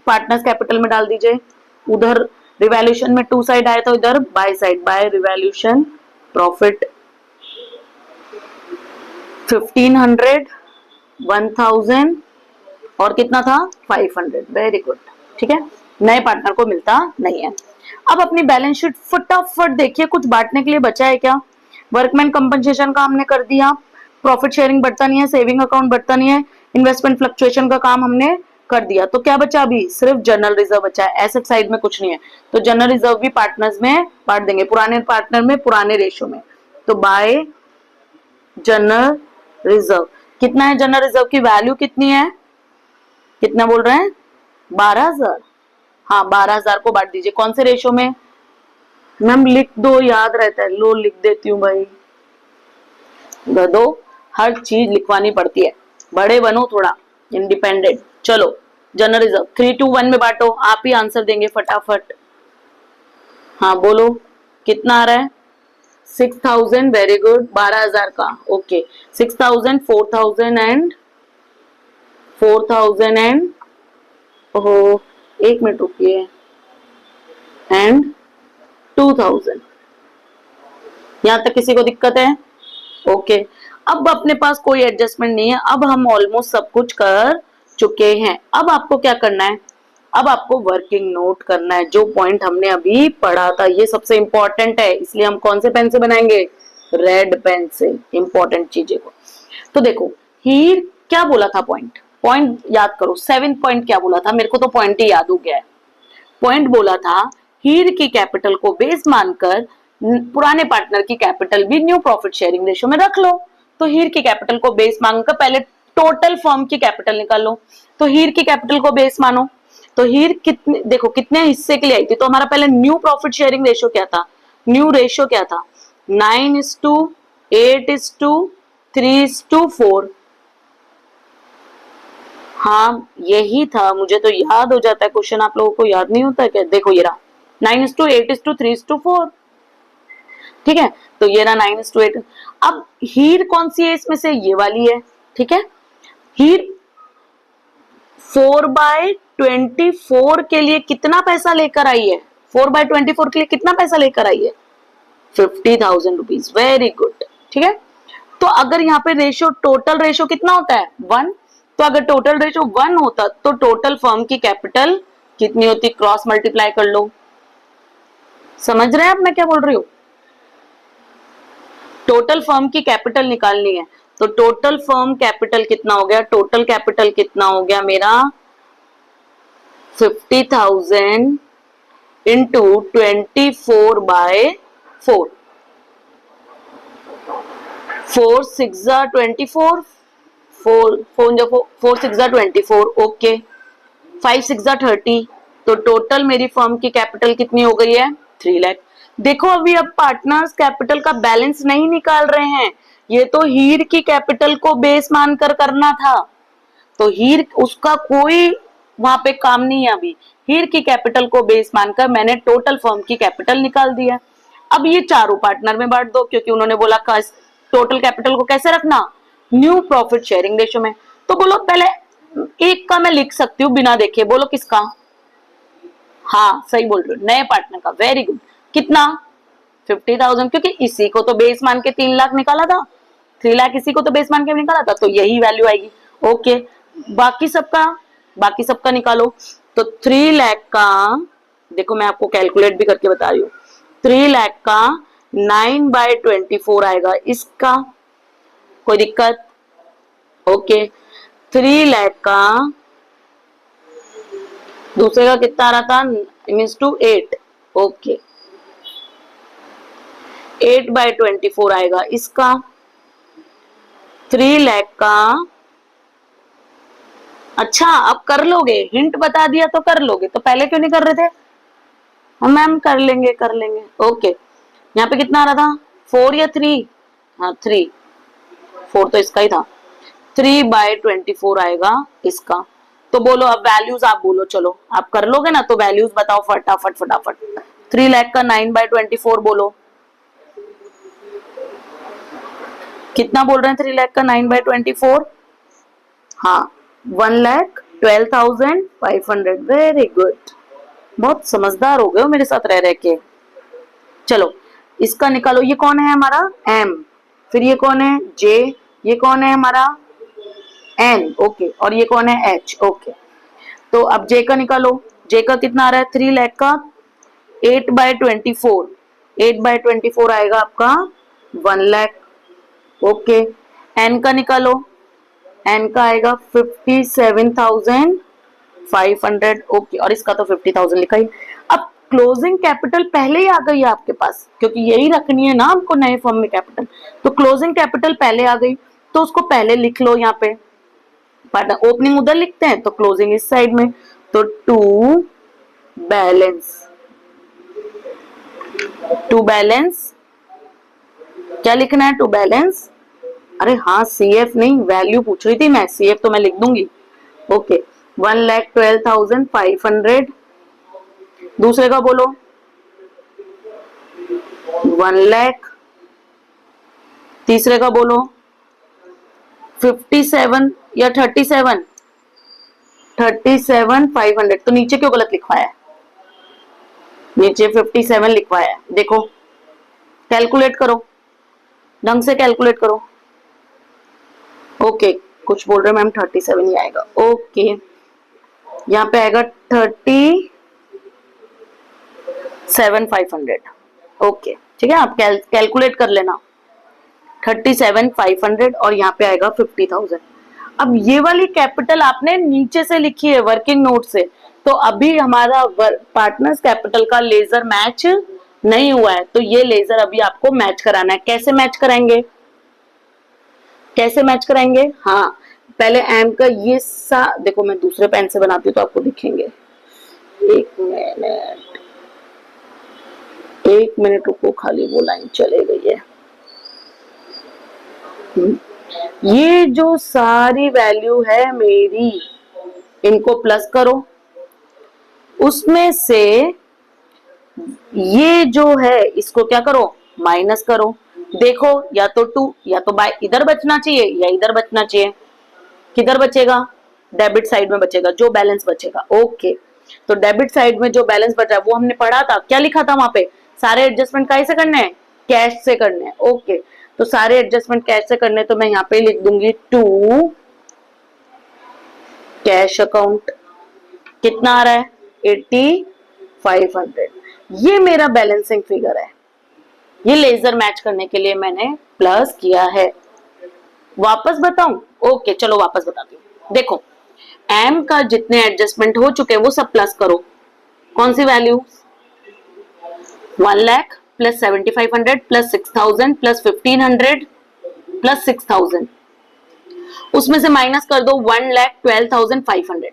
पार्टनर्स कैपिटल में डाल दीजिए। उधर रिवैल्यूएशन में टू साइड आया तो इधर by side, by revaluation profit 1500, 1000 और कितना था 500, वेरी गुड, ठीक है। नए पार्टनर को मिलता नहीं है। अब अपनी बैलेंस शीट फटाफट देखिए, कुछ बांटने के लिए बचा है क्या। वर्कमैन कंपनसेशन का हमने कर दिया, प्रॉफिट शेयरिंग बढ़ता नहीं है, सेविंग अकाउंट बढ़ता नहीं है, इन्वेस्टमेंट फ्लक्चुएशन का काम हमने कर दिया। तो क्या बचा, अभी सिर्फ जनरल रिजर्व बचा है। एसेट साइड में कुछ नहीं है, तो जनरल रिजर्व भी पार्टनर्स में बांट देंगे, पुराने पार्टनर में, पुराने रेशियो में। तो बाय जनरल रिजर्व, कितना है जनरल रिजर्व की वैल्यू कितनी है, कितना बोल रहे हैं 12,000। हाँ 12,000 को बांट दीजिए, कौन से रेशियो में, मैम लिख दो, याद रहता है, लो लिख देती हूँ भाई। दो, हर चीज लिखवानी पड़ती है, बड़े बनो थोड़ा, इंडिपेंडेंट। चलो जनरल रिजर्व 3:1 में बांटो, आप ही आंसर देंगे फटाफट। हाँ बोलो कितना आ रहा है 6000, वेरी गुड। 12,000 का, ओके। 6000, 4000 एंड 4000 एंड, ओहो एक मिनट रुकिए, एंड 2000। यहां तक किसी को दिक्कत है, ओके। अब अपने पास कोई एडजस्टमेंट नहीं है, अब हम ऑलमोस्ट सब कुछ कर चुके हैं। अब आपको क्या करना है, अब आपको वर्किंग नोट करना है, जो पॉइंट हमने अभी पढ़ा था। ये सबसे इंपॉर्टेंट है, इसलिए हम कौन से पेन से बनाएंगे, रेड पेन से, इंपॉर्टेंट चीजें को। तो देखो हीर क्या बोला था, पॉइंट याद करो, 7th पॉइंट क्या बोला था, मेरे को तो पॉइंट ही याद हो गया है। पॉइंट बोला था हीर की कैपिटल को बेस मानकर पुराने पार्टनर की कैपिटल भी न्यू प्रॉफिट शेयरिंग रेशियो में रख लो। तो हीर की कैपिटल को बेस मानकर पहले टोटल फर्म की कैपिटल निकाल लो। तो हीर की कैपिटल को बेस मानो। तो हीर कितने, देखो कितने हिस्से के लिए आई थी, तो हमारा पहले न्यू प्रॉफिट शेयरिंग रेशियो क्या था, न्यू रेशियो क्या था, 9:8:3:4। हाँ यही था, मुझे तो याद हो जाता है क्वेश्चन, आप लोगों को याद नहीं होता क्या? देखो ये रहा 9:8:3:4। ठीक है, तो ये रहा 9:8। अब हीर कौन सी है इसमें से, ये वाली है। ठीक है, हीर 4/24 के लिए कितना पैसा लेकर आई है, 4/24 के लिए कितना पैसा लेकर आई है, 50,000 रुपीज। Very good. ठीक है, तो अगर यहाँ पे रेशियो, टोटल रेशियो कितना होता है 1, तो अगर टोटल रेशियो 1 होता तो टोटल फर्म की कैपिटल कितनी होती, क्रॉस मल्टीप्लाई कर लो। समझ रहे हैं आप मैं क्या बोल रही हूँ? टोटल फर्म की कैपिटल निकालनी है, तो टोटल फर्म कैपिटल कितना हो गया, टोटल कैपिटल कितना हो गया मेरा 50,000 इंटू 24/4, 4 6 24, 4 6 24, ओके, 5 6 30। तो टोटल मेरी फर्म की कैपिटल कितनी हो गई है 3 लाख। देखो अभी अब पार्टनर्स कैपिटल का बैलेंस नहीं निकाल रहे हैं, ये तो हीर की कैपिटल को बेस मानकर करना था, तो हीर उसका कोई वहां पे काम नहीं है। अभी हीर की कैपिटल को बेस मानकर मैंने टोटल फर्म की कैपिटल निकाल दी है। अब ये चारों पार्टनर में बांट दो, क्योंकि उन्होंने बोला टोटल कैपिटल को कैसे रखना, न्यू प्रॉफिट शेयरिंग रेशियो में। तो बोलो पहले एक का मैं लिख सकती हूँ बिना देखे, बोलो किसका, हाँ सही बोल रहे हो, नए पार्टनर का। वेरी गुड, कितना 50,000, क्योंकि इसी को तो बेस मान के 3 लाख निकाला था, 3 लाख इसी को तो बेस मान के निकाला था, तो यही वैल्यू आएगी। ओके, बाकी सबका निकालो। तो 3 लाख का, देखो मैं आपको कैलकुलेट भी करके बता रही हूँ, 3 लाख का 9/24 आएगा इसका, कोई दिक्कत? ओके, 3 लाख का दूसरे का कितना आ रहा था, मीन्स टू 8, ओके, 8/24 आएगा इसका। 3 लाख का, अच्छा अब कर लोगे, हिंट बता दिया तो कर लोगे, तो पहले क्यों नहीं कर रहे थे? हम मैम कर लेंगे ओके। यहाँ पे कितना आ रहा था 4 या 3, हाँ 3, 4 तो इसका ही था, 3/24 आएगा इसका। तो बोलो अब वैल्यूज आप बोलो, चलो आप कर लोगे ना, तो वैल्यूज बताओ फटाफट। 3 लाख का 9/24 बोलो, कितना बोल रहे हैं 3 लाख का 9/24? हाँ 1,12,500। वेरी गुड, बहुत समझदार हो गए हो मेरे साथ रह के। चलो इसका निकालो, ये कौन है हमारा M, फिर ये कौन है J, ये कौन है हमारा N, ओके, और ये कौन है H, ओके। तो अब J का निकालो, J का कितना आ रहा है 3 लाख का 8/24, 8/24 आएगा आपका 1 लाख, ओके। N का निकालो, N का आएगा 57,500, ओके, और इसका तो 50,000 लिखा ही। अब क्लोजिंग कैपिटल पहले ही आ गई है आपके पास, क्योंकि यही रखनी है ना आपको नए फर्म में कैपिटल, तो क्लोजिंग कैपिटल पहले आ गई, तो उसको पहले लिख लो यहाँ पे। ओपनिंग उधर लिखते हैं तो क्लोजिंग इस साइड में, तो टू बैलेंस क्या लिखना है, टू बैलेंस, अरे हाँ CF नहीं, वैल्यू पूछ रही थी मैं, CF तो मैं लिख दूंगी, ओके। 1,12,500, दूसरे का बोलो 1 लाख, तीसरे का बोलो 57 या 37,500। तो नीचे क्यों गलत लिखवाया है, नीचे 57 लिखवाया है, देखो कैलकुलेट करो, ढंग से कैलकुलेट करो, ओके। कुछ बोल रहे मैम 37 ही आएगा, ओके, यहाँ पे आएगा 37,500, ओके, ठीक है, आप कैलकुलेट कर लेना 37,500, और यहाँ पे आएगा 50,000। अब ये वाली कैपिटल आपने नीचे से लिखी है वर्किंग नोट से, तो अभी हमारा पार्टनर्स कैपिटल का लेजर मैच नहीं हुआ है, तो ये लेजर अभी आपको मैच कराना है। कैसे मैच कराएंगे, कैसे मैच कराएंगे? हाँ, पहले एम का ये सा, देखो मैं दूसरे पेन से बनाती हूँ तो आपको दिखेंगे। एक मिनट रुको, खाली वो लाइन चले गई है। ये जो सारी वैल्यू है मेरी, इनको प्लस करो, उसमें से ये जो है इसको क्या करो, माइनस करो। देखो या तो 2 या तो बाय इधर बचना चाहिए या इधर बचना चाहिए। किधर बचेगा? डेबिट साइड में बचेगा, जो बैलेंस बचेगा। ओके, तो डेबिट साइड में जो बैलेंस बचा है वो हमने पढ़ा था, क्या लिखा था वहां पे? सारे एडजस्टमेंट कैसे करने हैं? कैश से करने हैं। ओके, तो सारे एडजस्टमेंट कैश से करने, तो मैं यहाँ पे लिख दूंगी टू कैश अकाउंट। कितना आ रहा है? 8500। ये मेरा बैलेंसिंग फिगर है, ये लेजर मैच करने के लिए मैंने प्लस किया है। वापस बताऊं? ओके, चलो वापस बताती हूँ। देखो, एम का जितने एडजस्टमेंट हो चुके हैं वो सब प्लस करो। कौन सी value? 1 lakh plus 7500 plus 6000 plus 1500 plus 6000, उसमें से माइनस कर दो 1,12,500।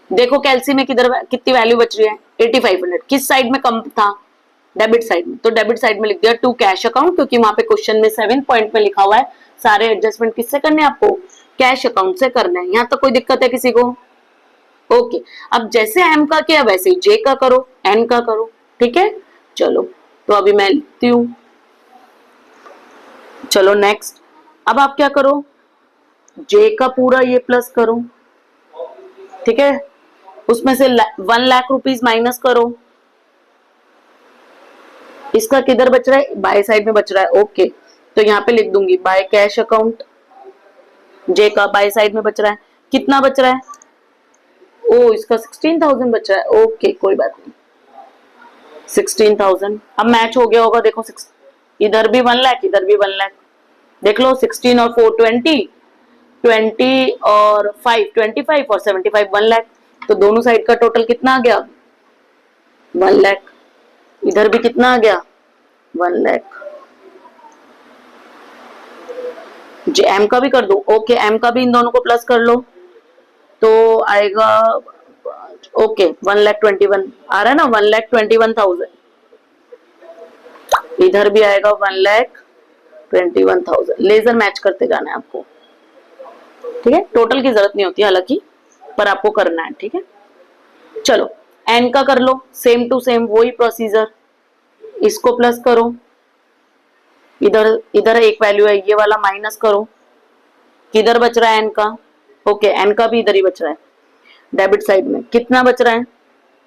देखो कैलसी में किधर कितनी वैल्यू बच रही है? 8500। किस साइड में कम था? डेबिट साइड में। तो डेबिट साइड में लिख दिया टू कैश अकाउंट, क्योंकि वहां पे क्वेश्चन में 7 पॉइंट में लिखा हुआ है सारे एडजस्टमेंट किससे करने हैं आपको? कैश अकाउंट से करना है। यहाँ तक कोई दिक्कत है किसी को? ओके, अब जैसे एम का किया वैसे ही जे का करो, एन का करो। ठीक है, चलो तो अभी मैं लिखती हूँ। चलो नेक्स्ट, अब आप क्या करो, जे का पूरा ये प्लस करो। ठीक है, उसमें से 1 लाख रुपीज माइनस करो। इसका किधर बच रहा है? बाय साइड में बच रहा है। ओके, तो यहाँ पे लिख दूंगी बाय कैश अकाउंट। जे का बाय साइड में बच रहा है, कितना बच रहा है? ओ, इसका 16,000 बच रहा है। ओके, कोई बात नहीं, 16,000। अब मैच हो गया होगा, देखो इधर भी 1 लाख, इधर भी 1 लाख। देख लो, 16 और 4 20, 20 और 5 25 और 75 1 लाख। तो दोनों साइड का टोटल कितना आ गया? 1 लाख। इधर भी कितना आ गया? 1 लाख। जी, एम का भी कर दो। ओके, एम का भी इन दोनों को प्लस कर लो तो आएगा, ओके 1,21,000 आ रहा है ना, 1,21,000। इधर भी आएगा 1,21,000। लेजर मैच करते जाना है आपको। ठीक है, टोटल की जरूरत नहीं होती हालांकि, पर आपको करना है। ठीक है, चलो एन का कर लो, सेम टू सेम वही प्रोसीजर। इसको प्लस करो, इधर इधर एक वैल्यू है, ये वाला माइनस करो। किधर बच रहा है एन का? ओके, एन का भी इधर ही बच रहा है। डेबिट साइड में कितना बच रहा है?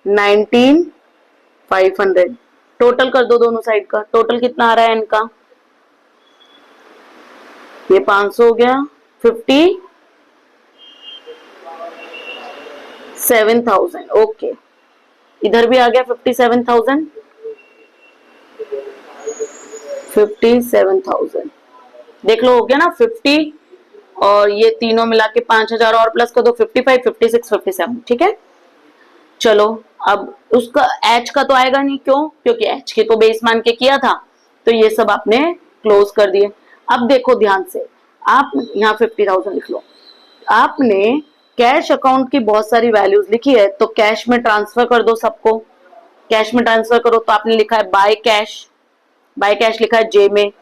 19,500। टोटल कर दो दोनों साइड का, टोटल कितना आ रहा है एन का? ये 500 हो गया, 57,000। ओके, इधर भी आ गया 57,000, 57,000। देख लो, हो गया ना 50, और ये तीनों मिला के 5,000 और प्लस कर दो, 55 56 57। ठीक है, चलो अब उसका एच का तो आएगा नहीं, क्यों? क्योंकि एच के तो बेस मान के किया था, तो ये सब आपने क्लोज कर दिए। अब देखो ध्यान से, आप यहाँ 50,000 लिख लो। आपने कैश अकाउंट की बहुत सारी वैल्यूज लिखी है, तो कैश में ट्रांसफर कर दो सबको। कैश में ट्रांसफर करो, तो आपने लिखा है बाय कैश, बाय कैश लिखा है जे में,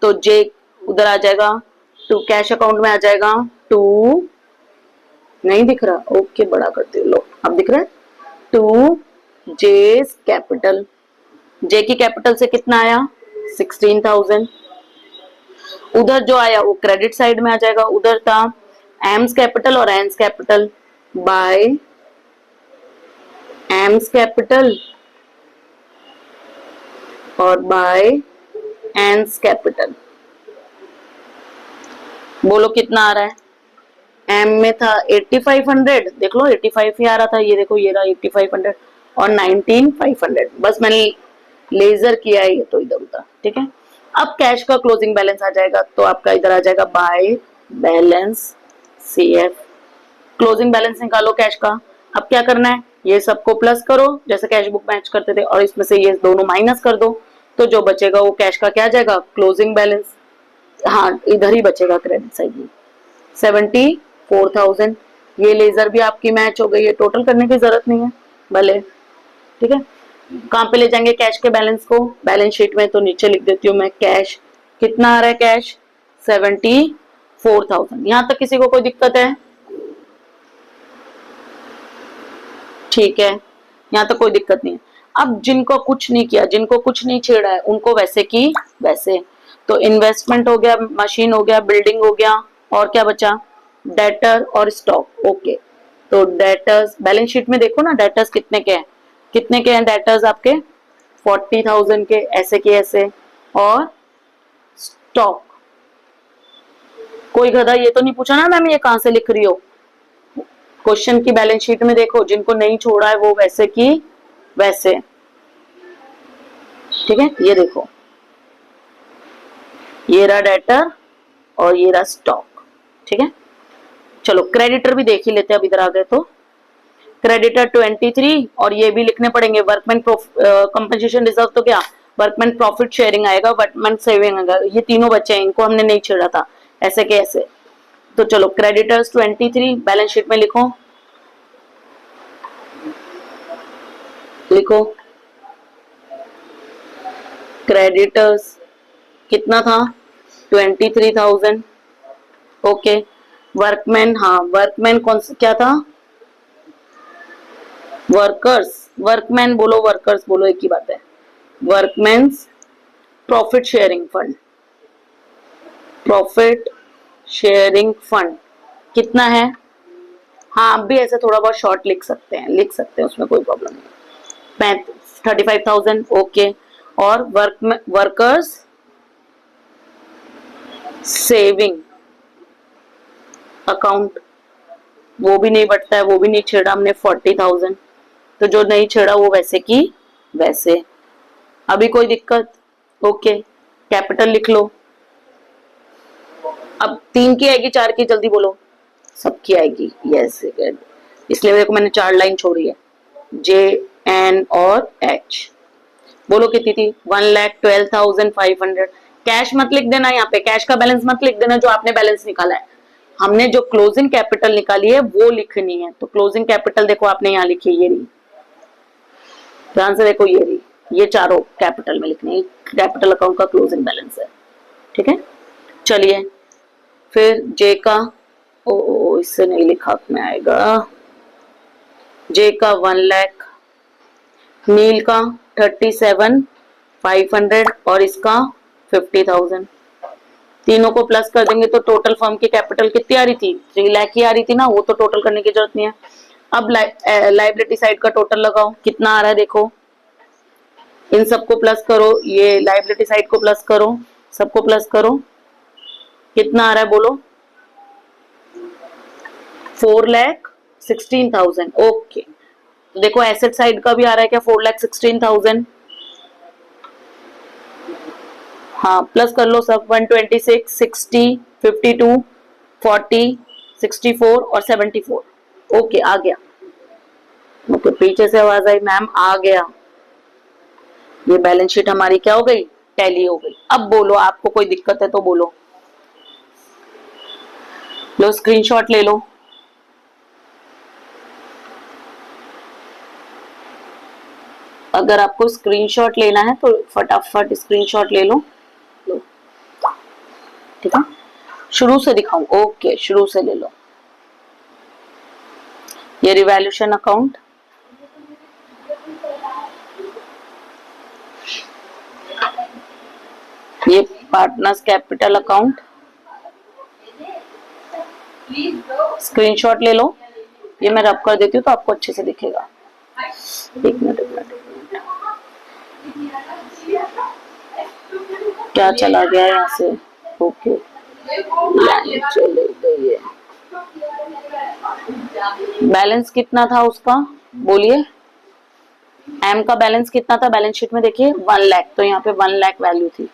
तो जे उधर आ जाएगा, टू कैश अकाउंट में आ जाएगा। टू नहीं दिख रहा? ओके, बड़ा करते हो लो, अब दिख रहा है। टू जे कैपिटल, जे की कैपिटल से कितना आया? 16,000। उधर जो आया वो क्रेडिट साइड में आ जाएगा, उधर था एम्स कैपिटल और एन्स कैपिटल। बाय एम्स कैपिटल और बाय एन्स कैपिटल। बोलो कितना आ रहा है? एम में था 8500, देख लो 85 ही आ रहा था, ये देखो ये रहा 8500 और 19,500। बस मैंने लेजर किया है ये तो इधर उधर। ठीक है, अब कैश का क्लोजिंग बैलेंस आ जाएगा, तो आपका इधर आ जाएगा by balance CF. Closing balance निकालो कैश का। अब क्या करना है? ये सबको प्लस करो जैसे कैश बुक मैच करते थे, और इसमें से ये दोनों माइनस कर दो, तो जो बचेगा वो कैश का क्या आ जाएगा? Closing balance. हाँ इधर ही बचेगा क्रेडिट साइड में 74,000। ये लेजर भी आपकी मैच हो गई है, टोटल करने की जरूरत नहीं है भले, ठीक है। कहाँ पे ले जाएंगे कैश के बैलेंस को, बैलेंस शीट में, तो नीचे लिख देती हूँ मैं कैश। कितना आ रहा है कैश 74,000। यहां तक किसी को कोई दिक्कत है? ठीक है, यहाँ तक कोई दिक्कत नहीं है। अब जिनको कुछ नहीं किया, जिनको कुछ नहीं छेड़ा है, उनको वैसे की वैसे। तो इन्वेस्टमेंट हो गया, मशीन हो गया, बिल्डिंग हो गया, और क्या बचा? डेटर और स्टॉक। ओके, तो डेटर्स बैलेंस शीट में देखो ना, डेटर्स कितने के हैं, कितने के हैं डेटर्स आपके? 40,000 के, ऐसे के ऐसे। और स्टॉक, कोई गधा ये तो नहीं पूछा ना मैम ये कहां से लिख रही हो? क्वेश्चन की बैलेंस शीट में देखो, जिनको नहीं छोड़ा है वो वैसे की वैसे, ठीक है। ये देखो, ये रहा डेटर और ये रहा स्टॉक, ठीक है। चलो क्रेडिटर भी देख ही लेते हैं, अब इधर आ गए तो क्रेडिटर 23, और ये भी लिखने पड़ेंगे। वर्कमैन कंपनसेशन रिजर्व तो क्या, वर्कमैन प्रॉफिट शेयरिंग आएगा, वर्कमैन सेविंग आएगा। ये तीनों बच्चे हैं, इनको हमने नहीं छेड़ा था, ऐसे के ऐसे। तो चलो क्रेडिटर्स 23 बैलेंस शीट में लिखो, लिखो क्रेडिटर्स कितना था 23,000। ओके, वर्कमैन, हाँ वर्कमैन कौन सा क्या था? वर्कर्स, वर्कमैन बोलो वर्कर्स बोलो एक ही बात है। Workman's profit sharing fund, profit sharing fund कितना है? हाँ आप भी ऐसे थोड़ा बहुत शॉर्ट लिख सकते हैं, लिख सकते हैं, उसमें कोई प्रॉब्लम नहीं। 35,000। ओके, और वर्कर्स सेविंग अकाउंट, वो भी नहीं बटता है, वो भी नहीं छेड़ा हमने, 40,000। तो जो नहीं छेड़ा वो वैसे की वैसे। अभी कोई दिक्कत? ओके, कैपिटल लिख लो। अब 3 की आएगी 4 की, जल्दी बोलो। सबकी आएगी, यस। इसलिए देखो मैंने 4 लाइन छोड़ी है, जे एन और एच। बोलो कितनी थी? 1,12,500। कैश मत लिख देना, यहाँ पे कैश का बैलेंस मत लिख देना जो आपने बैलेंस निकाला है। हमने जो क्लोजिंग कैपिटल निकाली है वो लिखनी है। तो क्लोजिंग कैपिटल देखो आपने यहाँ लिखी है, ये रही, ध्यान से देखो, ये रही, ये चारों कैपिटल में लिखनी है। कैपिटल अकाउंट का क्लोजिंग बैलेंस है, ठीक है। चलिए फिर जे का, ओ इससे नहीं लिखा में आएगा। जे का 1 लाख, नील का 37,500 और इसका 50,000। तीनों को प्लस कर देंगे तो टोटल फर्म की कैपिटल कितनी आ रही थी? 3 लाख की आ रही थी ना, वो तो टोटल करने की जरूरत नहीं है। अब लाइबिलिटी साइड का टोटल लगाओ, कितना आ रहा है देखो, इन सबको प्लस करो, ये लाइबिलिटी साइड को प्लस करो, सबको प्लस करो, कितना आ रहा है बोलो? 4,16,000। ओके, तो देखो एसेट साइड का भी आ रहा है क्या 4,16,000? हाँ प्लस कर लो सब, 126, 60, 52, 40, 64 और 74। ओके आ गया। ओके पीछे से आवाज आई मैम आ गया। ये बैलेंस शीट हमारी क्या हो गई? टैली हो गई। अब बोलो आपको कोई दिक्कत है तो बोलो, लो स्क्रीनशॉट ले लो। अगर आपको स्क्रीनशॉट लेना है तो फटाफट स्क्रीनशॉट ले लो, ठीक है। शुरू से दिखाऊं? ओके शुरू से ले लो। ये रिवैल्यूएशन अकाउंट, ये पार्टनर्स कैपिटल अकाउंट, स्क्रीनशॉट ले लो। ये मैं रब कर देती हूँ तो आपको अच्छे से दिखेगा। एक मिनट क्या चला गया यहाँ से? ओके लाइन चली गई है। बैलेंस कितना था उसका बोलिए? एम का बैलेंस कितना था बैलेंस शीट में? देखिए 1 लाख, तो यहाँ पे 1 लाख वैल्यू थी,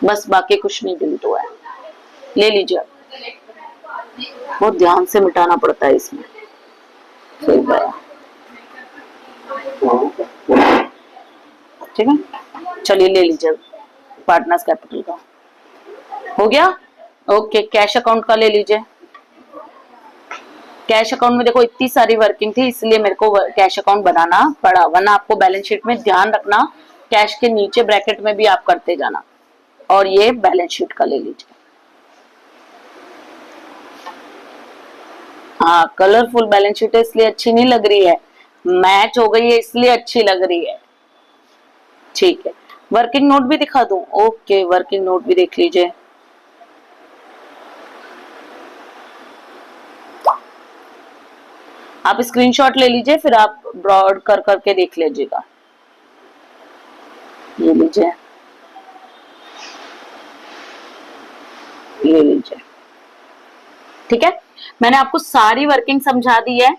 बस बाकी कुछ नहीं डिलीट हुआ है। ले लीजिए, बहुत ध्यान से मिटाना पड़ता है इसमें। ठीक है चलिए ले लीजिए। पार्टनर्स कैपिटल का हो गया। ओके, कैश अकाउंट का ले लीजिए। कैश अकाउंट में देखो इतनी सारी वर्किंग थी, इसलिए मेरे को कैश अकाउंट बनाना पड़ा, वरना आपको बैलेंस शीट में ध्यान रखना कैश के नीचे ब्रैकेट में भी आप करते जाना। और ये बैलेंस शीट का ले लीजिए। हाँ, कलरफुल बैलेंस शीट है इसलिए अच्छी नहीं लग रही है, मैच हो गई है इसलिए अच्छी लग रही है। ठीक है, वर्किंग नोट भी दिखा दूं? ओके, वर्किंग नोट भी देख लीजिए। आप स्क्रीनशॉट ले लीजिए, फिर आप ब्रॉड कर करके देख लीजिएगा। ये लीजिए, ये लीजिए। ठीक है, मैंने आपको सारी वर्किंग समझा दी है।